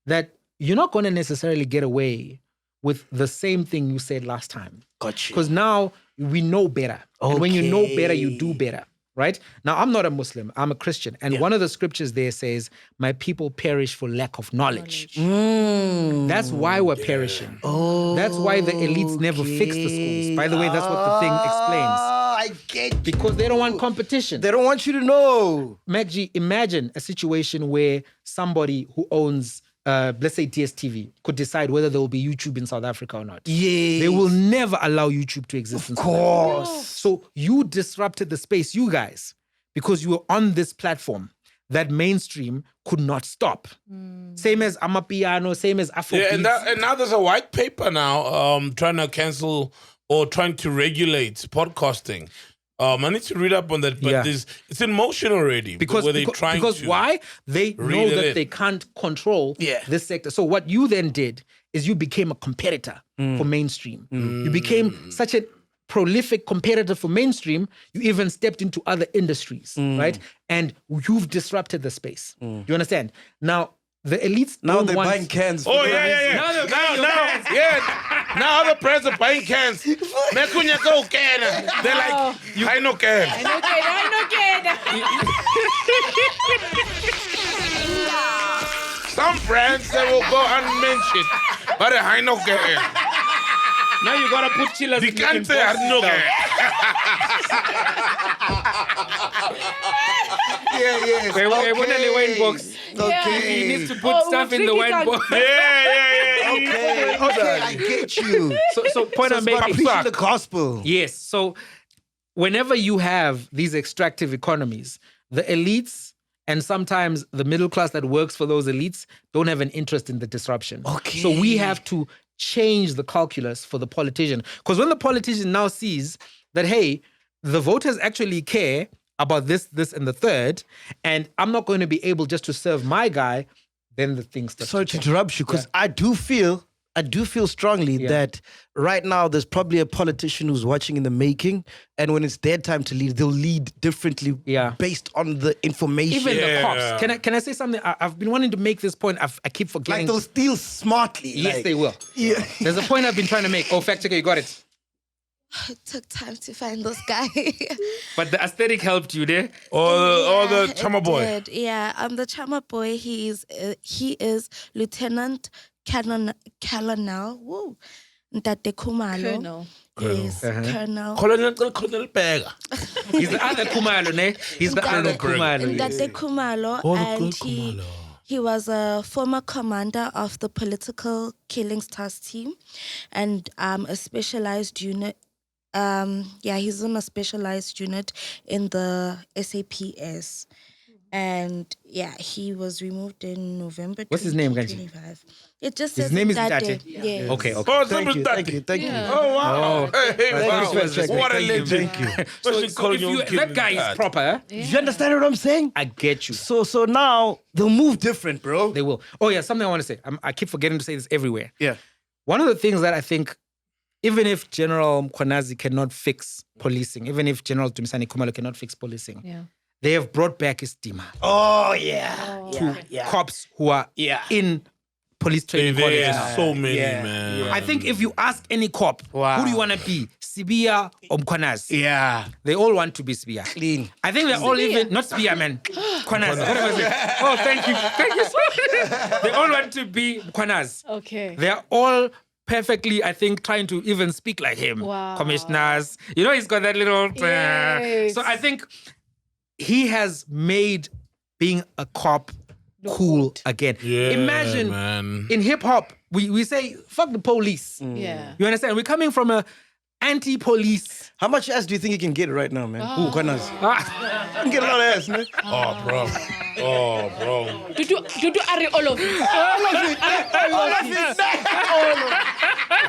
that you're not going to necessarily get away with the same thing you said last time. Gotcha. Because now we know better. And when you know better, you do better. Right? Now, I'm not a Muslim. I'm a Christian. And one of the scriptures there says, my people perish for lack of knowledge. That's why we're perishing. That's why the elites never fix the schools. By the way, that's what the thing explains. I get Because they don't want competition. They don't want you to know. MacG, imagine a situation where somebody who owns, let's say DSTV, could decide whether there will be YouTube in South Africa or not. Yes. They will never allow YouTube to exist in South Africa. Of course. So you disrupted the space, you guys, because you were on this platform that mainstream could not stop. Same as Amapiano, same as Afrobeats. Yeah, and now there's a white paper now trying to cancel or trying to regulate podcasting. I need to read up on that, but it's in motion already. Because why? They know that they can't control this sector. So what you then did is you became a competitor for mainstream. You became such a prolific competitor for mainstream, you even stepped into other industries, right? And you've disrupted the space. Do you understand? Now, the elites now don't they're want... buying cans. Oh, yeah. Now other brands are buying cans. Mekunya go can. They're like, I know can. Some brands, they will go unmentioned. But I know can. Now you gotta put chillers You can't say I know can. The wine box. Okay. He needs to put stuff in the wine box. Yeah. Okay, I get you. So point I'm making. Preaching the gospel. Yes. So whenever you have these extractive economies, the elites And sometimes the middle class that works for those elites don't have an interest in the disruption. Okay. So we have to change the calculus for the politician. Because when the politician now sees that, hey, the voters actually care about this, and the third, and I'm not going to be able just to serve my guy, then the things start Sorry to change. interrupt you, because I do feel strongly that right now there's probably a politician who's watching in the making, and when it's their time to lead, they'll lead differently based on the information. Even the cops. Can I say something? I've been wanting to make this point. I keep forgetting. Like they'll steal smartly. Yes, they will. Yeah. There's a point I've been trying to make. Oh, fact checker, you got it. It took time to find this guy. But the aesthetic helped you there. Or the Chama it boy. did. Yeah, the Chama boy. He is Lieutenant Colonel Ntate Khumalo. Colonel. Yes, Colonel. Colonel Pega. He's the other Khumalo, ne? He's the other Khumalo. Yes. Ntate Khumalo, Oh, the and good Khumalo. he was a former commander of the political killings task team, and a specialized unit. He's on a specialized unit in the SAPS. And he was removed in November. What's his name, Ganji? 2025. It just His says name is Ntate. Ntate? Yeah. Okay. Oh, Thank you. Oh, wow. Hey, wow. Thank you. What a legend. So if that guy is proper, Do you understand what I'm saying? I get you. So now they'll move different, bro. They will. Oh, yeah, something I want to say. I keep forgetting to say this everywhere. Yeah. One of the things that I think, even if General Mkhwanazi cannot fix policing, even if General Dumisani Khumalo cannot fix policing, they have brought back Istima Oh yeah. to cops who are in police training There's colleges. so many, man. I think if you ask any cop, who do you want to be, Sibiya or Mkhwanazi? Yeah. They all want to be Sibiya. Clean. I think they're all even, not Sibiya, man. Mkhwanazi. What was it? Oh, thank you. Thank you so much. They all want to be Mkhwanazi. Okay. They're all perfectly, I think, trying to even speak like him. Wow. Commissioners. You know, he's got that little... Yes. So I think he has made being a cop cool again. Yeah, Imagine man. in hip-hop, we say, fuck the police. Yeah. You understand? We're coming from a anti-police. How much ass do you think you can get right now, man? Ooh, Mkhwanazi. You can get a lot of ass, man. Oh, bro. Oh, bro. Do all of it.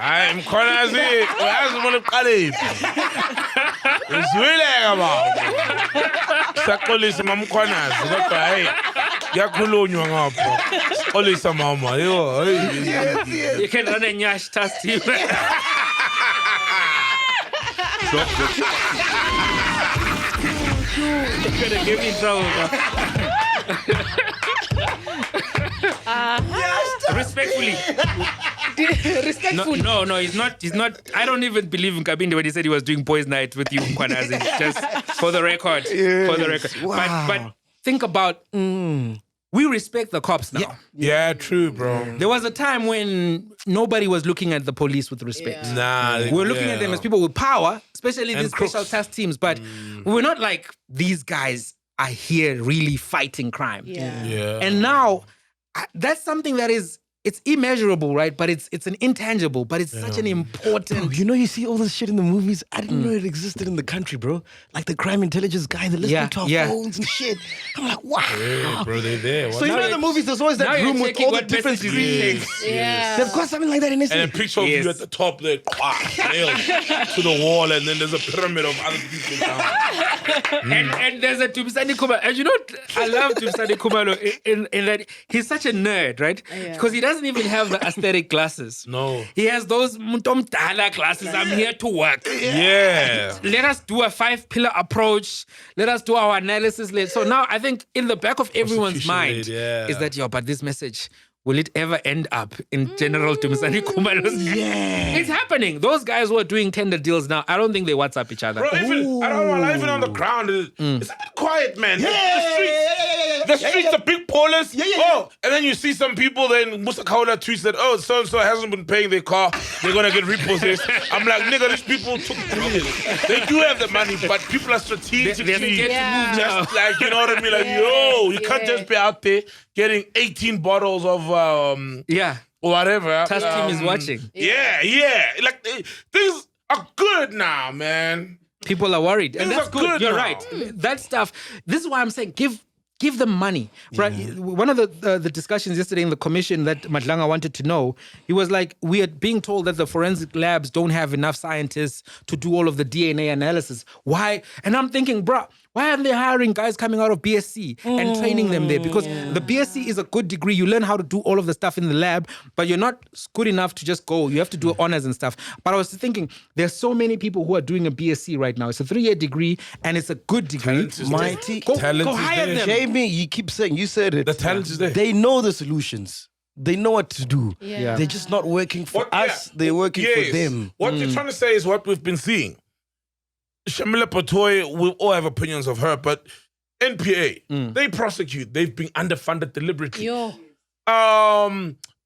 I'm Mkhwanazi. Uyazi uqale. Uzwile baba. Saxolisa maMkhwanazi kodwa hey yakhulunywa ngapha. Xolisa mama. Yo, hey. You can run a nyash task team. You're gonna get me in trouble, Respectfully. Respectful. No, he's not. I don't even believe in Kabinde when he said he was doing boys' night with you, Mkhwanazi. Just for the record. For the record. Wow. But think about, we respect the cops now. Yeah, true, bro. There was a time when nobody was looking at the police with respect. Nah. We were looking at them as people with power, especially these crooks. special task teams. But we were not like, these guys are here really fighting crime. Yeah. And now, that's something that it's immeasurable, right? But it's an intangible, but it's such an important... Bro, you know, you see all this shit in the movies. I didn't know it existed in the country, bro. Like the crime intelligence guy, the listening to our phones and shit. I'm like, wow. Yeah, bro, they're there. So you know in the movies, there's always that room with all the different screens. Yeah. They've got something like that in And Italy. a picture of you at the top, nailed to the wall, and then there's a pyramid of other people down. And there's a Dumisani Khumalo. And you know, I love Dumisani Khumalo in that he's such a nerd, right? Because he doesn't even have the aesthetic glasses. No. He has those Mtomdala glasses. I'm here to work. Yeah. Let us do a 5-pillar approach. Let us do our analysis. So now I think in the back of everyone's mind is that, but this message, will it ever end up in General Dumisani Khumalo's? Yeah. It's happening. Those guys who are doing tender deals now, I don't think they WhatsApp each other. Bro, even, I don't know, even on the ground, it's a bit quiet, man. The streets are big polis. Oh, and then you see some people, then Musa Kaula tweets that, oh, so-and-so hasn't been paying their car. They're going to get repossessed. I'm like, nigga, these people took billions. They do have the money, but people are strategically They're scared to move now. just like, you know what I mean? Like, yo, you can't just be out there getting 18 bottles of whatever. Task team is watching. Yeah. Like, things are good now, man. People are worried. And Things that's are good. good You're now. right. That stuff, this is why I'm saying give Give them money. Right? One of the discussions yesterday in the commission that Madlanga wanted to know, he was like, we are being told that the forensic labs don't have enough scientists to do all of the DNA analysis. Why? And I'm thinking, bruh, why aren't they hiring guys coming out of BSc and training them there? Because the BSc is a good degree. You learn how to do all of the stuff in the lab, but you're not good enough to just go. You have to do honors and stuff. But I was thinking, there's so many people who are doing a BSc right now. It's a 3-year degree and it's a good degree. Mighty. Go Talent is hire there. them. Jamie, you keep saying, you said it. The talent is there. They know the solutions. They know what to do. Yeah. They're just not working for What- us. yeah. They're working for them. What you're trying to say is what we've been seeing. Shamila Patoy, we all have opinions of her, but NPA, they prosecute. They've been underfunded deliberately. Yo.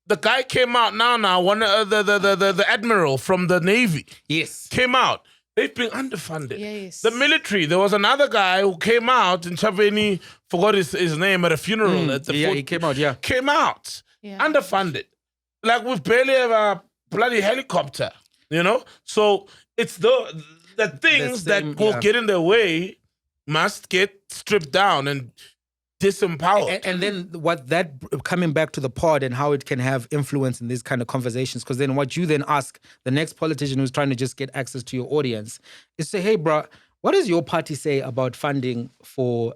The guy came out now, one the admiral from the Navy Yes. came out. They've been underfunded. Yes. The military, there was another guy who came out in Chaveni, forgot his name at a funeral at the Yeah, fort- he came out, yeah. Came out. Yeah. Underfunded. Like we barely have a bloody helicopter, you know? So it's the things The same, that will yeah. get in their way must get stripped down and disempowered. And then what that coming back to the pod and how it can have influence in these kind of conversations. Because then what you then ask the next politician who's trying to just get access to your audience is say, hey, bro, what does your party say about funding for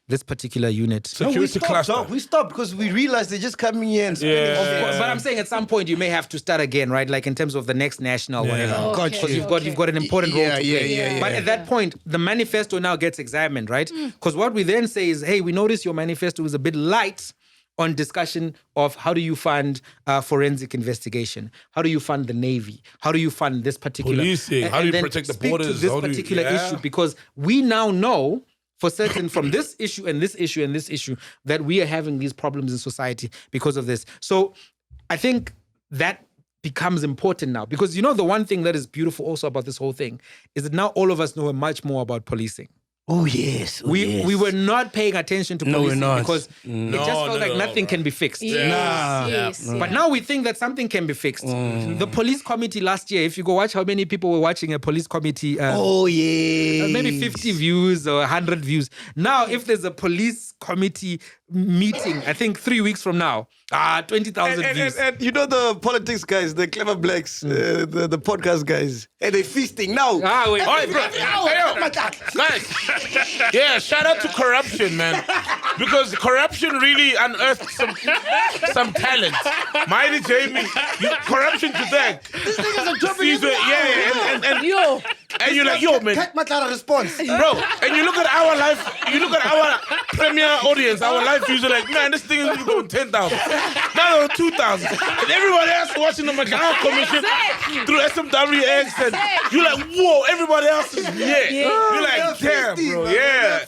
this particular unit? Security cluster. dog. We stopped because we realized they're just coming here and spending. Yeah. Of course, but I'm saying at some point you may have to start again, right? Like in terms of the next national, whatever. Got Because you. you've got an important role Yeah, to yeah, play. yeah, But yeah. at that point, the manifesto now gets examined, right? Because what we then say is, hey, we notice your manifesto is a bit light on discussion of how do you fund forensic investigation? How do you fund the Navy? How do you fund this particular... Policing. How do you then protect the speak borders? to this How do you- particular yeah. issue, because we now know for certain from this issue and this issue and this issue that we are having these problems in society because of this. So I think that becomes important now, because you know the one thing that is beautiful also about this whole thing is that now all of us know much more about policing. Oh, yes. Oh, yes. We were not paying attention to No, we're policing not. because it just felt like nothing can be fixed. Yes. But now we think that something can be fixed. The police committee last year, if you go watch how many people were watching a police committee, Oh, yeah. maybe 50 views or 100 views. Now, if there's a police committee meeting, I think 3 weeks from now, 20,000 views. And you know the politics guys, the clever blacks, the podcast guys, and they're feasting now. Wait. Oi, bro. Guys, yeah, shout out to corruption, man. Because corruption really unearthed some talent. Mighty Jamie, corruption to that. These niggas are jumping in. And Yo. and you're like, yo, man, Cat Matlala response. bro. And you look at our life, you look at our premier audience, our live views are like, man, this thing is going 10,000. Now they're 2,000. And everybody else watching the MacG commission through SMWX, and you're like, whoa, everybody else is here. You're like, damn, bro, yeah.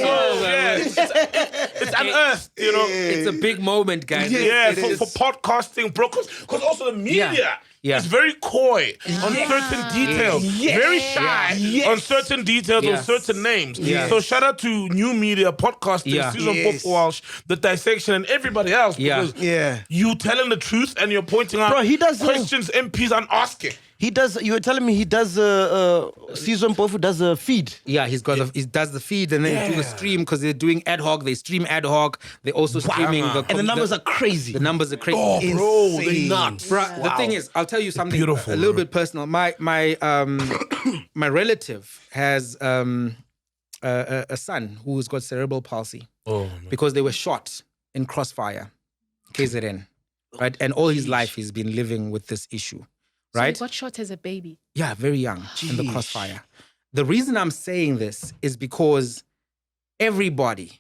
Oh, yeah. It's unearthed, you know. It's a big moment, guys. Yeah, It is. for podcasting, bro. Because also the media Yeah. is very coy on certain details, very shy on certain details, on Yes. certain names. Yes. So shout out to new media, podcasting, Yeah. Season Yes. Walsh, The Dissection, and everybody else. Yeah. Because Yeah. you telling the truth and you're pointing out Bro, he does, questions MPs aren't asking. He does, you were telling me he does Season Pofu does a feed. Yeah, he does the feed and then they do the stream because they're doing ad hoc. They stream ad hoc. They're also streaming And the numbers are crazy. the numbers are crazy. Oh, bro, they Insane. nuts. Bruh, the thing is, I'll tell you something Beautiful, a little bro. bit personal. My my relative has a son who's got cerebral palsy Oh, man. because they were shot in Crossfire, KZN, right? And all his life he's been living with this issue, So right? he got shot as a baby. Yeah, very young in the Crossfire. The reason I'm saying this is because everybody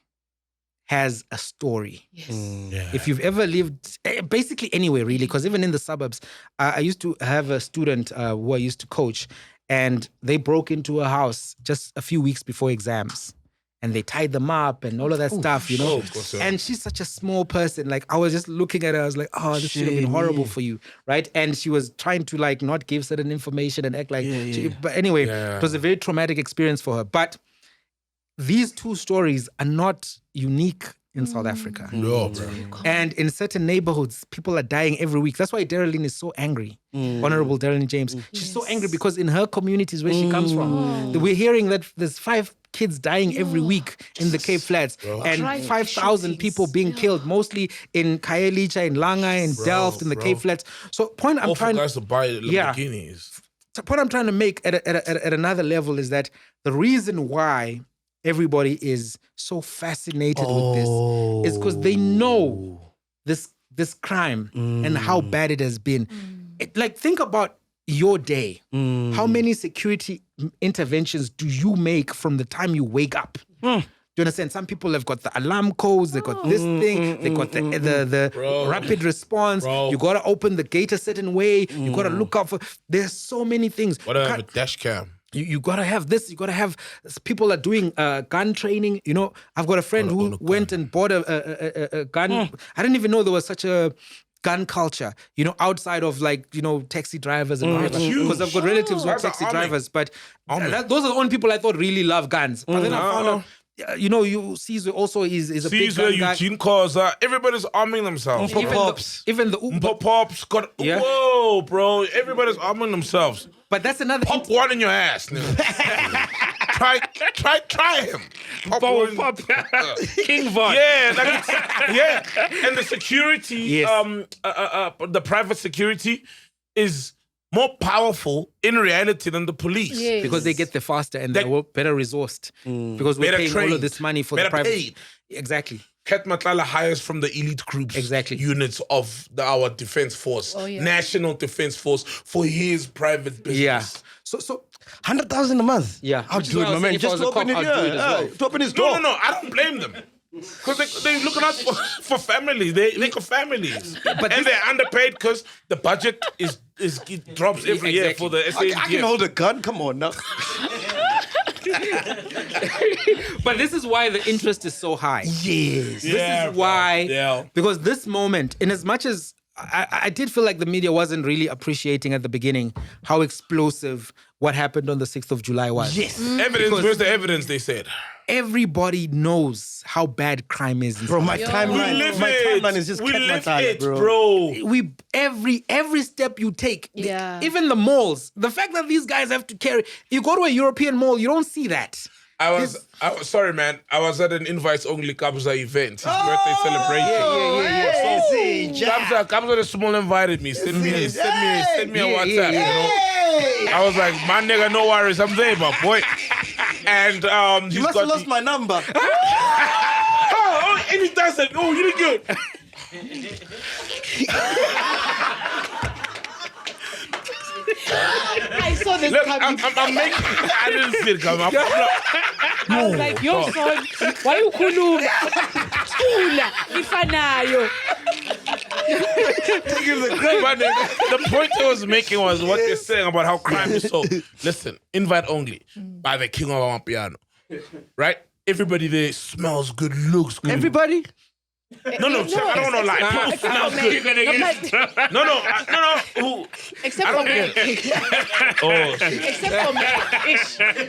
has a story. Yes. Yeah. If you've ever lived, basically anywhere really, because even in the suburbs, I used to have a student who I used to coach, and they broke into a house just a few weeks before exams. And they tied them up and all of that stuff, you know. of course, yeah. And she's such a small person. Like, I was just looking at her, I was like, oh, this should have been horrible for you, right? And she was trying to like not give certain information and act like, but anyway, it was a very traumatic experience for her. But these two stories are not unique in South Africa. No, bro. And in certain neighborhoods, people are dying every week. That's why Dereleen is so angry. Honorable Dereleen James. She's so angry because in her communities where she comes from, we're hearing that there's 5 kids dying every week in the Cape Flats and 5,000 people being killed, mostly in Khayelitsha, in Langa, in Delft, in the Cape Flats. So point I'm trying guys to buy Lamborghinis. The point I'm trying to make at another level is that the reason why everybody is so fascinated with this is because they know this crime and how bad it has been. Like, think about your day. How many security interventions do you make from the time you wake up? Do you understand? Some people have got the alarm codes, they got this thing, they got the rapid response. You gotta open the gate a certain way. You gotta look out for. There's so many things. Gotta have a dash cam. You gotta have this. You gotta have people are doing gun training. You know, I've got a friend who went and bought a gun. I didn't even know there was such a gun culture, you know, outside of like, you know, taxi drivers and whatever. Because I've got relatives who are taxi drivers, but those are the only people I thought really love guns. But then I found out, you know, Caesar also is a big gun guy. Eugene Koza, everybody's arming themselves. Even the Pops got, whoa, bro, everybody's arming themselves. But that's another... Pop one in your ass, nigga. try him. Pop. King Von. Yeah, and the security, the private security is more powerful in reality than the police. Yes. Because they get there faster and they're better resourced. Because we're paying all of this money for the private... Paid. Exactly. Cat Matlala hires from the elite groups, units of our defense force, national defense force, for his private business. Yeah. So 100,000 a month. Yeah. I'll do it, my man. Just open it. To open his door. No. I don't blame them. Because they're looking out for families. They got families. And they're underpaid because the budget it drops every year for the SANDF. I can hold a gun. Come on now. But this is why the interest is so high. Yes. This is why, because this moment, in as much as I did feel like the media wasn't really appreciating at the beginning how explosive what happened on the 6th of July was. Yes. Evidence, where's the evidence, they said? Everybody knows how bad crime is. Bro, my timeline is just Cat Matlala, bro. We every step you take, even the malls, the fact that these guys have to carry, you go to a European mall, you don't see that. I was sorry, man. I was at an invites-only Kabza event, his birthday celebration. So Kabza the Small invited me, send me a WhatsApp, you know. I was like, my nigga, no worries, I'm there, my boy. And you must have lost my number. And he does it. Oh, you did good. I saw this coming. I'm making. I didn't see it coming. I was like, yo, son, why you khuluma? Thula, ifanayo. The point I was making was what you're saying about how crime is so. Listen, invite only by the king of our piano, right? Everybody there smells good, looks good. Everybody? No, I don't want to lie. People smells good. No. Who? Except for me. Except for me.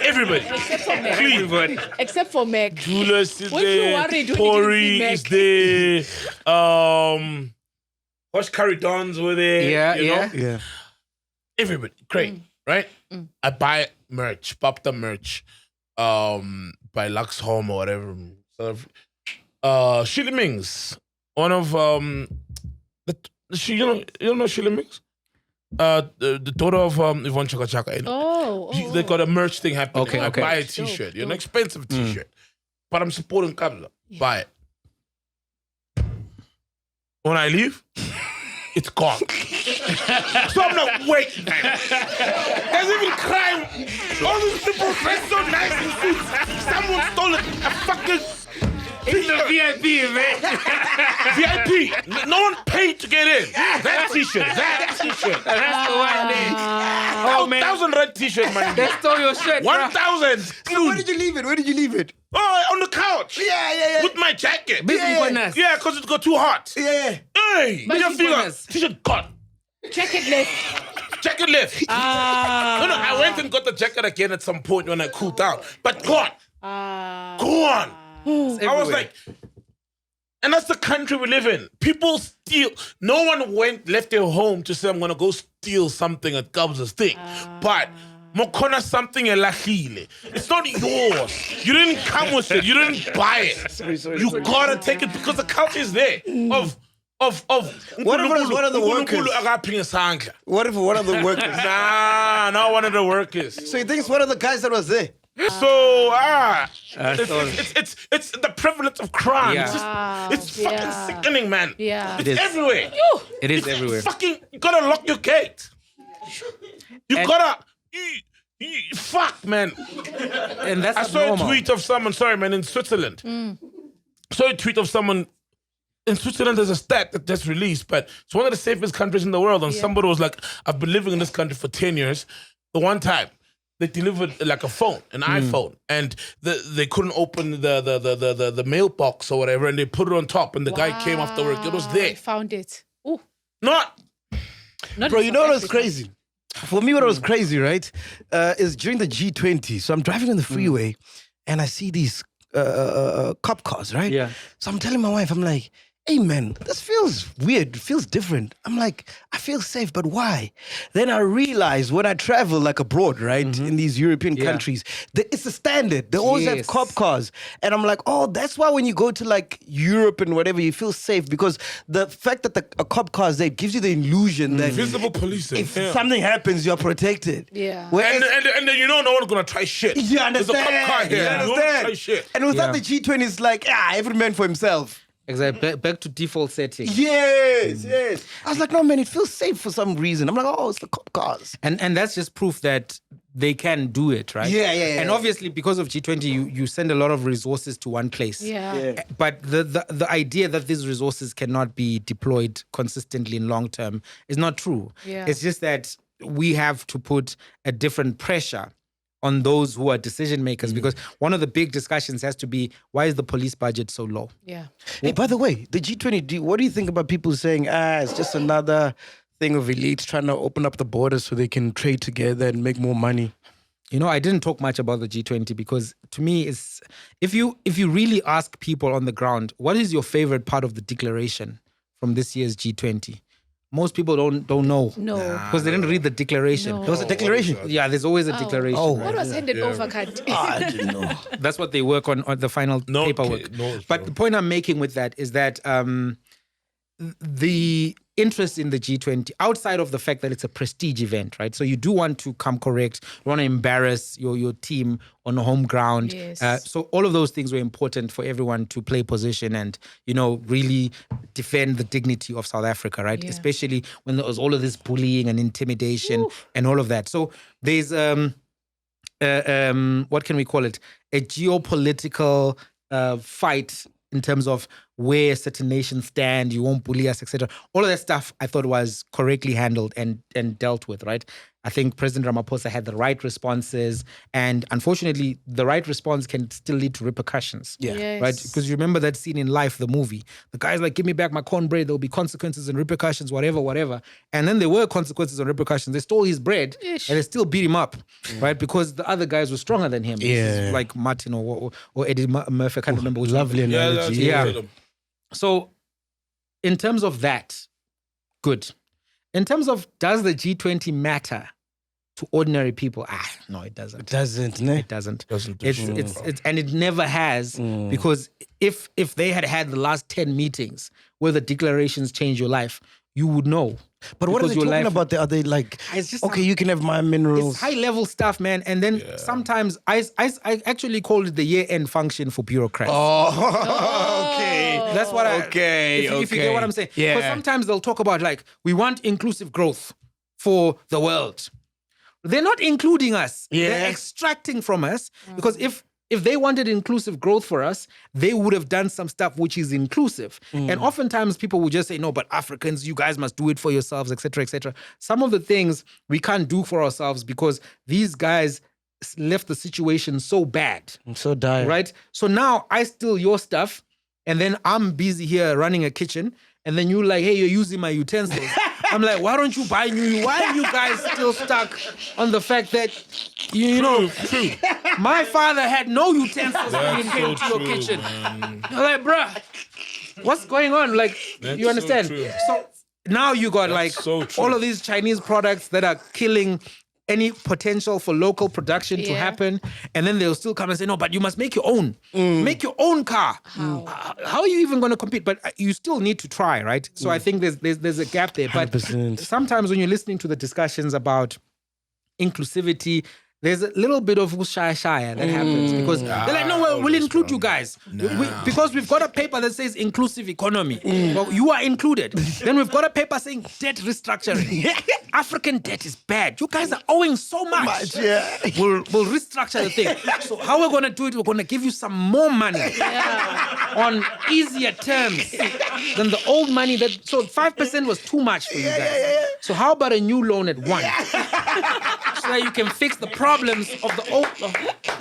Everybody. Except for me. Everybody. Except for Mac. Julius is Weren't you there. worried when you Tori didn't see is there. Hush Curry Dons were there. You know? Yeah. Everybody. Great. Right? I buy merch. Pop the merch. By Lux Home or whatever. So, Shilly Mings, one of you know Shilly Mings, the daughter of Yvonne Chaka Chaka. You know? They got a merch thing happening. Okay. I buy a T-shirt, an expensive T-shirt, but I'm supporting Kabza. Buy it. When I leave, it's gone. So I'm like, wait, man. There's even crime. All these people dress so nice in suits. Someone stole a fucking. It's a VIP, man. VIP. No one paid to get in. That T-shirt. That's the one, man. Oh, man. 1,000 red T-shirt, man. They stole your shirt, 1,000. Where did you leave it? Oh, on the couch. Yeah. With my jacket. Business. Yeah, because it got too hot. Yeah. Hey. But Your you finger. bonus. T-shirt gone. Jacket left. Jacket left. No, I went and got the jacket again at some point when I cooled down. But gone. Gone. I was like, And that's the country we live in. People steal. No one left their home to say, I'm going to go steal something at Gabza's thing. But Mokona something elahile. It's not yours. You didn't come with it. You didn't buy it. You gotta take it because the culture is there. Of What if it was one of the workers? What if one of the workers? Nah, not one of the workers. So you think it's one of the guys that was there? So it's the prevalence of crime. Yeah. It's fucking sickening, man. Yeah. It It's is. everywhere. It is everywhere. You gotta lock your gate. You gotta fuck, man. And that's I not saw normal. a tweet of someone, sorry, man, in Switzerland. Saw a tweet of someone in Switzerland. There's a stat that just released, but it's one of the safest countries in the world. And somebody was like, I've been living in this country for 10 years. The one time they delivered like a phone, an iPhone, and they couldn't open the mailbox or whatever, and they put it on top, and the guy came after work. It was there. I found it. Ooh. Not Bro, in you know South what was Africa. crazy? For me, what was crazy, right, is during the G20. So I'm driving on the freeway, and I see these cop cars, right? Yeah. So I'm telling my wife, I'm like, hey, man, this feels weird. It feels different. I'm like, I feel safe, but why? Then I realize when I travel like abroad, right, in these European countries, it's a standard. They always have Yes. cop cars. And I'm like, oh, that's why when you go to like Europe and whatever, you feel safe because the fact that a cop car is there gives you the illusion that visible policing. if something happens, you're protected. Yeah. Whereas, And then you know no one's gonna try shit. you There's a understand? cop car here. You You don't understand? try shit. And without Yeah. the G20, it's like, every man for himself. Exactly. Back to default setting. Yes, yes. I was like, no, man, it feels safe for some reason. I'm like, oh, it's the cop cars. And that's just proof that they can do it, right? Yeah. And obviously, because of G20, you send a lot of resources to one place. Yeah. But the idea that these resources cannot be deployed consistently in long term is not true. Yeah. It's just that we have to put a different pressure on those who are decision makers because one of the big discussions has to be, why is the police budget so low? Yeah. Hey, by the way, the G20, what do you think about people saying, it's just another thing of elites trying to open up the borders so they can trade together and make more money? You know, I didn't talk much about the G20 because to me, it's if you really ask people on the ground, what is your favorite part of the declaration from this year's G20? Most people don't know. No. Because they didn't read the declaration. No. There was a declaration. Yeah, there's always a declaration. Oh. right? What was handed over, Kat? I didn't know. That's what they work on the final No, paperwork. okay, no, But the point I'm making with that is that the interest in the G20, outside of the fact that it's a prestige event, right? So you do want to come correct, you want to embarrass your team on the home ground. Yes. So all of those things were important for everyone to play position and, really defend the dignity of South Africa, right? Yeah. Especially when there was all of this bullying and intimidation and all of that. So there's what can we call it? A geopolitical fight in terms of where certain nations stand, you won't bully us, etc. All of that stuff I thought was correctly handled and dealt with, right? I think President Ramaphosa had the right responses, and unfortunately, the right response can still lead to repercussions. Yeah. Yes. Right? Because you remember that scene in Life, the movie. The guy's like, give me back my cornbread, there'll be consequences and repercussions, whatever. And then there were consequences and repercussions. They stole his bread and they still beat him up, right? Because the other guys were stronger than him. Yeah. This is like Martin or Eddie Murphy, I can't remember which one. Lovely analogy. Yeah. So in terms of that, good. In terms of does the G20 matter to ordinary people? No, it doesn't. It doesn't, ne? It doesn't. Doesn't do It's and it never has because if they had the last 10 meetings where the declarations change your life, you would know. But what are Because they your talking life- about? Are they like, It's just okay, you can have my minerals. It's high level stuff, man. And then sometimes I actually called it the year end function for bureaucrats. Oh, okay. That's what I. Okay, if you get what I'm saying. Yeah. Because sometimes they'll talk about like we want inclusive growth for the world. They're not including us. Yeah. They're extracting from us because if they wanted inclusive growth for us, they would have done some stuff which is inclusive. And oftentimes people will just say, no, but Africans, you guys must do it for yourselves, etc., etc. Some of the things we can't do for ourselves because these guys left the situation so bad. I'm so dire. Right? So now I steal your stuff and then I'm busy here running a kitchen and then you're like, hey, you're using my utensils. I'm like, why don't you buy new? Why are you guys still stuck on the fact that, you know, my father had no utensils when he came to your kitchen? You're like, bruh, what's going on? Like, That's you understand? so true. So now you got like so true. all of these Chinese products that are killing any potential for local production to Yeah. happen, and then they'll still come and say, no, but you must make your own. Make your own car. How are you even going to compete? But you still need to try, right? So I think there's a gap there. But 100%. sometimes when you're listening to the discussions about inclusivity, there's a little bit of shaya that happens because they're like, no, we'll include you guys. Because we've got a paper that says inclusive economy. Well, you are included. Then we've got a paper saying debt restructuring. African debt is bad. You guys are owing so much. We'll restructure the thing. So how we're going to do it, we're going to give you some more money on easier terms than the old money. So 5% was too much for you guys. So how about a new loan at 1%? So that you can fix the problems of the old.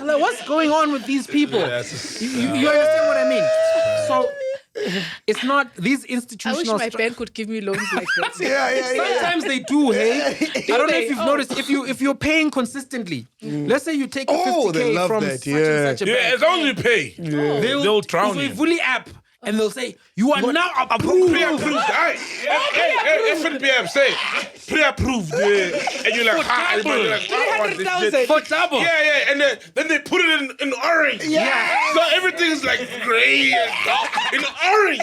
Like, what's going on with these people? You understand what I mean? So it's not these I wish institutional. my bank could give me loans like that. Sometimes they do, hey. I don't know if you've noticed. If you're paying consistently, let's say you take a 50K they love from that, such and such a Yeah, bank. as long as you pay, they'll drown It's you. a fully app. And they'll say, you are now approved. Pre-approved. Hey, FNPM, say pre-approved. And you're like, For double. you're like, I want this shit. For double. Yeah, and then they put it in orange. Yeah. So everything is like gray and dark in orange.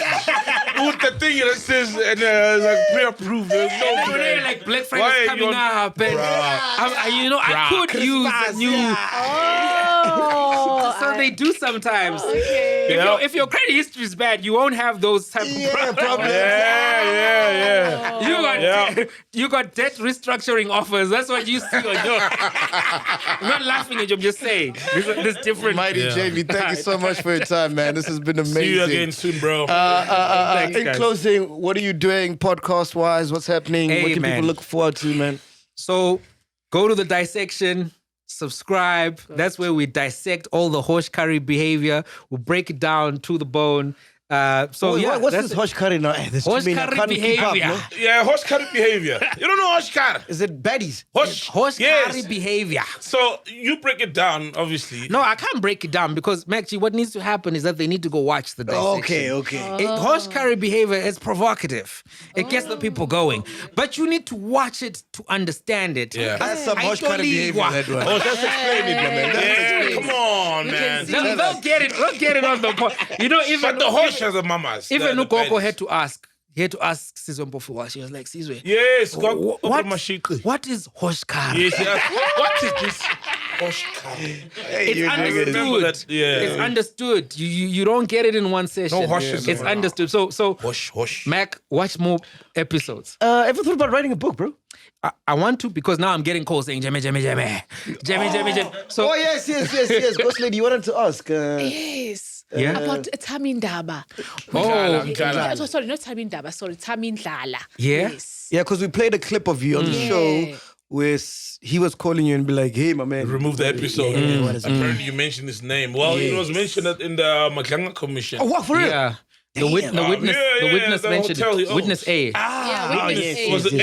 With the thing that says, and like pre-approved. There's no Today, gray. like Black Why Friday's are coming you up, and I could use a new. Oh, So they do sometimes. okay. If your credit history is bad, you won't have those type of problems. Yeah. You got debt restructuring offers. That's what you see on your. I'm not laughing at you. I'm just saying. There's different. Mighty Jamie, thank you so much for your time, man. This has been amazing. See you again soon, bro. Thanks, In guys. closing, what are you doing podcast-wise? What's happening? Hey, what can man. people look forward to, man? So go to the Dissection. Subscribe. That's where we dissect all the horse curry behavior. We'll break it down to the bone. What's this hush curry now? Hey, this Horse too many. I curry can't keep up, behavior. no? Yeah, horse curry behavior. You don't know horse curry. Is it baddies? Horse Yes. curry behavior. So you break it down, obviously. No, I can't break it down because MacG, what needs to happen is that they need to go watch the Dissection. Okay. Horse curry behavior is provocative. It gets the people going. But you need to watch it to understand it. Yeah. That's some hush curry behavior, that one. Oh, Just explain it, man. Yeah, come on, man. They'll get it. They'll get it on the point. You know, even But the horse has a mamas. even the Ukoko baddies. had to ask. He had to ask Sizwe Mpofu. She was like, Sizwe, Yes, what is horse curry? Yes, what is this horse curry? It's understood. remember that, yeah. It's understood. You don't get it in one session. No horses It's around. understood. So Hush. Mac, watch more episodes. Ever thought about writing a book, bro? I want to because now I'm getting calls saying Jamie. So Oh, yes. Ghost lady, you wanted to ask. Yes. Yeah? About Thami Ndaba. Ndlala. Sorry, not Thami Ndaba. Sorry, Thami Ndlala. Yeah? Yes. Yeah, because we played a clip of you on the show where he was calling you and be like, hey, my man. Remove the episode. Yeah, what is it? Apparently you mentioned his name. Well, it was mentioned in the MacG commission. Oh, what, for real? Yeah. The witness the mentioned hotel he it. owns. Witness A. Yeah, witness yes, A. Was it A? Of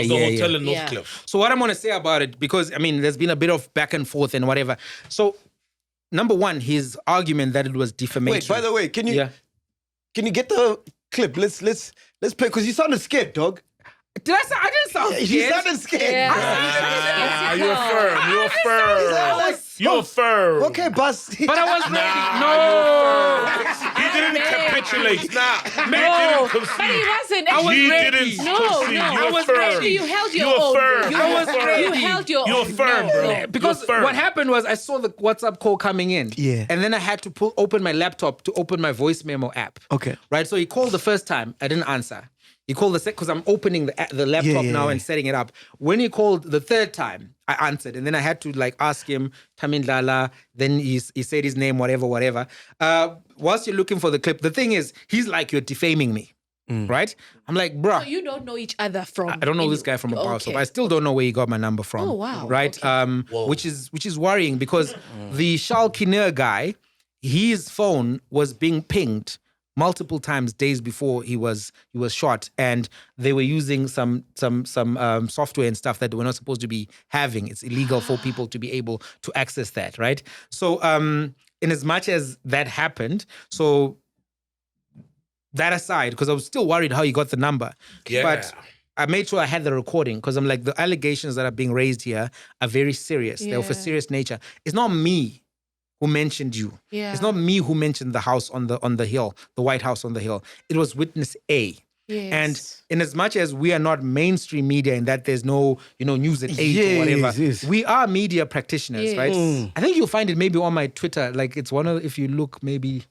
the Yeah. hotel in Yeah. Northcliffe. So what I'm going to say about it, because, I mean, there's been a bit of back and forth and whatever. So, number one, his argument that it was defamation. Wait, by the way, can you Yeah. get the clip? Let's play, because you sounded scared, dog. I didn't sound You scared. sounded scared. Yeah. You're firm. You're firm. Okay, boss. But I was ready. No. He didn't capitulate. No, He didn't but he wasn't. I was He ready. didn't No, concede. no. You're I was firm. ready. You held your You're own. firm. You I was held- ready. You held your You're own. firm, No, bro. no. Because You're firm. what happened was I saw the WhatsApp call coming in. Yeah. And then I had to open my laptop to open my voice memo app. Okay. Right? So he called the first time. I didn't answer. He called the second, because I'm opening the laptop now and setting it up. When he called the third time, I answered. And then I had to ask him, Thami Ndlala. Then he said his name, whatever. Whilst you're looking for the clip, the thing is, he's like, you're defaming me. Right? I'm like, bruh. So you don't know each other from. I don't know this guy from a bar shop. I still don't know where he got my number from. Oh, wow. Right? Okay. Which is worrying because the Shalkiner guy, his phone was being pinged multiple times days before he was shot, and they were using some software and stuff that we're not supposed to be having. It's illegal for people to be able to access that, right? So in as much as that happened, so that aside, because I was still worried how he got the number. Yeah. But I made sure I had the recording because I'm like, the allegations that are being raised here are very serious. They're of a Yeah. serious nature. It's not me who mentioned you. Yeah. It's not me who mentioned the house on the hill, the White House on the hill. It was witness A. Yes. And in as much as we are not mainstream media in that there's no, news at 8 or whatever, Yes. we are media practitioners, right? I think you'll find it maybe on my Twitter. Like it's one of, if you look, maybe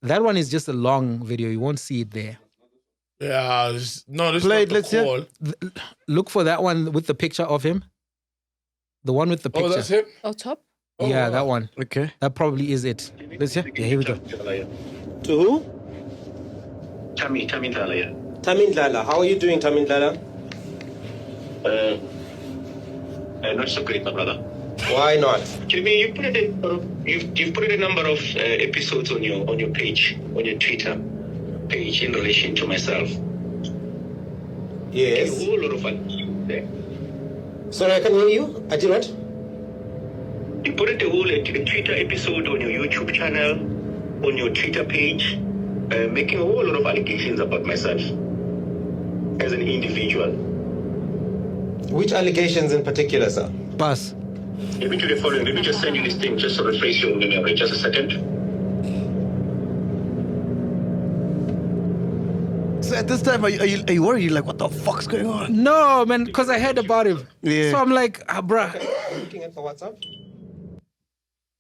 that one is just a long video. You won't see it there. Yeah, this Play is it, not let's the hear. call. Look for that one with the picture of him. The one with the picture. Oh, that's him? Oh, top? Yeah, that one. Okay. That probably is it. Let's hear. Yeah, here we go. To who? Thami Ndlala, yeah. Thami Ndlala. How are you doing, Thami Ndlala? Not so great, my brother. Why not? Jamie, you've put a number of episodes on your page, on your Twitter page in relation to myself. Yes. A whole lot of allegations there. Sorry, I can hear you. I did what? You put a whole Twitter episode on your YouTube channel, on your Twitter page, making a whole lot of allegations about myself as an individual. Which allegations in particular, sir? Pass. Let me do the following. Let me just send you this thing just to refresh your memory. Just a second. So at this time, are you worried? You're like, what the fuck's going on? No, man, because I heard about him. Yeah. So I'm like, bruh. Looking at the WhatsApp?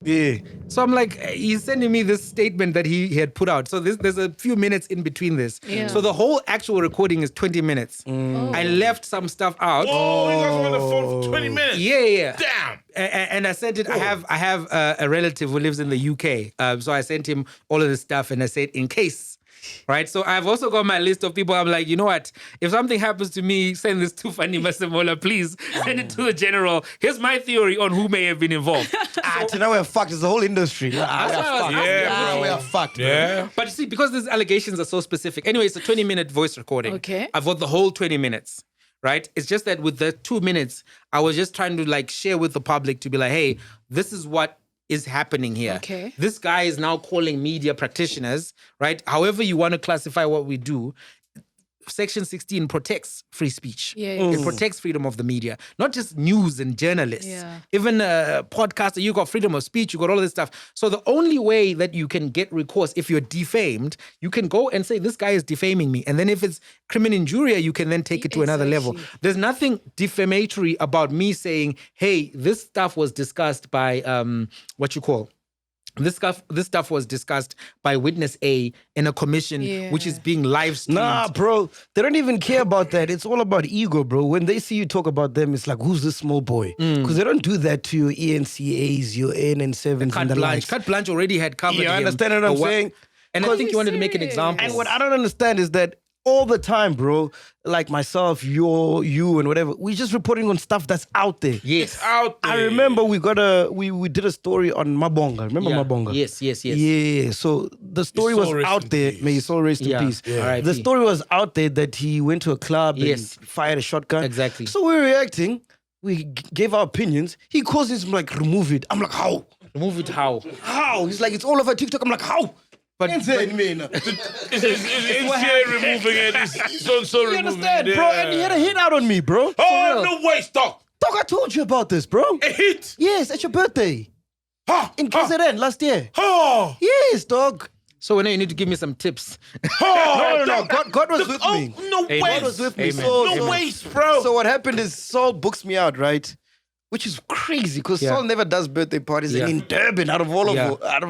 Yeah. So I'm like, he's sending me this statement that he had put out. So there's a few minutes in between this. Yeah. So the whole actual recording is 20 minutes. I left some stuff out. Oh, you guys were on the phone for 20 minutes. Yeah. Damn. And I sent it. I have a relative who lives in the UK. So I sent him all of this stuff and I said, in case. Right, so I've also got my list of people. I'm like, you know what? If something happens to me, send this to Fani Masemola, please. Send it to the general. Here's my theory on who may have been involved. So now we're fucked. It's the whole industry. That's why I was Yeah, bro. We are fucked. Yeah. But you see, because these allegations are so specific. Anyway, it's a 20-minute voice recording. Okay. I've got the whole 20 minutes, right? It's just that with the 2 minutes, I was just trying to like share with the public to be like, hey, this is what is happening here. Okay. This guy is now calling media practitioners, right? However you want to classify what we do, Section 16 protects free speech. Yes. It protects freedom of the media, not just news and journalists. Yeah. Even a podcaster, you got freedom of speech, you got all of this stuff. So the only way that you can get recourse if you're defamed, you can go and say, this guy is defaming me. And then if it's crimen injuria, you can then take it to another level. Exactly. There's nothing defamatory about me saying, hey, this stuff was discussed by, This stuff was discussed by witness A in a commission, which is being live streamed. Nah, bro. They don't even care about that. It's all about ego, bro. When they see you talk about them, it's like, who's this small boy? Because they don't do that to your ENCAs, your NN7s, Cat and the Blanche. likes. Cat Blanche already had covered You him. understand what I'm saying? And I think you wanted to make an example. And what I don't understand is that all the time, bro, like myself, you, and whatever, we're just reporting on stuff that's out there. Yes. Out there. I remember we did a story on Mabonga. Remember Yeah. Mabonga? Yes. Yeah. So the story His was soul rest out in there. peace. May his soul rest Yeah. in peace. Yeah. R.I.P. The story was out there that he went to a club Yes. and fired a shotgun. Exactly. So we're reacting. We gave our opinions. He calls us like, remove it. I'm like, how? Remove it how? How? He's like, it's all over TikTok. I'm like, how? But It's removing it. It's so You removing understand, it. bro? And he had a hit out on me, bro. Oh, no way, stop. Dog, I told you about this, bro. A hit. Yes, at your birthday. Ha, In ha, KZN last year. ha, Yes, dog. so now you need to give me some tips. ha. No. God was with Oh, me. no Amen. way. God was with me. Amen. So, No waste, bro. So what happened is Saul books me out, right? Which is crazy because Yeah. Saul never does birthday parties, Yeah. and in Durban, out of all Yeah. of out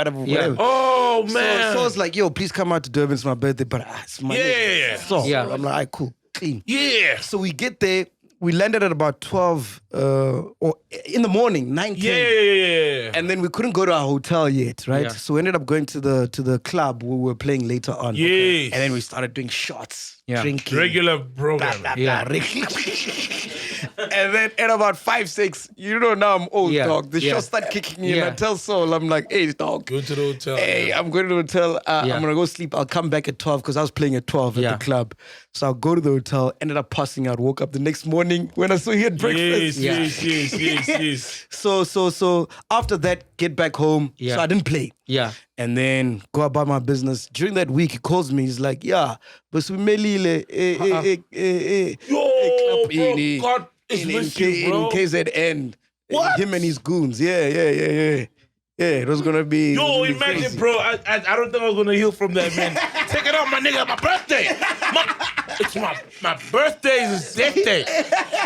of Yeah. whatever. Oh, So man. Saul's like, yo, please come out to Durban. It's my birthday, but it's my Yeah. So Yeah. I'm like, all right, cool, clean. Yeah. So we get there. We landed at about 12 or in the morning, 9, 10. Yeah. And then we couldn't go to our hotel yet, right? Yeah. So we ended up going to the club where we were playing later on. Yes. And then we started doing shots, Yeah. drinking. Regular program. Yeah. And then at about 5, 6, you know, now I'm old, Yeah, dog. The yeah. shots start kicking in. Yeah. I tell Saul, I'm like, hey, dog. Go to the hotel. Hey, I'm going to the hotel. I'm going to go sleep. I'll come back at 12 because I was playing at 12 at Yeah. the club. So I'll go to the hotel, ended up passing out, woke up the next morning when I saw you at breakfast. Yes. So after that, get back home. Yeah. So I didn't play. Yeah. And then go about my business. During that week, he calls me. He's like, yeah, but Yo, bro, God is with you, bro. in KZN. What? Him and his goons. Yeah. Yeah, it was gonna be. Yo, imagine, bro. I don't think I was gonna heal from that, man. Take it out, my nigga. My birthday. It's my birthday is his death day.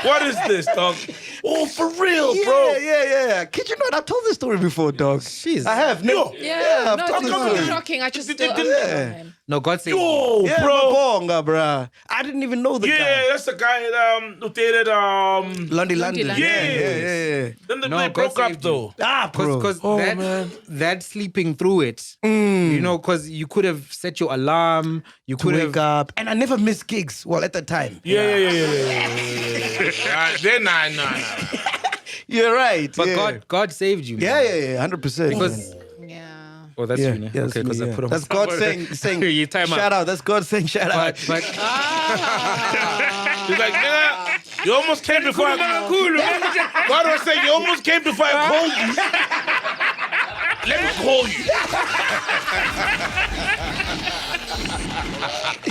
What is this, dog? Oh, for real, bro. Yeah. Kid you not? I've told this story before, dog. Jeez. I have. No. Yeah, I've no, told it's this not story. shocking. I just Yeah. No, God save you. Yo, Yeah, bro. Bonga, bruh. I didn't even know the Yeah, guy. that's the guy who dated London. London. Yeah. Then they No, they God broke up saved though. Ah, bro. Because man. that sleeping through it, you know, because you could have set your alarm, you To could wake have. up, and I never missed gigs. Well, at the time. Yeah. Then nah. You're right. But yeah. God saved you. Man. Yeah, 100%. Because Yeah. oh, that's yeah, you. yeah, Okay, because I put on. that's God saying You time out. shout out. That's God saying shout out. But He's like, nigga, you almost came before I God was saying, you almost came before I called you. Let me call you.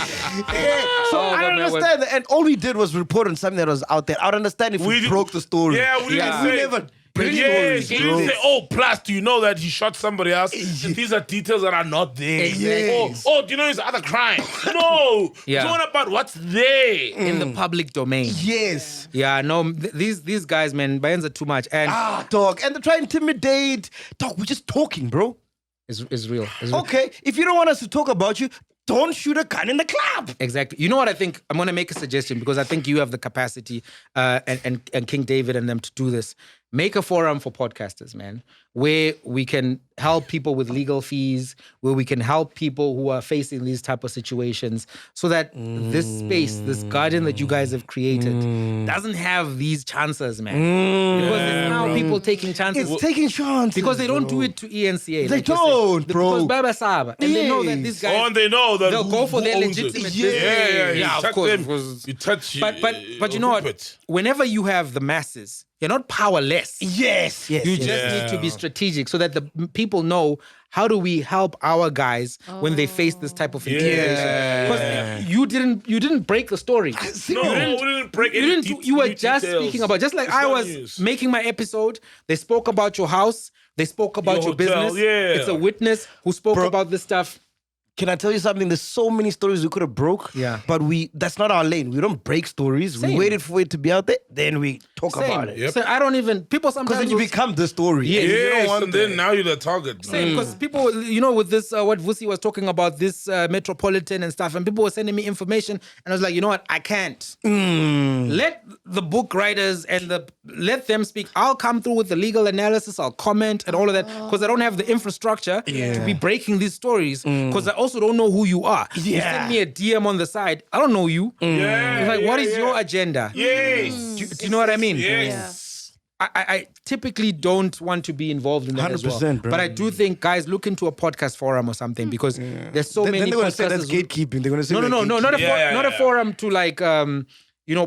So I but don't man, understand that. And all we did was report on something that was out there. I'd understand if we did- broke the story. Yeah, we didn't We say. never break Yes, stories, we bro. didn't say, oh, plus, do you know that he shot somebody else? These are details that are not there. Exactly. Oh, do you know his other crime? No. Yeah. It's all about what's there. in the public domain. Yes. Yeah, no, these guys, man, Bayans are too much, and Dog. And they try to intimidate. Dog, we're just talking, bro. it's real. It's real. Okay, if you don't want us to talk about you, don't shoot a gun in the club. Exactly. You know what I think? I'm going to make a suggestion because I think you have the capacity and King David and them to do this. Make a forum for podcasters, man, where we can help people with legal fees, where we can help people who are facing these type of situations so that this space, this garden that you guys have created doesn't have these chances, man. Because there's now people taking chances. It's taking chances. Because they don't do it to ENCA. They like you're saying. don't, bro. Because Baba Saba. And they know that these guys... Oh, and they know that they'll go for who their owns it. legitimate Yeah, business. you of touch course. them, because- you touch. But you know what? it. Whenever you have the masses, you're not powerless. Yes. You just need to be strategic so that the people know how do we help our guys when they face this type of intimidation. Because you didn't break the story. No, we didn't break You any didn't. You were just details. speaking about, just like It's I not was news. making my episode. They spoke about your house. They spoke about Your your hotel, business. yeah. It's a witness who spoke about this stuff. Can I tell you something? There's so many stories we could have broke. Yeah. But that's not our lane. We don't break stories. Same. We waited for it to be out there, then we talk about it. So I don't even. People Because sometimes then you will- become the story. Yeah. And you don't Yes, want and then that. now you're the target. Same, because people, you know, with this, what Vusi was talking about, this metropolitan and stuff, and people were sending me information, and I was like, you know what, I can't. Let the book writers and let them speak. I'll come through with the legal analysis, I'll comment and all of that, because I don't have the infrastructure to be breaking these stories, because I also don't know who you are. You send me a DM on the side, I don't know you. Yeah, It's like, what is yeah. your agenda? Yes. Do you know what I mean? Yes. I typically don't want to be involved in that as well. 100%, bro. But I do think, guys, look into a podcast forum or something because there's so Then many they're going to say that's podcasters who- gatekeeping. They're going to say No, not a Yeah. forum to like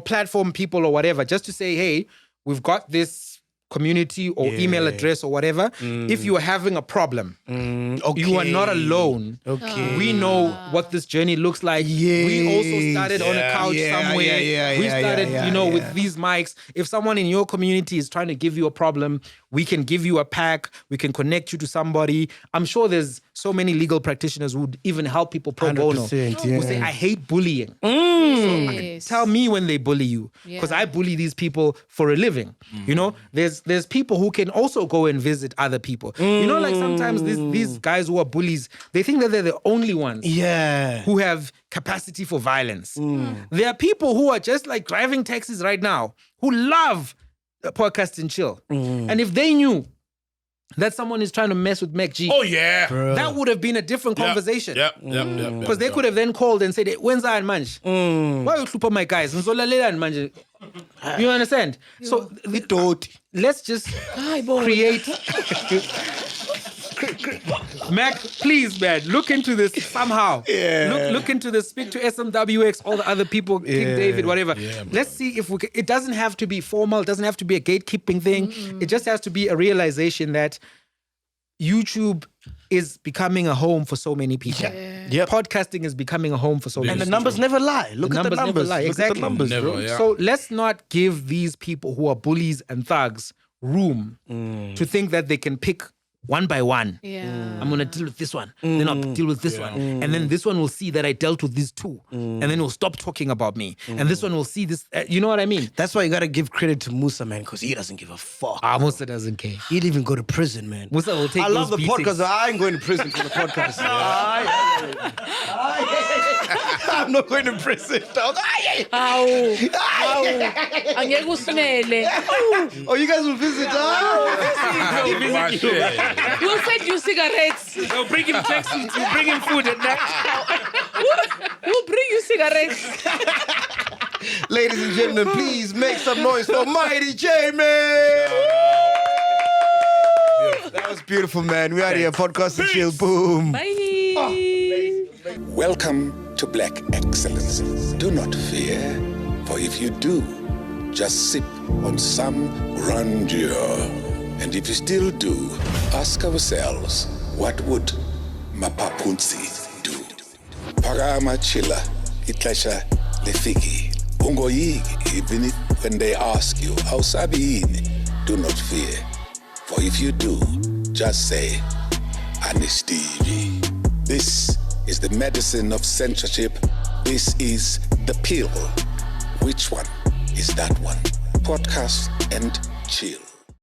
platform people or whatever. Just to say, hey, we've got this community or email address or whatever. If you are having a problem, you are not alone. Okay. We know what this journey looks like. We also started on a couch somewhere. We started, with these mics. If someone in your community is trying to give you a problem, we can give you a pack. We can connect you to somebody. I'm sure there's so many legal practitioners who would even help people pro bono. 100%, Who say, I hate bullying. Yes. Tell me when they bully you, because I bully these people for a living. You know, there's people who can also go and visit other people. You know, like sometimes these guys who are bullies, they think that they're the only ones who have capacity for violence. There are people who are just like driving taxis right now who love the podcast and chill. And if they knew that someone is trying to mess with MacG, Oh yeah. that would have been a different conversation. Yep. Because they could have then called and said, when's I manje? Why you super my guys? You understand? So let's just create. Mac, please, man, look into this somehow. Look into this. Speak to SMWX, all the other people, King David, whatever. Let's see if we can. It doesn't have to be formal. It doesn't have to be a gatekeeping thing. It just has to be a realization that YouTube is becoming a home for so many people. Podcasting is becoming a home for so many people. And the numbers never lie. Look at the numbers. Never lie. Look Exactly. at the numbers, Never, bro. yeah. So let's not give these people who are bullies and thugs room to think that they can pick one by one. I'm going to deal with this one. Then I'll deal with this one. And then this one will see that I dealt with these two. And then he'll stop talking about me. And this one will see this. You know what I mean? That's why you gotta give credit to Musa, man, because he doesn't give a fuck. Musa doesn't care. He'd even go to prison, man. Musa will take I love the those podcast. beatings. But I ain't going to prison for the podcast. I'm not going to prison, dog. Angeke usimele. Oh, you guys will visit, My shit. We'll send you cigarettes. They'll bring him taxi. You bring him food at night. We'll bring you cigarettes. Ladies and gentlemen, please make some noise for Mighty Jamie. That was beautiful, man. We are here, podcast and chill. Boom. Bye. Welcome to Black Excellence. Do not fear, for if you do, just sip on some grandeur. And if you still do, ask ourselves, what would Mapapunzi do? Parama chila, itlasha lefiki. Ungoyiki, even if when they ask you, how sabini, do not fear. For if you do, just say, Anistivi. This is the medicine of censorship. This is the pill. Which one is that one? Podcast and chill.